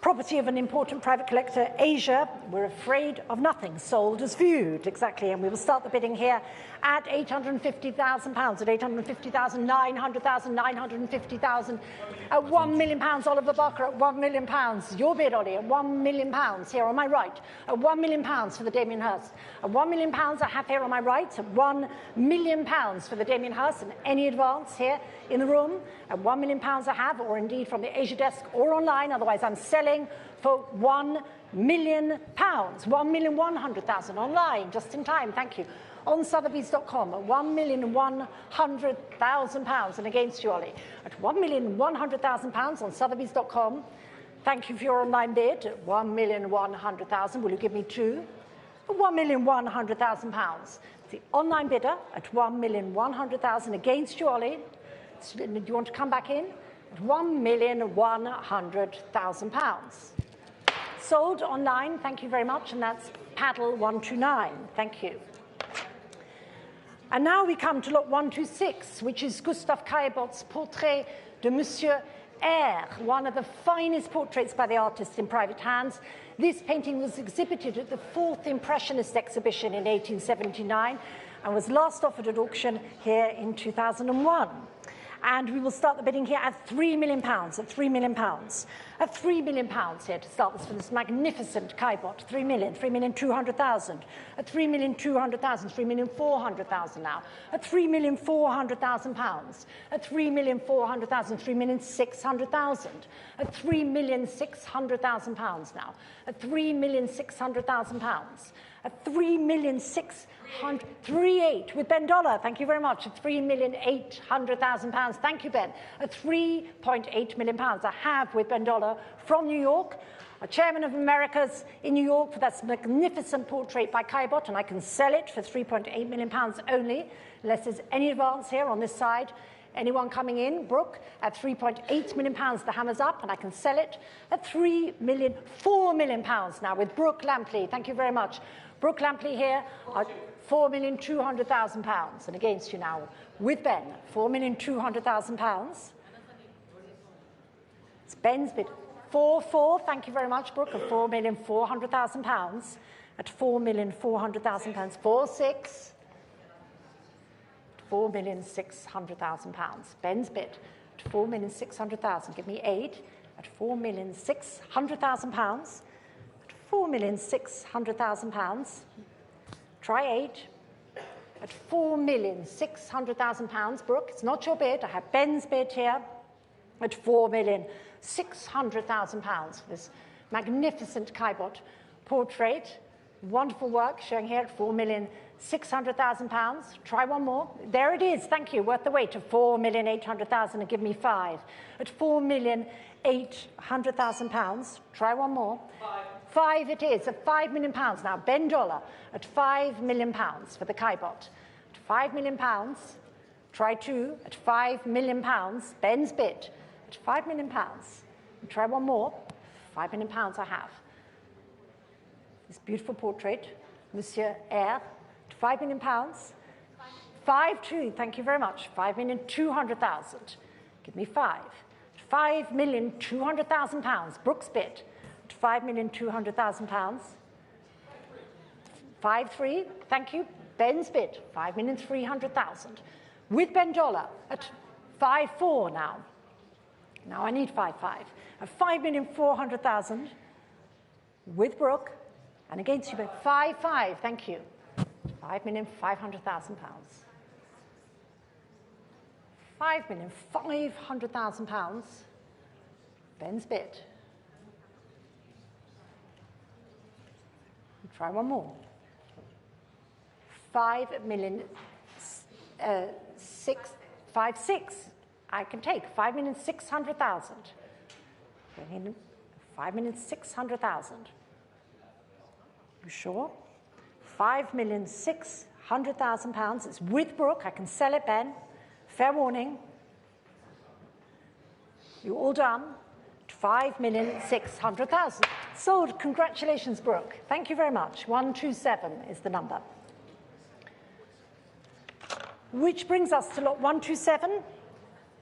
property of an important private collector, Asia. We're afraid of nothing, sold as viewed, exactly. And we will start the bidding here at £850,000, at 850,000, 900,000, 950,000, at £1 million, Oliver Barker, at £1 million. Your bid, Ollie, at £1 million, here on my right, at £1 million for the Damien Hirst. At £1 million I have here on my right, at £1 million for the Damien Hirst, and any advance here in the room, at £1 million I have, or indeed from the Asia desk or online, otherwise I'm selling for £1 million, 1,100,000 online, just in time, thank you. On Sotheby's.com at £1,100,000, and against you, Ollie, at £1,100,000 on Sotheby's.com. Thank you for your online bid at £1,100,000. Will you give me two? £1,100,000. The online bidder at £1,100,000 against you, Ollie. Do you want to come back in? At £1,100,000. Sold online, thank you very much, and that's paddle 129. Thank you. And now we come to lot 126, which is Gustave Caillebot's portrait de Monsieur R, one of the finest portraits by the artist in private hands. This painting was exhibited at the 4th Impressionist exhibition in 1879 and was last offered at auction here in 2001. And we will start the bidding here at £3 million, at £3 million. At £3 million here to start this for this magnificent Kaibot. 3 million, 3,200,000. At 3,200,000, 3,400,000 now. At £3,400,000. At 3,400,000, 3,600,000. At £3,600,000 now. At £3,600,000. At 3,600,000, with Ben Dollar, thank you very much, at £3,800,000, thank you, Ben, at £3.8 million I have with Ben Dollar from New York, a chairman of Americas in New York for that magnificent portrait by Caillebotte, and I can sell it for £3.8 million only, unless there's any advance here on this side. Anyone coming in, Brooke, at £3.8 million, the hammer's up, and I can sell it at £4 million now with Brooke Lampley. Thank you very much. Brooke Lampley here at £4,200,000. And against you now with Ben, £4,200,000. It's Ben's bid. 4, thank you very much, Brooke, at £4,400,000. At £4,400,000. 4, 6. £4,600,000. Ben's bid at £4,600,000. Give me 8 at £4,600,000. At £4,600,000. Try 8 at £4,600,000. Brooke, it's not your bid. I have Ben's bid here at £4,600,000 for this magnificent Caillebotte portrait. Wonderful work showing here at £4,600,000. Try one more. There it is. Thank you. Worth the wait of £4,800,000 and give me 5. At £4,800,000. Try one more. 5 it is. At £5 million now. Ben Dollar at £5 million for the Caillebotte. At £5 million. Try 2 at £5 million. Ben's bid at £5 million. And try one more. £5 million I have. This beautiful portrait, Monsieur R, at £5 million. 5-2, thank you very much. 5,200,000. Give me 5. At £5,200,000. Brooks bid at £5,200,000. 5-3, thank you. Ben's bid, 5,300,000. With Ben Dollar at 5-4 now. Now I need 5-5. At £5,400,000. With Brooke. And against you, 5-5, thank you. £5,500,000. £5,500,000. Ben's bid. Try one more. 5,656. I can take 5,600,000. 5,600,000. You sure? £5,600,000. It's with Brooke. I can sell it, Ben. Fair warning. You all done? £5,600,000. Sold. Congratulations, Brooke. Thank you very much. 127 is the number. Which brings us to lot 127.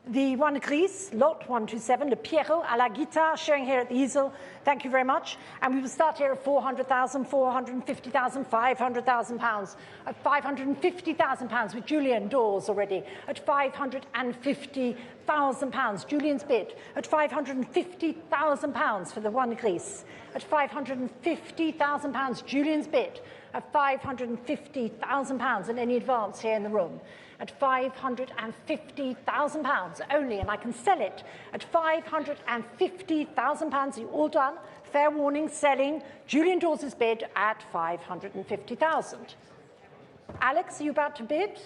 The one gris, lot 127, the Pierrot à la guitare, showing here at the easel. Thank you very much. And we will start here at 400,000, 450,000, £500,000. At £550,000 with Julian Dawes already. At £550,000, Julian's bid. At £550,000 for the one gris. At £550,000, Julian's bid. At £550,000 and any advance here in the room. At £550,000 only, and I can sell it at £550,000. You all done? Fair warning, selling. Julian Dawes' bid at £550,000. Alex, are you about to bid?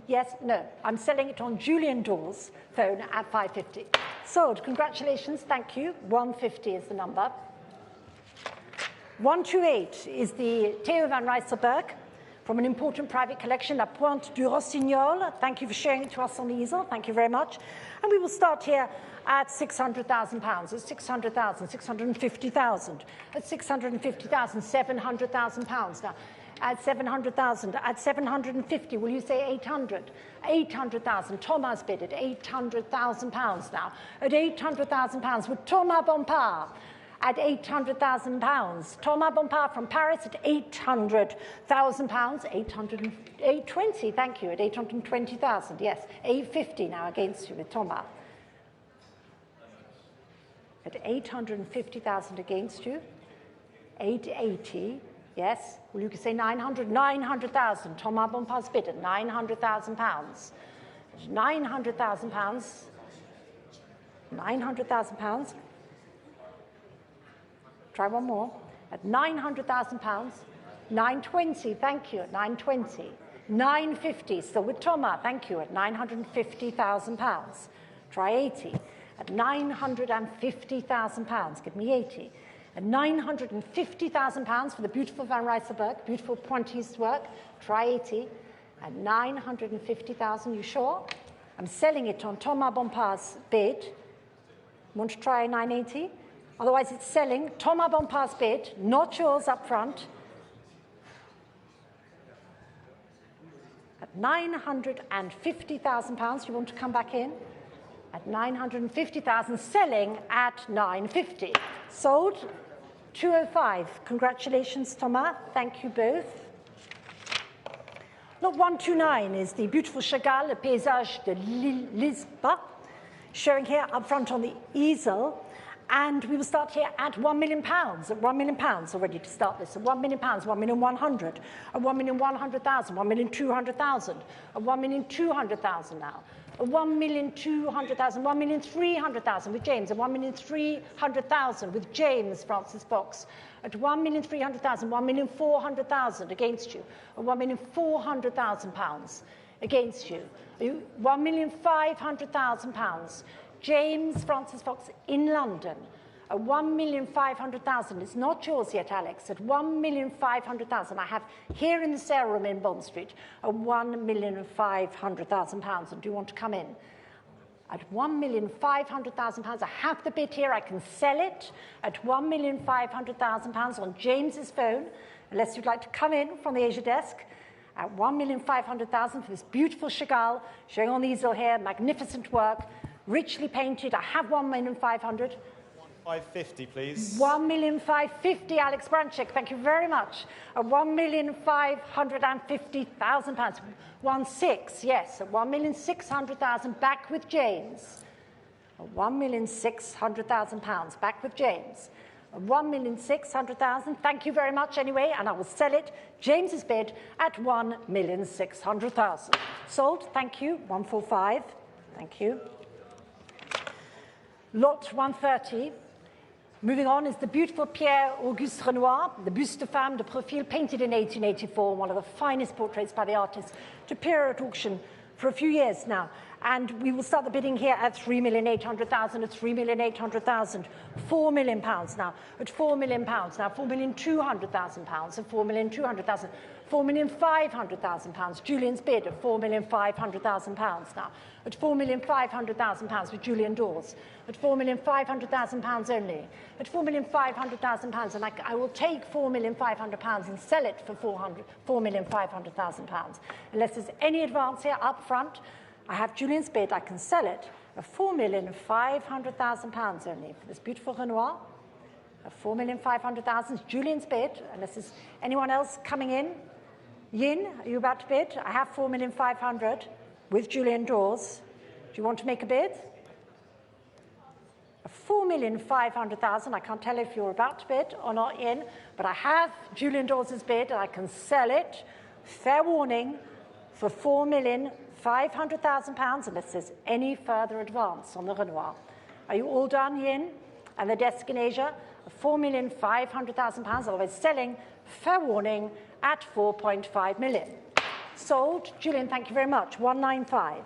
Yes? No. I'm selling it on Julian Dawes' phone at £550. Sold. Congratulations. Thank you. 150 is the number. 128 is the Theo van Rijsselberg from an important private collection, La Pointe du Rossignol. Thank you for showing it to us on the easel. Thank you very much. And we will start here at £600,000. At 600,000, 650,000. At 650,000, £700,000 now. At 700,000, at 750, will you say 800? 800,000, Thomas bid at £800,000 now. At £800,000 with Thomas Bompard. at £800,000. Thomas Bompard from Paris at £800,000. 820, thank you, at 820,000, yes. 850 now against you with Thomas. At 850,000 against you. 880, yes. Well, you could say 900, 900,000. Thomas Bompard's bid at £900,000. £900,000. £900,000. Try one more. At £900,000. 920, thank you, at 920. 950, still with Thomas, thank you, at £950,000. Try 80. At £950,000, give me 80. At £950,000 for the beautiful Van Rijsselberg, beautiful pointillist work, try 80. At £950,000, you sure? I'm selling it on Thomas Bompard's bid. Want to try 980? Otherwise, it's selling. Thomas Bompard's bid, not yours up front. At £950,000, you want to come back in? At £950,000, selling at £950. Sold 205. Congratulations, Thomas. Thank you both. Lot 129 is the beautiful Chagall, Le Paysage de Lisbonne, showing here up front on the easel. And we will start here at £1 million, at £1 million already to start this. At £1 million, 1,100,000, at 1,100,000, 1,200,000, at 1,200,000 now. At 1,200,000, 1,300,000 with James, at 1,300,000 with James Francis Fox. At 1,300,000, 1,400,000 against you. At £1,400,000 against you. £1,500,000. James Francis Fox in London at 1,500,000. It's not yours yet, Alex. At 1,500,000. I have here in the sale room in Bond Street at £1,500,000. And do you want to come in? At £1,500,000, I have the bid here. I can sell it at £1,500,000 on James's phone, unless you'd like to come in from the Asia desk. At £1,500,000 for this beautiful Chagall, showing on the easel here, magnificent work. Richly painted. I have 1,500,000. 1,550,000, please. 1,550,000, Alex Branchik. Thank you very much. At £1,550,000. 1,600,000, yes. At 1,600,000, back with James. At £1,600,000, back with James. At 1,600,000. Thank you very much anyway, and I will sell it. James's bid at 1,600,000. Sold. Thank you. 145. Thank you. Lot 130. Moving on is the beautiful Pierre-Auguste Renoir, the buste de femme de profil, painted in 1884, one of the finest portraits by the artist, to appear at auction for a few years now. And we will start the bidding here at 3,800,000, at 3,800,000, £4 million now, at £4 million now, £4,200,000, at £4,200,000, £4,500,000. Julian's bid at £4,500,000 now, at £4,500,000 with Julian Dawes, at £4,500,000 only, at £4,500,000, and I will take £4,500,000 and sell it for £4,500,000. Unless there's any advance here up front, I have Julian's bid, I can sell it at £4,500,000 only for this beautiful Renoir. At £4,500,000, Julian's bid, unless there's anyone else coming in. Yin, are you about to bid? I have £4,500,000 with Julian Dawes. Do you want to make a bid? At £4,500,000, I can't tell if you're about to bid or not, Yin, but I have Julian Dawes' bid and I can sell it, fair warning, for £4,500,000 unless there's any further advance on the Renoir. Are you all done, Yin? And the desk in Asia, £4,500,000, otherwise selling, fair warning, at 4.5 million. Sold. Julian, thank you very much. 195.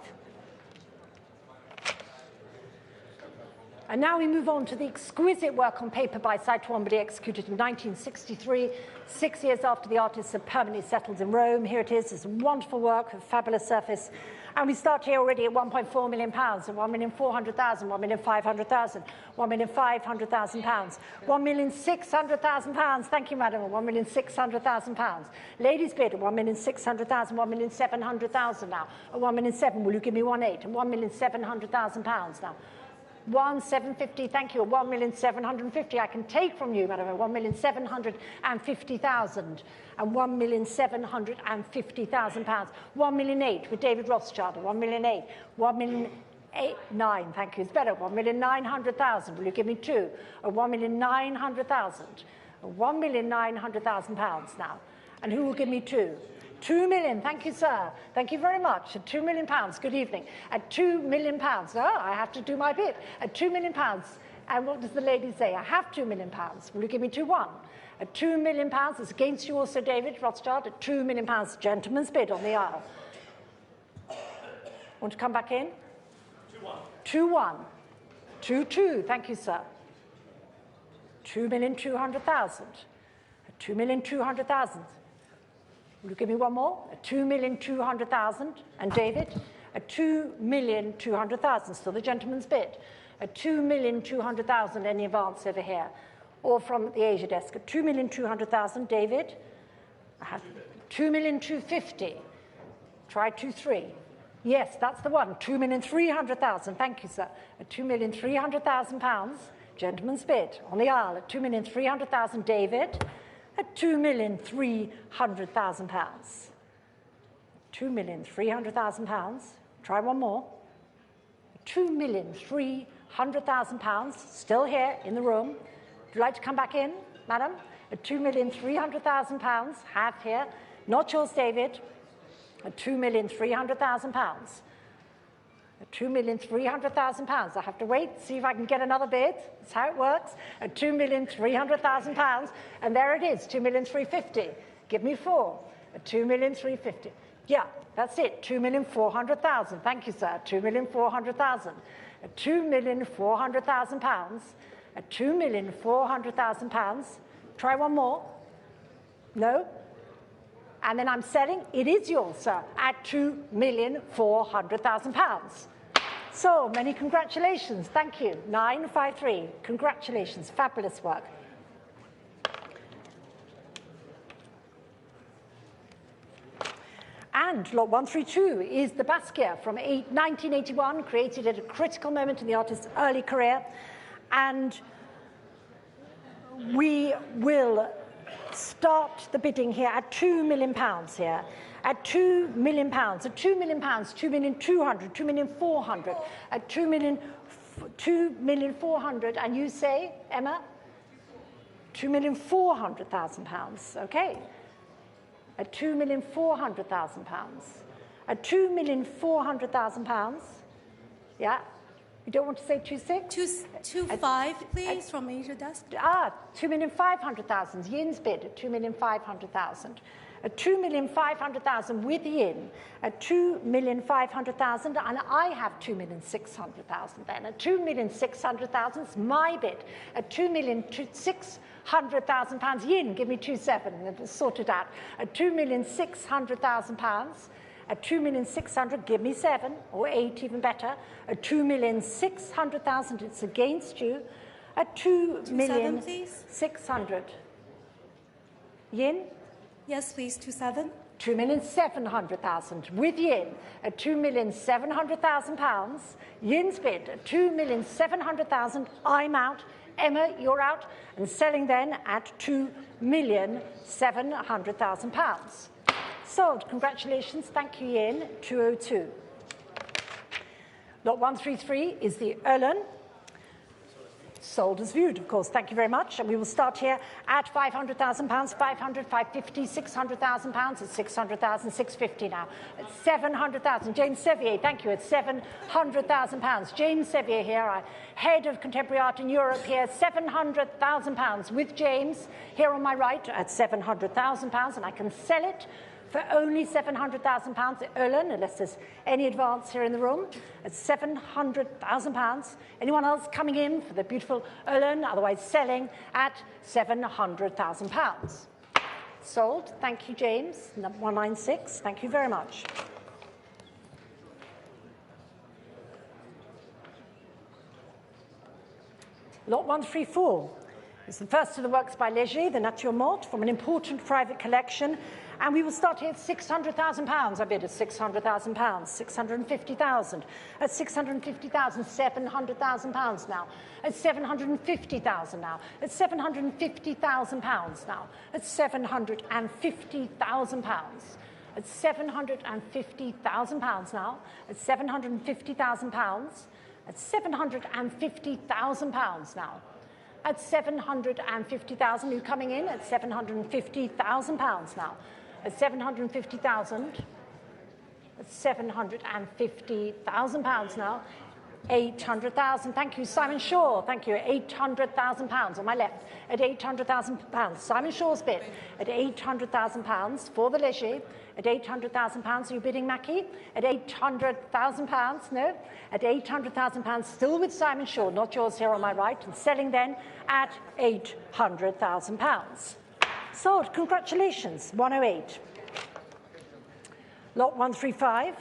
And now we move on to the exquisite work on paper by Saint-Ouen-Brie, executed in 1963, 6 years after the artists had permanently settled in Rome. Here it is. It's wonderful work, a fabulous surface. And we start here already at £1.4 million, at 1,400,000, 1,500,000, £1,500,000, £1,600,000. Thank you, madam. £1,600,000. Ladies bid at £1,600,000, £1,700,000 now. At £1,700,000, will you give me 1,800,000? At £1,700,000 now. 1,750,000, thank you. 1,750,000 I can take from you, madam. 1,750,000 and 1,750,000 pounds. 1,000,008 with David Rothschild. 1,000,008. 1,008,9. Thank you. It's better. 1,900,000. Will you give me two? 1,900,000. 1,900,000 pounds now. And who will give me two? 2 million, thank you, sir. Thank you very much. At 2 million pounds, good evening. At 2 million pounds, I have to do my bit. At 2 million pounds, and what does the lady say? I have 2 million pounds. Will you give me 2-1? At 2 million pounds, it's against you also, David Rothschild. At 2 million pounds, gentleman's bid on the aisle. Want to come back in? 2-1. 2-2, thank you, sir. 2,200,000. At 2,200,000. Will you give me one more? At 2,200,000. And David? At 2,200,000. Still the gentleman's bid. At 2,200,000. Any advance over here? Or from the Asia desk. At 2,200,000. David? I have 2,250,000. Try 2-3. Yes, that's the one. 2,300,000. Thank you, sir. At 2,300,000 pounds. Gentleman's bid on the aisle. At 2,300,000. David? At 2,300,000 pounds. 2,300,000 pounds. Try one more. 2,300,000 pounds. Still here in the room. Would you like to come back in, madam? At 2,300,000 pounds. Have here. Not yours, David. At 2,300,000 pounds. At 2,300,000 pounds. I have to wait, see if I can get another bid. That's how it works. At 2,300,000 pounds. And there it is, 2,350,000. Give me 4. At 2,350,000. Yeah, that's it, 2,400,000. Thank you, sir. 2,400,000. At 2,400,000 pounds. At 2,400,000 pounds. Try one more. No? And then I'm selling. It is yours, sir, at 2,400,000 pounds. So many congratulations. Thank you. 953. Congratulations. Fabulous work. And lot 132 is the Basquiat from 1981, created at a critical moment in the artist's early career. And we will start the bidding here at 2 million pounds here. At 2 million pounds, at 2 million pounds, 2,200,000, 2,400,000, at 2,400,000, and you say, Emma? 2,400,000 pounds, okay. At 2,400,000 pounds. At 2,400,000 pounds, yeah. You don't want to say 2.6? 2.5, please, from Asia desk. 2,500,000. Yin's bid at 2,500,000. At 2,500,000 with Yin. At 2,500,000, and I have 2,600,000 then. At 2,600,000, it's my bid. At 2,600,000 pounds, Yin, give me 2.7. Sort it out. At 2,600,000 pounds. At 2,600,000, give me 7 or 8, even better. At 2,600,000, it's against you. At 2,600,000. Yin? Yes, please, 2.7. 2,700,000 with Yin at 2,700,000 pounds. Yin's bid at 2,700,000. I'm out. Emma, you're out. And selling then at 2,700,000 pounds. Sold. Congratulations. Thank you, Yin. 202. Lot 133 is the Ölen. Sold as viewed, of course. Thank you very much. And we will start here at £500,000, 500, 550, 600,000 pounds. It's 600,000, 650 now. At 700,000. James Sevier, thank you. At 700,000 pounds. James Sevier here, head of contemporary art in Europe here. 700,000 pounds with James here on my right at 700,000 pounds, and I can sell it for only £700,000 at Ölen, unless there's any advance here in the room, at £700,000. Anyone else coming in for the beautiful Ölen, otherwise selling at £700,000. Sold. Thank you, James. Number 196. Thank you very much. Lot 134. It's the first of the works by Léger, the Nature Morte, from an important private collection. And we will start here at £600,000. I bid at £600,000, 650,000. At 650,000, £700,000 now. At 750,000 now. At £750,000 now. At £750,000. At £750,000 now. At £750,000. At £750,000 now. At 750,000, you coming in at £750,000 now. At 750,000, at £750,000 now. 800,000, thank you, Simon Shaw, thank you, £800,000 on my left, at £800,000, Simon Shaw's bid, at £800,000 for the Leger, at £800,000, are you bidding, Mackie? At £800,000, no, at £800,000, still with Simon Shaw, not yours here on my right, and selling then at £800,000. Sold, congratulations, 108. Lot 135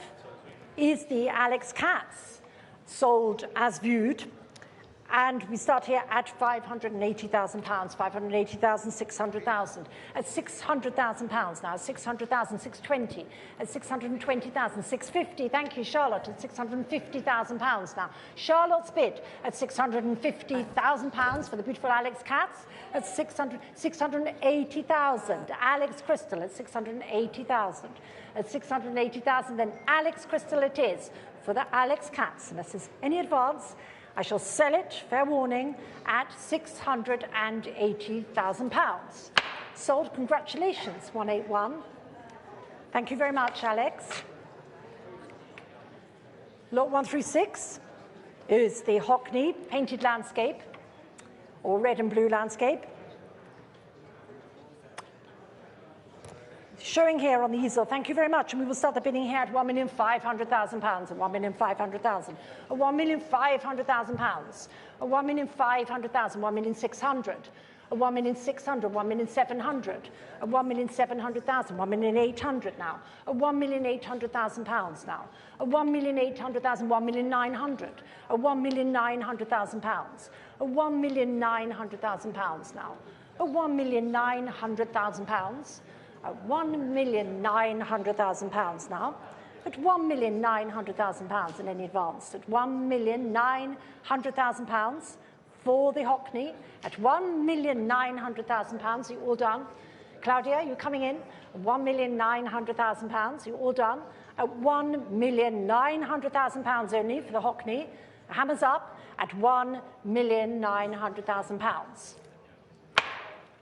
is the Alex Katz, sold as viewed, and we start here at £580,000, 580,000, 600,000, at £600,000 now, 600,000, 620, at 620,000, 650, thank you, Charlotte, at £650,000 now. Charlotte's bid at £650,000 for the beautiful Alex Katz, at 680,000, Alex Crystal at 680,000, at 680,000, then Alex Crystal it is, for the Alex Katz, unless there's any advance, I shall sell it, fair warning, at £680,000. Sold, congratulations, 181. Thank you very much, Alex. Lot 136 is the Hockney painted landscape, or red and blue landscape. Showing here on the easel, thank you very much, and we will start the bidding here at £1,500,000, at £1,500,000, at £1,500,000, at £1,500,000, 1,600,000, at 1,600,000, 1,700,000, at 1,700,000, 1,800,000 now, at £1,800,000 now, at 1,800,000, 1,900,000, at £1,900,000, at £1,900,000 now, at £1,900,000, at £1,900,000 now, at £1,900,000 in any advance, at £1,900,000 for the Hockney, at £1,900,000, you all done. Claudia, you coming in, at £1,900,000, you all done. At £1,900,000 only for the Hockney, hammers up at £1,900,000.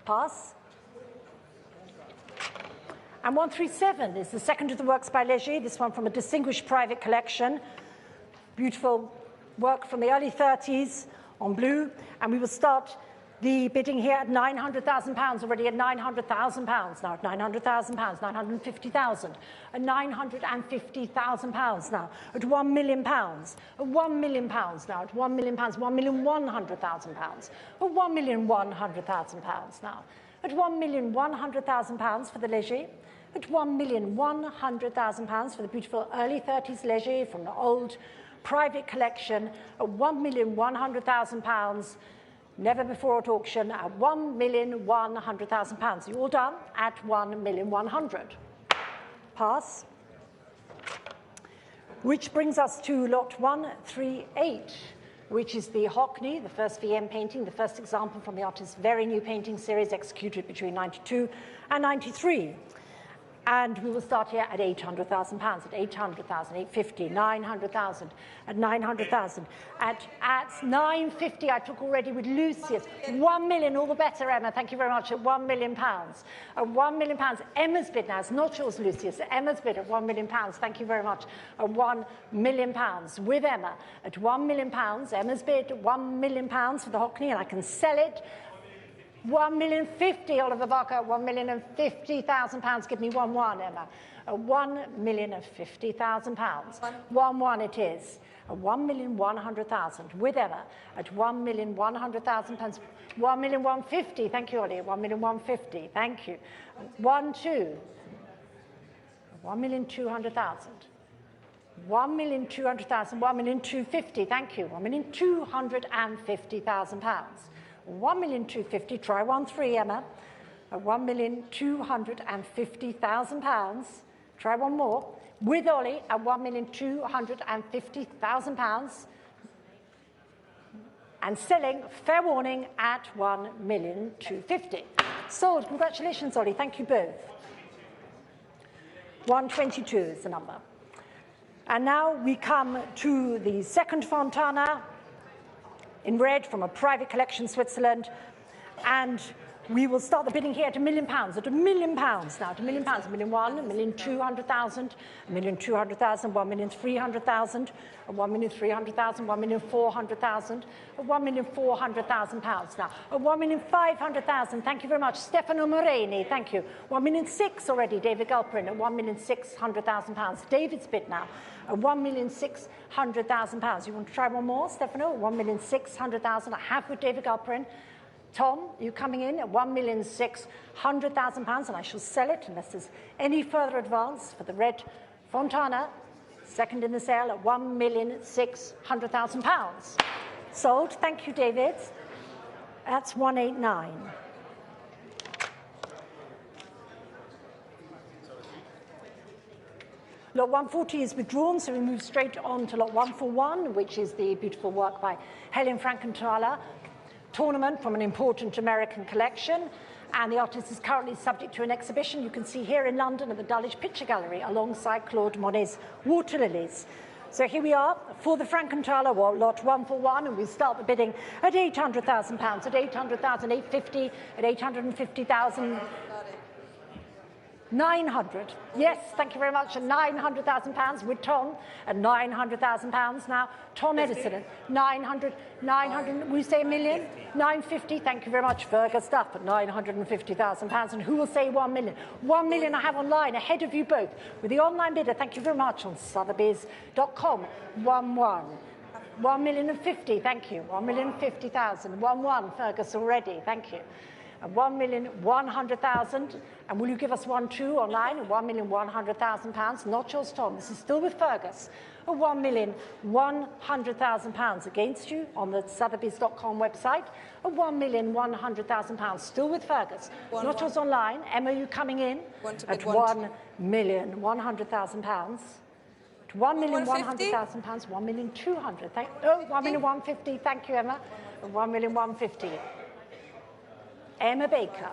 Pass. And 137 is the second of the works by Leger, this one from a distinguished private collection. Beautiful work from the early 30s on blue. And we will start the bidding here at £900,000, already at £900,000 now, at £900,000, £950,000, at £950,000 now, at £1 million, at £1 million now, at £1 million, £1,100,000, at £1,100,000 now, at £1,100,000 for the Leger, at £1,100,000 for the beautiful early 30s Leger from the old private collection, at £1,100,000, never before at auction, at £1,100,000. You all done? At £1,100,000. Pass. Which brings us to lot 138, which is the Hockney, the first VM painting, the first example from the artist's very new painting series executed between 92 and 93. And we will start here at £800,000, at 800,000, 850, 900,000, at 900,000, at 950. I took already with Lucius. 1 million, all the better, Emma. Thank you very much. At £1 million. At £1 million. Emma's bid now. It's not yours, Lucius. Emma's bid at £1 million. Thank you very much. At £1 million with Emma. At £1 million. Emma's bid at £1 million for the Hockney, and I can sell it. £1,050,000, Oliver Barker, £1,050,000. Give me 1-1, Emma. £1,050,000. 1-1 it is. 1,100,000 with Emma at £1,100,000. 1,150,000. Thank you, Ollie. 1,150,000. Thank you. 1-2. 1,200,000. 1,200,000. 1,250,000. Thank you. £1,250,000. 1,250,000. Try 1-3, Emma. at £1,250,000. Try one more. With Ollie at £1,250,000. And selling, fair warning, at £1,250,000. Sold. Congratulations, Ollie. Thank you both. 122 is the number. And now we come to the second Fontana in red from a private collection, Switzerland. And we will start the bidding here at £1 million. At £1 million now, at £1 million, £1,200,000, £1,200,000, £1,300,000, £1,300,000, £1,400,000, £1,400,000 now. At £1,500,000, thank you very much. Stefano Moreni, thank you. £1,600,000 already, David Gulperin at £1,600,000. David's bid now at £1,600,000. You want to try one more, Stefano? £1,600,000. I have with David Gulperin. Tom, you coming in at £1,600,000, and I shall sell it unless there's any further advance for the red Fontana, second in the sale at £1,600,000. Sold. Thank you, David. That's 189. Lot 140 is withdrawn, so we move straight on to lot 141, which is the beautiful work by Helen Frankenthaler. Tournament from an important American collection, and the artist is currently subject to an exhibition you can see here in London at the Dulwich Picture Gallery alongside Claude Monet's Water Lilies. So here we are for the Frankenthaler, lot 141, and we start the bidding at £800,000, at £800,000, 850, at 850,000. 900. Yes, thank you very much. At £900,000 with Tom at £900,000 now. Tom Edison at 900, we say a million? 950, thank you very much. Fergus Duff at £950,000. And who will say 1 million? 1 million I have online ahead of you both with the online bidder. Thank you very much on Sotheby's.com. 1,050,000, thank you. 1,050,000. 1 Fergus already, thank you. And 1,100,000, and will you give us 1-2 online? £1,100,000, not yours, Tom. This is still with Fergus. £1,100,000 against you on the Sotheby's.com website. £1,100,000, still with Fergus. Not yours online. Emma, you coming in at £1,100,000. £1,100,000, 1,200,000. Oh, 1,150,000. Thank you, Emma. 1,150,000. Emma Baker,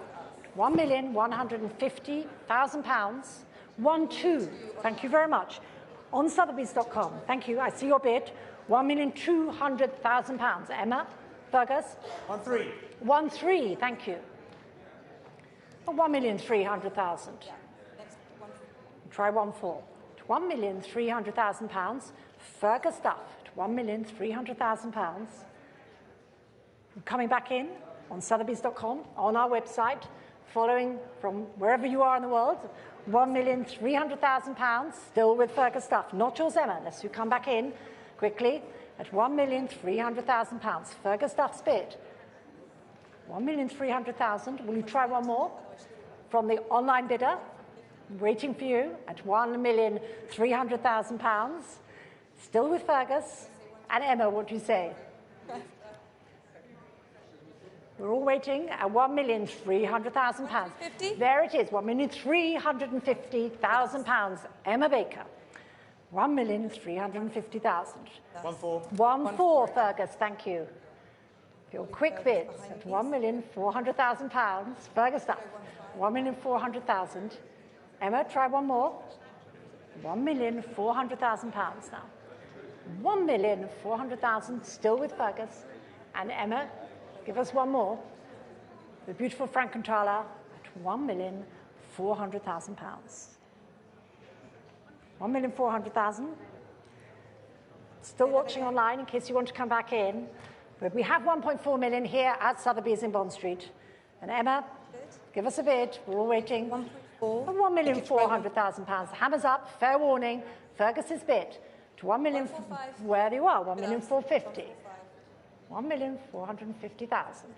£1,150,000. 1-2. Thank you very much. On Sotheby's.com. Thank you. I see your bid. £1,200,000. Emma, Fergus. 1-3. 1-3. Thank you. 1,300,000. Try 1-4. £1,300,000. Fergus Duff. £1,300,000. Coming back in on Sotheby's.com, on our website, following from wherever you are in the world, £1,300,000, still with Fergus Duff. Not yours, Emma, unless you come back in quickly at £1,300,000. Fergus Duff's bid. 1,300,000. Will you try one more? From the online bidder, waiting for you at £1,300,000. Still with Fergus. And Emma, what do you say? We're all waiting at £1,300,000. There it is, £1,350,000. Emma Baker. 1,350,000. 1-4. 1-4, Fergus, thank you. For your quick bids at £1,400,000. Fergus Duff, 1,400,000. Emma, try one more. £1,400,000 now. 1,400,000, still with Fergus. And Emma, give us one more. The beautiful Frankenthaler at £1,400,000. 1,400,000. Still watching online in case you want to come back in. But we have 1.4 million here at Sotheby's in Bond Street. And Emma, give us a bid. We're all waiting. 1,400,000. Hammers up. Fair warning. Fergus's bid to 1 million. Where you are, 1,450,000. 1,450,000.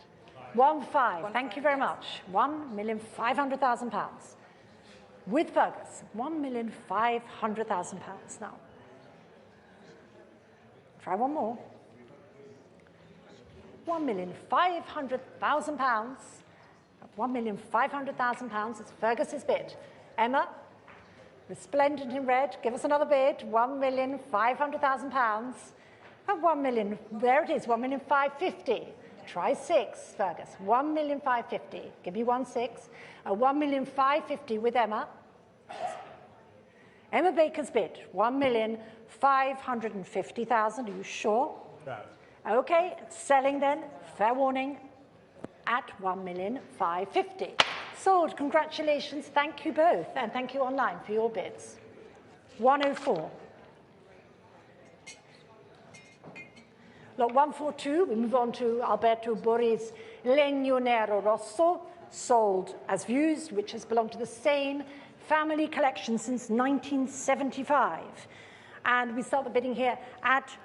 1-5. Thank you very much. £1,500,000. With Fergus, £1,500,000 now. Try one more. £1,500,000. £1,500,000. It's Fergus's bid. Emma, resplendent in red, give us another bid. £1,500,000. And 1 million, there it is, 1,550,000. Try 6, Fergus. 1,550,000. Give me 1 6. 1,550,000 with Emma. Emma Baker's bid, 1,550,000. Are you sure? No. Okay, selling then. Fair warning. At 1,550,000. Sold. Congratulations. Thank you both, and thank you online for your bids. 104. Lot 142, we move on to Alberto Borri's Legno Nero Rosso, sold as views, which has belonged to the same family collection since 1975. And we start the bidding here at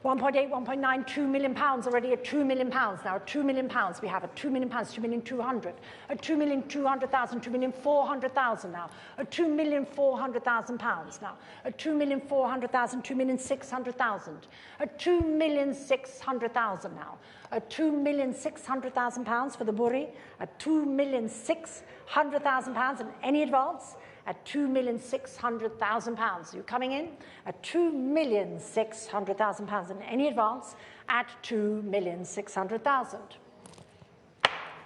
1.8, 1.9, £2 million, already at £2 million. Now at £2 million, we have at £2 million, 2,200,000, at £2,200,000, 2,400,000 now, at £2,400,000 now, at £2,400,000, 2,600,000, at £2,600,000 now, at £2,600,000 for the Burri, at £2,600,000 and any advance at £2,600,000. Are you coming in? At £2,600,000 and any advance at £2,600,000.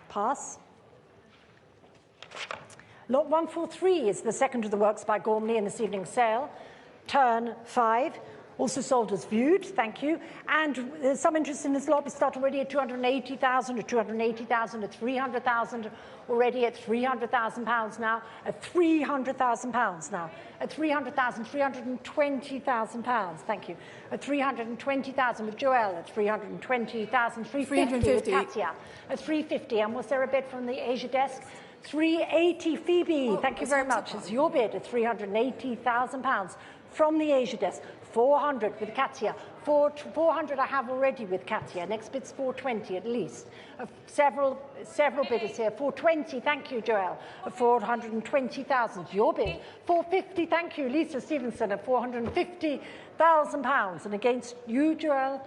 Pass. Lot 143 is the second of the works by Gormley in this evening's sale. Turn 5. Also sold as viewed, thank you. And there's some interest in this lot. We start already at 280,000, at 280,000, at 300,000, already at £300,000 now, at £300,000 now, at 300,000, £320,000, thank you. At 320,000 with Joelle, at 320,000, 350 with Katia, at 350, and was there a bid from the Asia desk? 380, Phoebe, thank you very much. It's your bid at £380,000 from the Asia desk. 400 with Katia. 400 I have already with Katia. Next bid's 420 at least. Several bidders here. 420, thank you, Joelle. 420,000, your bid. 450, thank you, Lisa Stevenson, at £450,000. And against you, Joelle,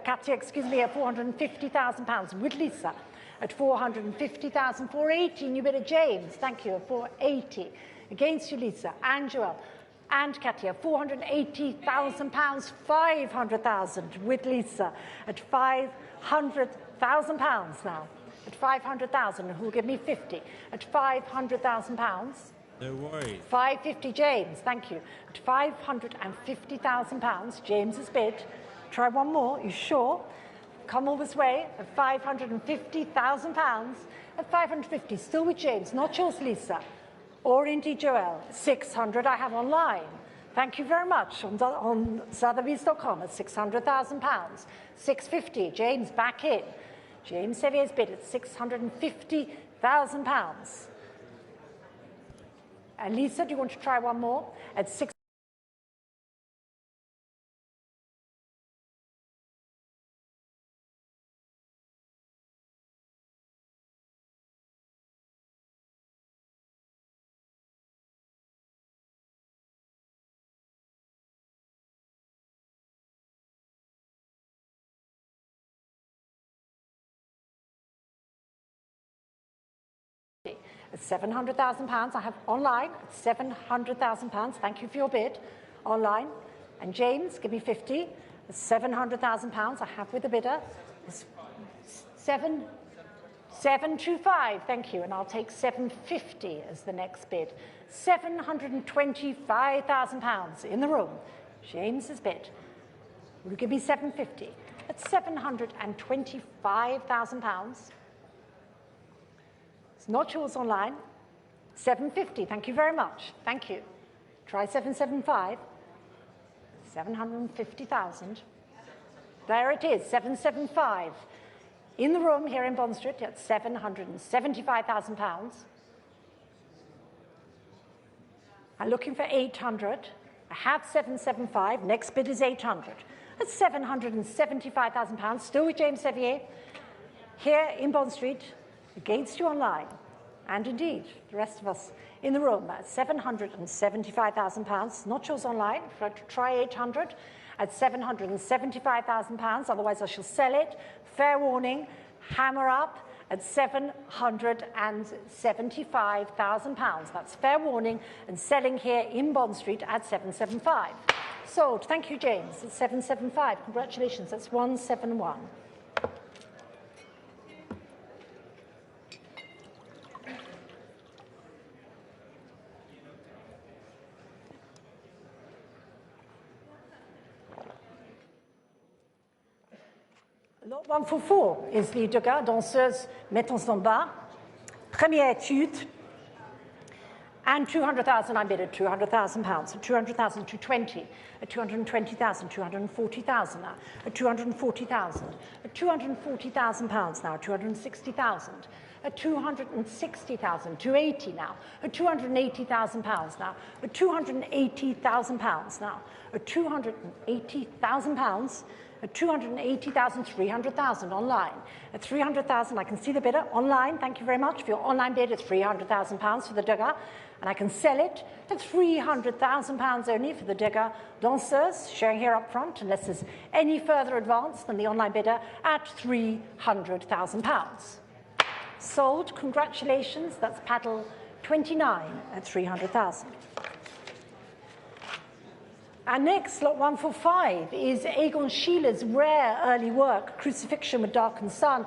Katia, excuse me, at £450,000 with Lisa. At 450,000, 480, new bidder James, thank you, at 480. Against you, Lisa, and Joelle. And Katia, £480,000, 500,000 with Lisa at £500,000 now. At 500,000, who will give me 50? At £500,000. No worries. 550, James, thank you. At £550,000, James's bid. Try one more, you sure? Come all this way at £550,000. At 550, still with James, not yours, Lisa. Or indeed Joelle, 600 I have online. Thank you very much on Sotheby's.com at £600,000. 650, James back in. James Sevier's bid at £650,000. And Lisa, do you want to try one more? At 6. At £700,000 I have online, at £700,000, thank you for your bid, online. And James, give me 50, at £700,000 I have with the bidder. 725, thank you, and I'll take 750 as the next bid. £725,000 in the room, James's bid. Will you give me 750? At £725,000. Not yours online. 750, thank you very much. Thank you. Try 775. 750,000. There it is, 775. In the room here in Bond Street at £775,000. I'm looking for 800. I have 775. Next bid is 800. That's £775,000. Still with James Sevier. Here in Bond Street. Against you online, and indeed the rest of us in the room at £775,000. Not yours online. Try 800 at £775,000. Otherwise, I shall sell it. Fair warning. Hammer up at £775,000. That's fair warning, and selling here in Bond Street at 775. Sold. Thank you, James. It's 775. Congratulations. That's 171. Lot 144 is the Degas, danseuse, mettons en bas. Première étude. And 200,000 I bid at £200,000, at 200,000, 220, at 220,000, 240,000 now, at 240,000, at £240,000 now, 260,000, at 260,000, 280 now, at £280,000 now, at £280,000 now, at £280,000, at 280,000, 300,000 online. At 300,000, I can see the bidder online. Thank you very much for your online bid at £300,000 for the Degas. And I can sell it at £300,000 only for the Degas danseuse, showing here up front, unless there's any further advance than the online bidder, at £300,000. Sold. Congratulations. That's paddle 29 at 300,000. And next, lot 145, is Egon Schiele's rare early work, Crucifixion with Darkened Sun,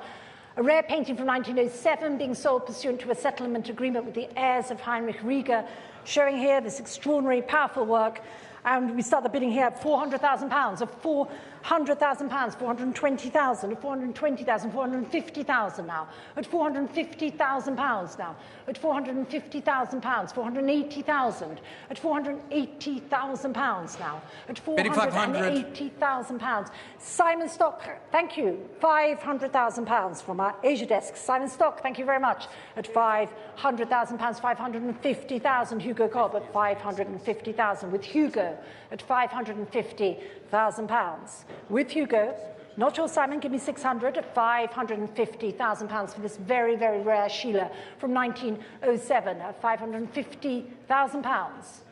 a rare painting from 1907 being sold pursuant to a settlement agreement with the heirs of Heinrich Rieger, showing here this extraordinary, powerful work. And we start the bidding here at £400,000, of £400,000, 420,000, at 420,000, 450,000 now, at £450,000 now, at £450,000, 480,000, at £480,000 now, at £480,000. Simon Stock, thank you, £500,000 from our Asia desk. Simon Stock, thank you very much, at £500,000, 550,000. Hugo Cobb at 550,000 with Hugo at £550,000. With Hugo, not your Simon, give me 600 at £550,000 for this very, very rare Schiele from 1907 at £550,000.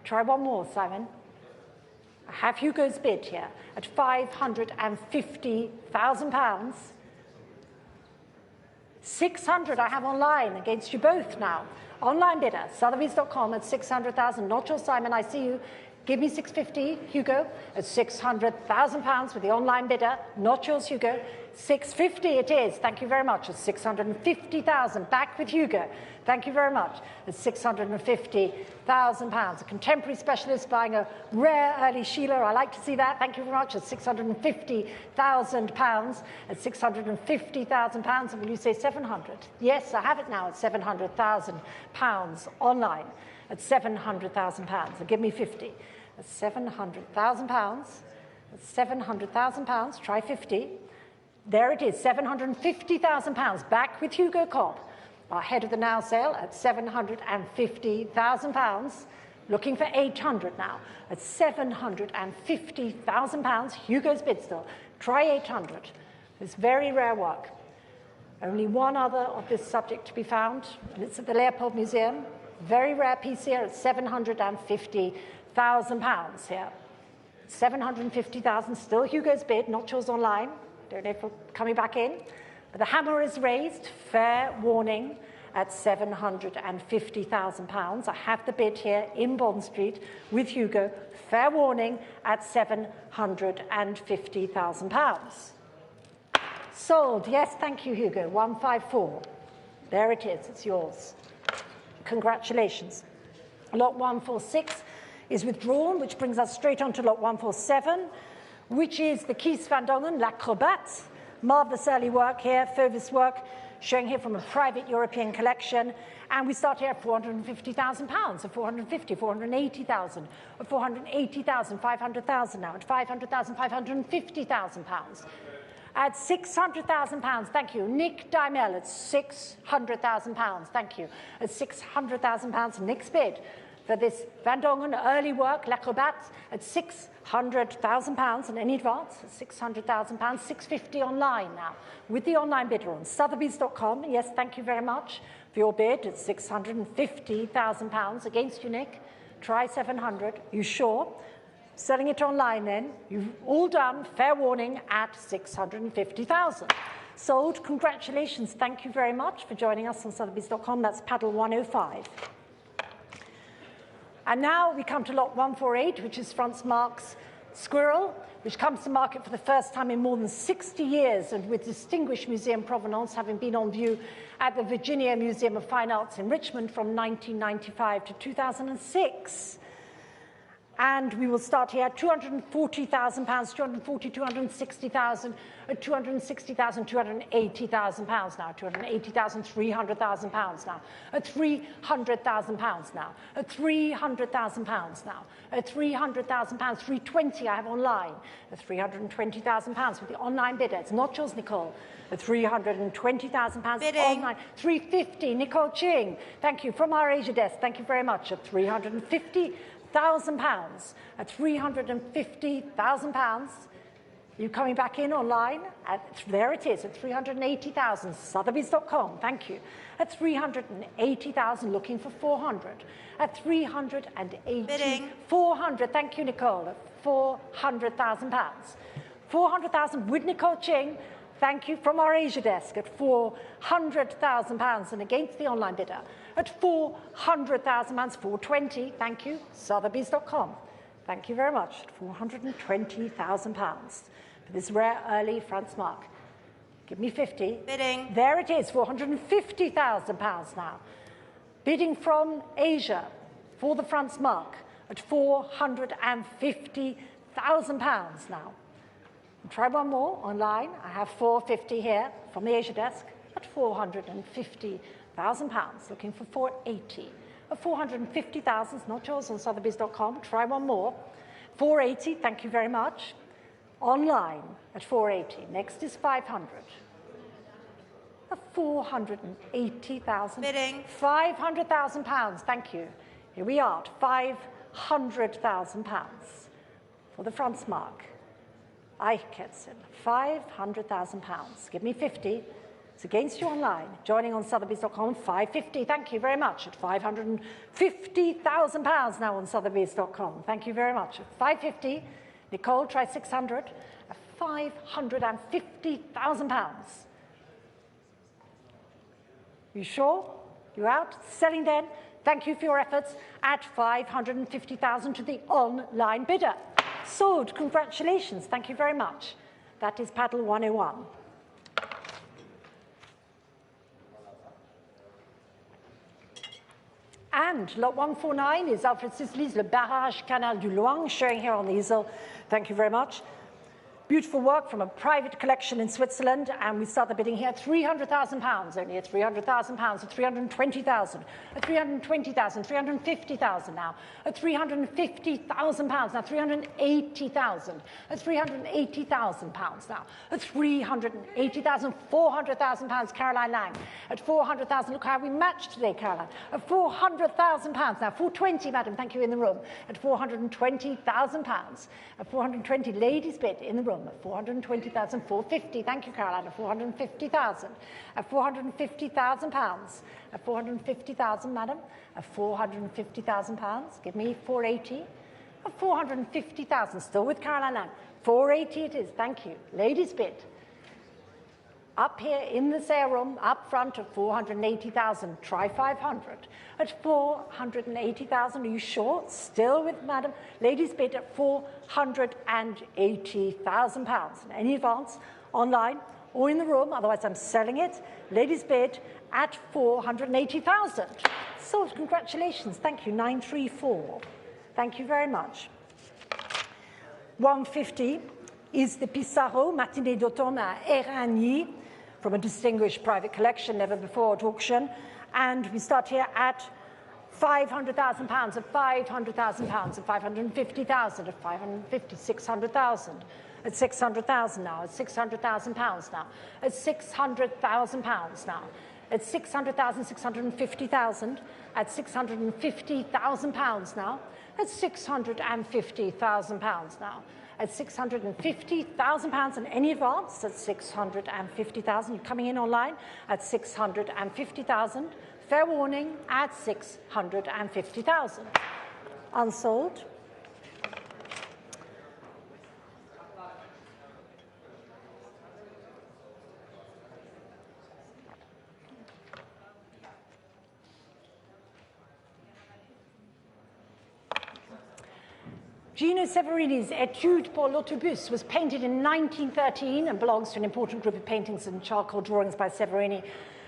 Try one more, Simon. I have Hugo's bid here at £550,000. 600 I have online against you both now. Online bidder, Sotheby's.com at 600,000. Not your Simon, I see you. Give me 650, Hugo, at £600,000 with the online bidder. Not yours, Hugo. 650 it is. Thank you very much. At 650,000. Back with Hugo. Thank you very much. At £650,000. A contemporary specialist buying a rare early Schiele. I like to see that. Thank you very much. At £650,000. At £650,000. And will you say 700? Yes, I have it now at £700,000 online. At £700,000. So give me 50. At £700,000. At £700,000. Try 50. There it is, £750,000. Back with Hugo Cobb, our head of the now sale at £750,000. Looking for 800 now. At £750,000. Hugo's bid still. Try 800. This very rare work. Only one other of this subject to be found, and it's at the Leopold Museum. Very rare piece here at £750,000 here. 750,000, still Hugo's bid, not yours online. Don't know if we're coming back in. But the hammer is raised, fair warning, at £750,000. I have the bid here in Bond Street with Hugo, fair warning at £750,000. Sold, yes, thank you, Hugo, 154. There it is, it's yours. Congratulations. Lot 146 is withdrawn, which brings us straight on to lot 147, which is the Kees van Dongen, L'Acrobate. Marvellous early work here, Fauvis work, showing here from a private European collection. And we start here at £450,000, at 450, 480,000, at 480,000, 500,000 now, at 500,000, 550,000 at £600,000, thank you. Nick Dymel at £600,000, thank you. At £600,000, Nick's bid for this Van Dongen early work, L'Acrobate, at £600,000, and any advance at £600,000, £650 online now, with the online bidder on Sotheby's.com. Yes, thank you very much for your bid at £650,000 against you, Nick. Try 700. You sure? Selling it online then. You've all done, fair warning, at £650,000. Sold. Congratulations. Thank you very much for joining us on Sotheby's.com. That's paddle 105. And now we come to lot 148, which is Franz Marc's Squirrel, which comes to market for the first time in more than 60 years and with distinguished museum provenance, having been on view at the Virginia Museum of Fine Arts in Richmond from 1995 to 2006. And we will start here at £240,000, 240, 260,000, 260,000, 280,000 now, 280,000, 300,000 pounds now, at 300,000 pounds now, at 300,000 pounds now, at 300,000 pounds, 320 I have online, at 320,000 pounds with the online bidder. It's not yours, Nicole. At 320,000 pounds online, 350. Nicole Ching, thank you from our Asia desk. Thank you very much. At 350,000 pounds, at 350,000 pounds. You coming back in online? There it is, at 380,000, Sotheby's.com, thank you. At 380,000, looking for 400. At 380, 400, thank you, Nicole, at 400,000 pounds. 400,000 with Nicole Ching, thank you from our Asia desk, at 400,000 pounds and against the online bidder. At 400,000 pounds, 420, thank you, Sotheby's.com. Thank you very much, at 420,000 pounds. For this rare early Franz Marc. Give me 50. Bidding. There it is, 450,000 pounds now. Bidding from Asia for the Franz Marc at 450,000 pounds now. Try one more online. I have 450 here from the Asia desk at 450,000 pounds, looking for 480. At 450,000, it's not yours on Sotheby's.com. Try one more. 480, thank you very much. Online at 480. Next is 500. At 480,000. Bidding. 500,000 pounds, thank you. Here we are at 500,000 pounds for the Franz Marc. Eichketzen, 500,000 pounds. Give me 50. It's against you online. Joining on Sotheby's.com, 550. Thank you very much. At 550,000 pounds now on Sotheby's.com. Thank you very much. At 550. Nicole, try 600. At 550,000 pounds. You sure? You out? Selling then? Thank you for your efforts. At 550,000 to the online bidder. Sold. Congratulations. Thank you very much. That is paddle 101. And lot 149 is Alfred Sisley's Le Barrage Canal du Loing, showing here on the easel. Thank you very much. Beautiful work from a private collection in Switzerland, and we start the bidding here at £300,000, only at £300,000, at 320,000, at 320,000, 350,000 now, at £350,000 now, 380,000, at £380,000 now, at 380,000, £400,000, Caroline Lang, at 400,000, look how we matched today, Caroline, at £400,000 now, 420, madam, thank you, in the room, at £420,000, at 420, ladies bid in the room, at 420,000, 450. Thank you, Caroline. At 450,000. At 450,000 pounds. At 450,000, madam. At 450,000 pounds. Give me 480. At 450,000. Still with Caroline Lang. 480 it is. Thank you. Ladies bid. Up here in the sale room, up front at 480,000. Try 500. At 480,000, are you sure? Still with madam. Ladies bid at 480,000 pounds. Any advance online or in the room, otherwise I'm selling it. Ladies bid at 480,000. So congratulations. Thank you. 934. Thank you very much. 150 is the Pissarro Matinée d'automne à Éragny, from a distinguished private collection, never before at auction. And we start here at £500,000, at £500,000, at 550,000, at 550, 600,000, at 600,000 now, at £600,000 now, at £600,000 now, at 600,000, 650,000, at £650,000 now, at £650,000 now, at £650,000 and any advance at £650,000. Coming in online at £650,000. Fair warning at £650,000. Unsold. Gino Severini's Étude pour l'autobus was painted in 1913 and belongs to an important group of paintings and charcoal drawings by Severini,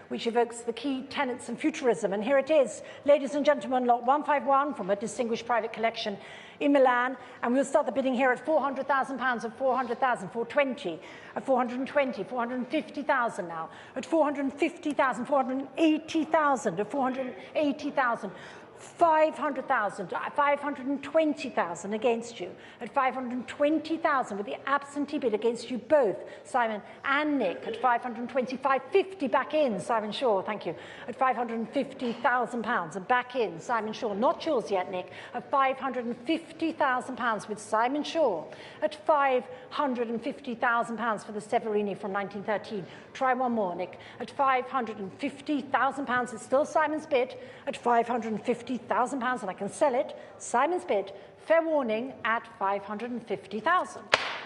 which evokes the key tenets of futurism. And here it is, ladies and gentlemen, lot 151 from a distinguished private collection in Milan. And we'll start the bidding here at £400,000, at 400,000, 420, at 420, 450,000 now, at 450,000, 480,000, at 480,000. 500,000, 520,000 against you, at 520,000 with the absentee bid against you both, Simon and Nick, at 520, 550 back in, Simon Shaw, thank you, at £550,000 and back in, Simon Shaw, not yours yet, Nick, at £550,000 with Simon Shaw, at £550,000 for the Severini from 1913. Try one more, Nick, at £550,000, it's still Simon's bid, at £550,000 and I can sell it. Simon's bid, fair warning, at £550,000.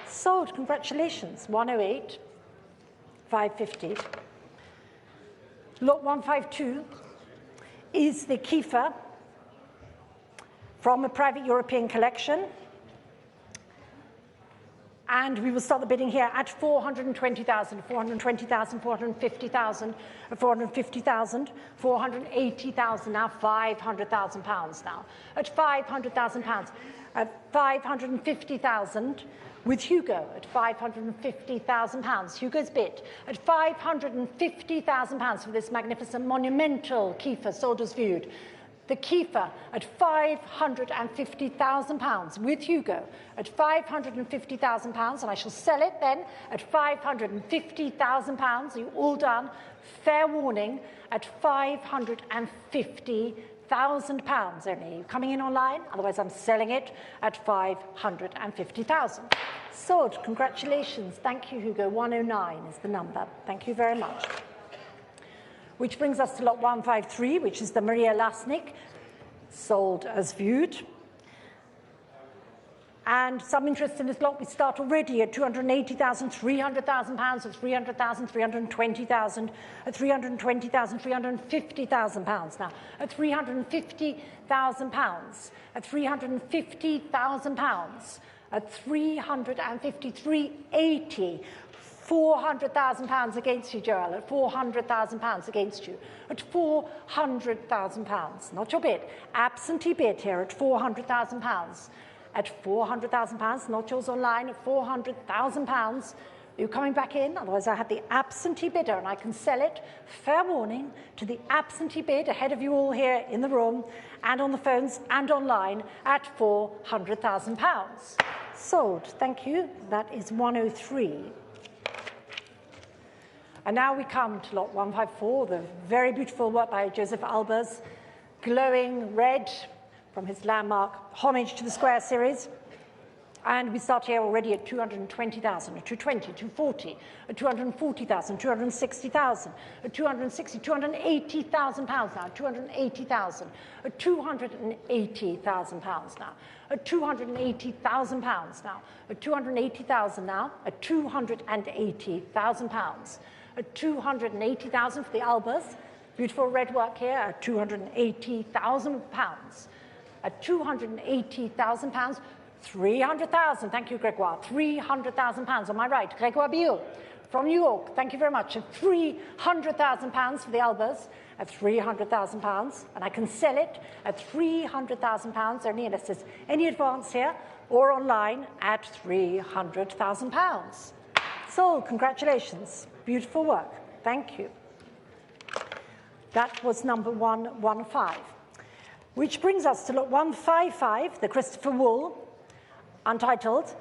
Sold, congratulations. 108, 550. Lot 152 is the Kiefer from a private European collection. And we will start the bidding here at 420,000, 420,000, 450,000, 450,000, 480,000, now £500,000 now. At £500,000, at 550,000 with Hugo at £550,000. Hugo's bid at £550,000 for this magnificent monumental Kiefer sold as viewed. The Kiefer at £550,000 with Hugo at £550,000, and I shall sell it then at £550,000. Are you all done? Fair warning at £550,000 only. Are you coming in online? Otherwise, I'm selling it at £550,000. Sold. Congratulations. Thank you, Hugo. 109 is the number. Thank you very much. Which brings us to lot 153, which is the Maria Lasnik, sold as viewed. And some interest in this lot, we start already at 280,000, £300,000, at 300,000, 320,000, at 320,000, £350,000 now, at £350,000, at £350,000, at 353.80. £400,000 against you, Joel, at £400,000 against you, at £400,000, not your bid, absentee bid here at £400,000, at £400,000, not yours online, at £400,000. Are you coming back in? Otherwise, I have the absentee bidder and I can sell it, fair warning, to the absentee bid ahead of you all here in the room and on the phones and online at £400,000. Sold, thank you. That is 103. And now we come to lot 154, the very beautiful work by Joseph Albers, glowing red from his landmark Homage to the Square series. And we start here already at 220,000, at 220, 240, at 240,000, 260,000, at 260, £280,000 now, 280,000, at £280,000 now, at £280,000 now, at £280,000 now, at £280,000. At 280,000 for the Albers. Beautiful red work here at £280,000. At £280,000, 300,000. Thank you, Gregoire. £300,000 on my right. Gregoire Biot from New York. Thank you very much. At £300,000 for the Albers. At £300,000, and I can sell it at £300,000 only unless there's any advance here or online at £300,000. So, congratulations. Beautiful work. Thank you. That was number 115. Which brings us to lot 155, the Christopher Wool, untitled.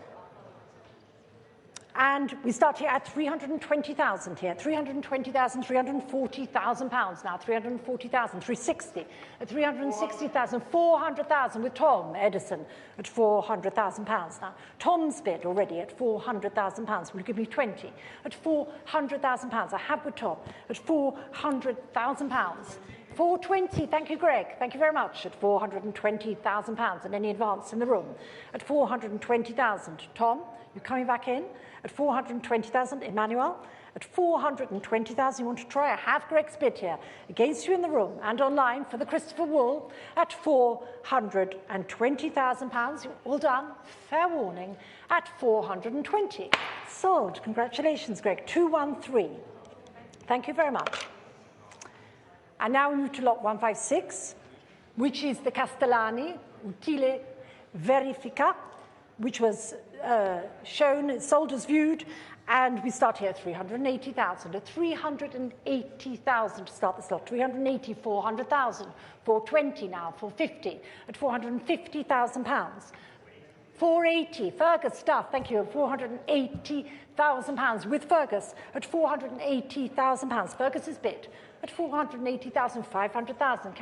And we start here at 320,000 here, 320,000, £340,000 now, 340,000, 360, at 360,000, 400,000 with Tom Edison at £400,000 now. Tom's bid already at £400,000. Will you give me 20? At £400,000, I have with Tom at £400,000. 420, thank you, Greg. Thank you very much. At £420,000. And any advance in the room? At 420,000. Tom, you're coming back in. At 420,000. Emmanuel, at 420,000. You want to try? I have Greg's bid here against you in the room and online for the Christopher Wool at £420,000. You're all done. Fair warning at 420. Sold. Congratulations, Greg. 213. Thank you very much. And now we move to lot 156, which is the Castellani Utile Verifica, which was shown, sold as viewed, and we start here at 380,000. At 380,000 to start this lot. 380, 400,000. 420 now, 450. At £450,000. 480, Fergus stuff, thank you, £480,000 with Fergus at £480,000. Fergus's bid at 480,000, 500,000.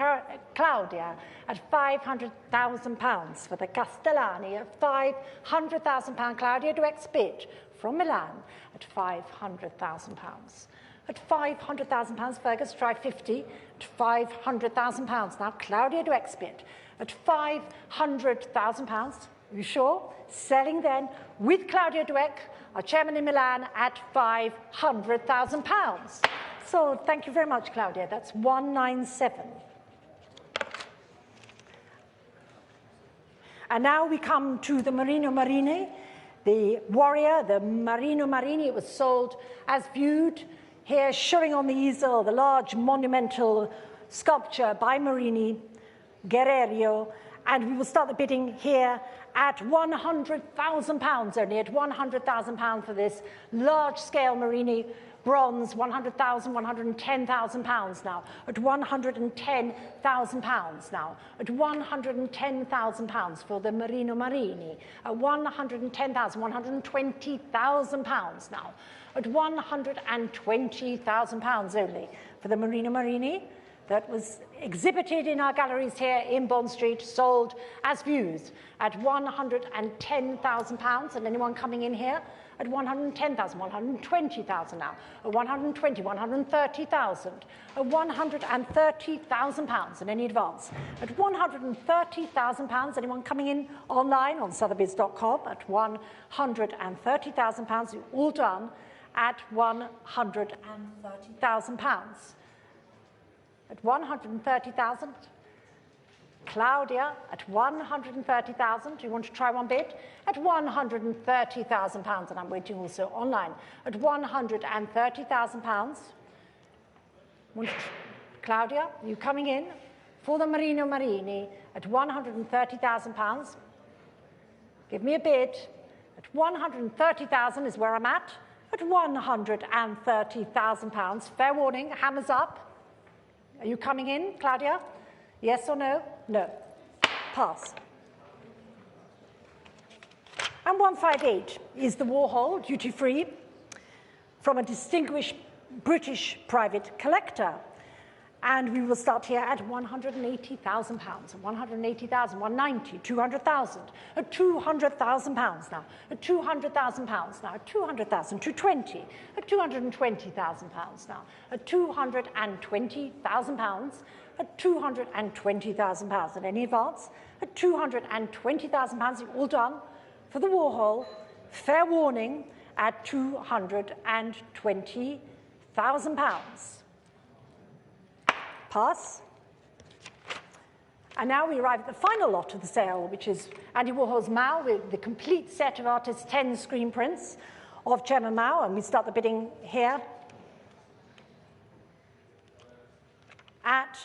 Claudia at £500,000 for the Castellani at £500,000. Claudia Dweck's bid from Milan at £500,000. At £500,000, Fergus tried 50 at £500,000. Now Claudia Dweck's bid at £500,000. You sure? Selling then with Claudia Dweck, our chairman in Milan, at £500,000. So thank you very much, Claudia. That's 197. And now we come to the Marino Marini, the warrior, the Marino Marini. It was sold as viewed here, showing on the easel the large monumental sculpture by Marini, Guerrerio. And we will start the bidding here at £100,000 only, at £100,000 for this large-scale Marini bronze, £100,000, £110,000 now, at £110,000 now, at £110,000 for the Marino Marini, at £110,000, £120,000 now, at £120,000 only for the Marino Marini. That was exhibited in our galleries here in Bond Street, sold as views at £110,000. And anyone coming in here at 110,000, 120,000 now, at 120, 130,000, at £130,000. And any advance at £130,000. Anyone coming in online on sotheby's.com at £130,000. You're all done at £130,000. At 130,000. Claudia at 130,000. Do you want to try one bid? At £130,000, and I'm waiting also online. At £130,000. Claudia, you coming in for the Marino Marini at £130,000. Give me a bid. At 130,000 is where I'm at. At £130,000. Fair warning, hammers up. Are you coming in, Claudia? Yes or no? No. Pass. And 158 is the Warhol, duty-free, from a distinguished British private collector. And we will start here at £180,000. 180,000, 190, 200,000. At £200,000 now. At £200,000 now. At 200,000, 220. At £220,000 now. At £220,000. At £220,000. And any advance? At £220,000. You're all done for the Warhol. Fair warning at £220,000. Pass. And now we arrive at the final lot of the sale, which is Andy Warhol's Mao, with the complete set of artist's 10 screen prints of Chairman Mao, and we start the bidding here at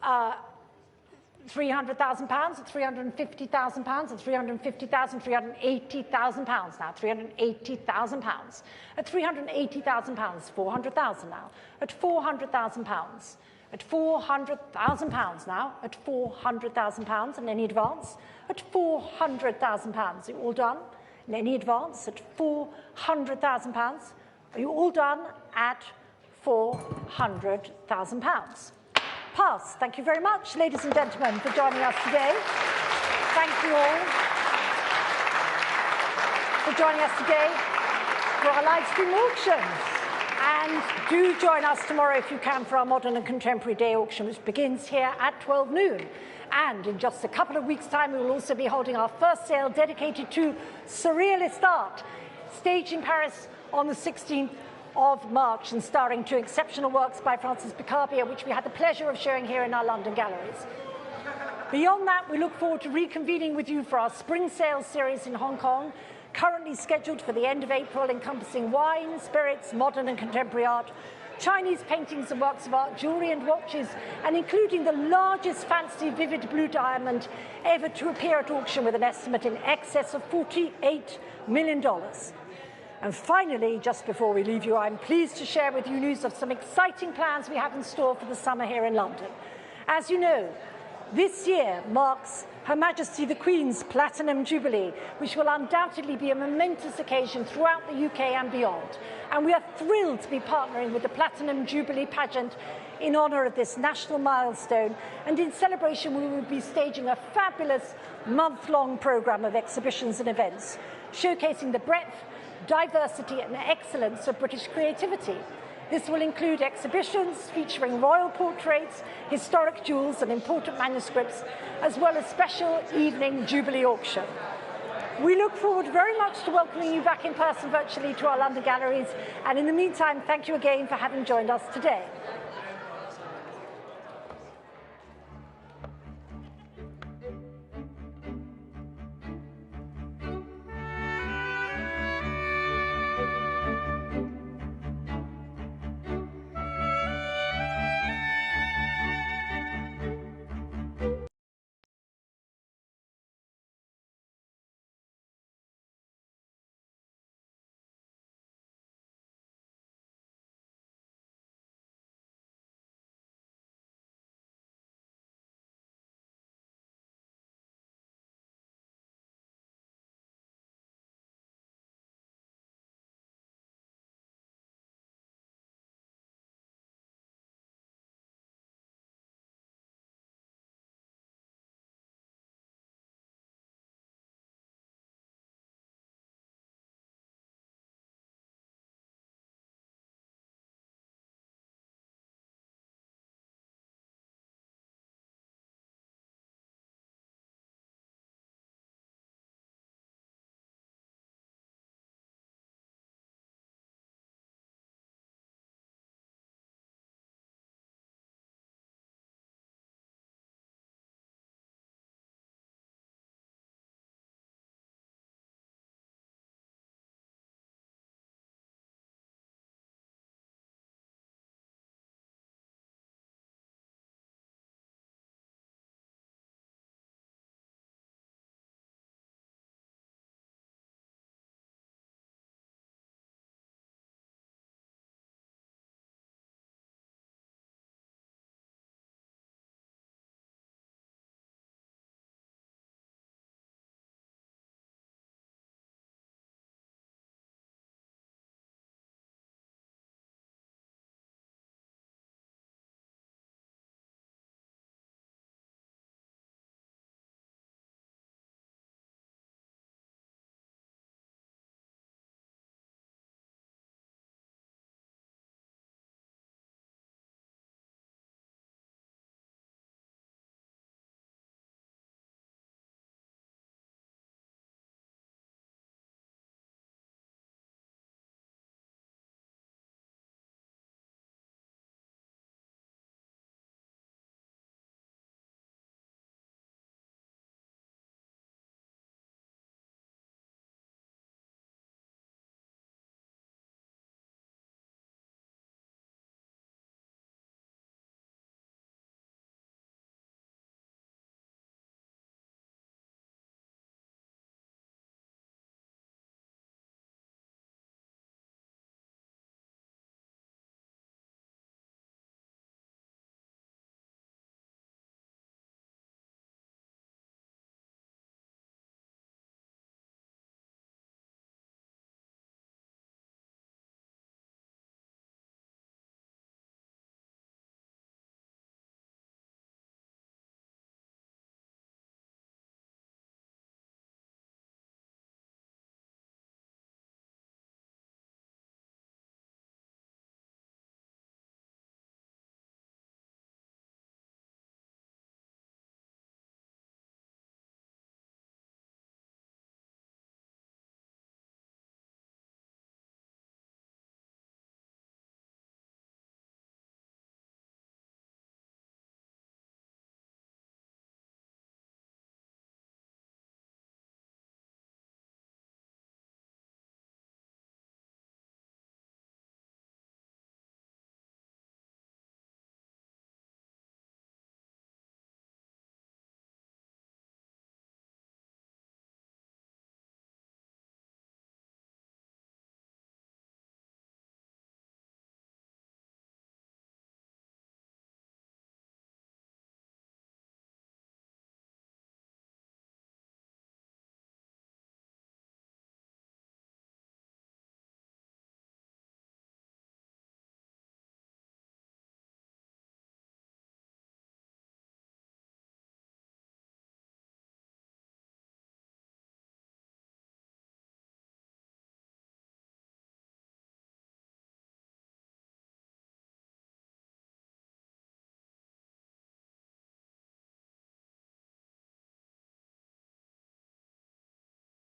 £300,000, at £350,000, at £350,000, £380,000 now, £380,000. At £380,000, £400,000 now. At £400,000. At £400,000 now, at £400,000, and any advance? At £400,000. Are you all done? And any advance? At £400,000. Are you all done at £400,000? Pass. Thank you very much, ladies and gentlemen, for joining us today. Thank you all for joining us today for our live stream auctions. And do join us tomorrow if you can for our Modern and Contemporary Day auction, which begins here at 12 noon. And in just a couple of weeks' time, we will also be holding our first sale dedicated to surrealist art, staged in Paris on the 16th of March and starring 2 exceptional works by Francis Picabia, which we had the pleasure of showing here in our London galleries. Beyond that, we look forward to reconvening with you for our spring sales series in Hong Kong, currently scheduled for the end of April, encompassing wine, spirits, modern and contemporary art, Chinese paintings and works of art, jewellery and watches, and including the largest fancy vivid blue diamond ever to appear at auction with an estimate in excess of $48 million. And finally, just before we leave you, I'm pleased to share with you news of some exciting plans we have in store for the summer here in London. As you know, this year marks Her Majesty the Queen's Platinum Jubilee, which will undoubtedly be a momentous occasion throughout the UK and beyond. And we are thrilled to be partnering with the Platinum Jubilee pageant in honour of this national milestone. And in celebration, we will be staging a fabulous month-long programme of exhibitions and events, showcasing the breadth, diversity and excellence of British creativity. This will include exhibitions featuring royal portraits, historic jewels and important manuscripts, as well as special evening Jubilee auction. We look forward very much to welcoming you back in person virtually to our London galleries, and in the meantime, thank you again for having joined us today.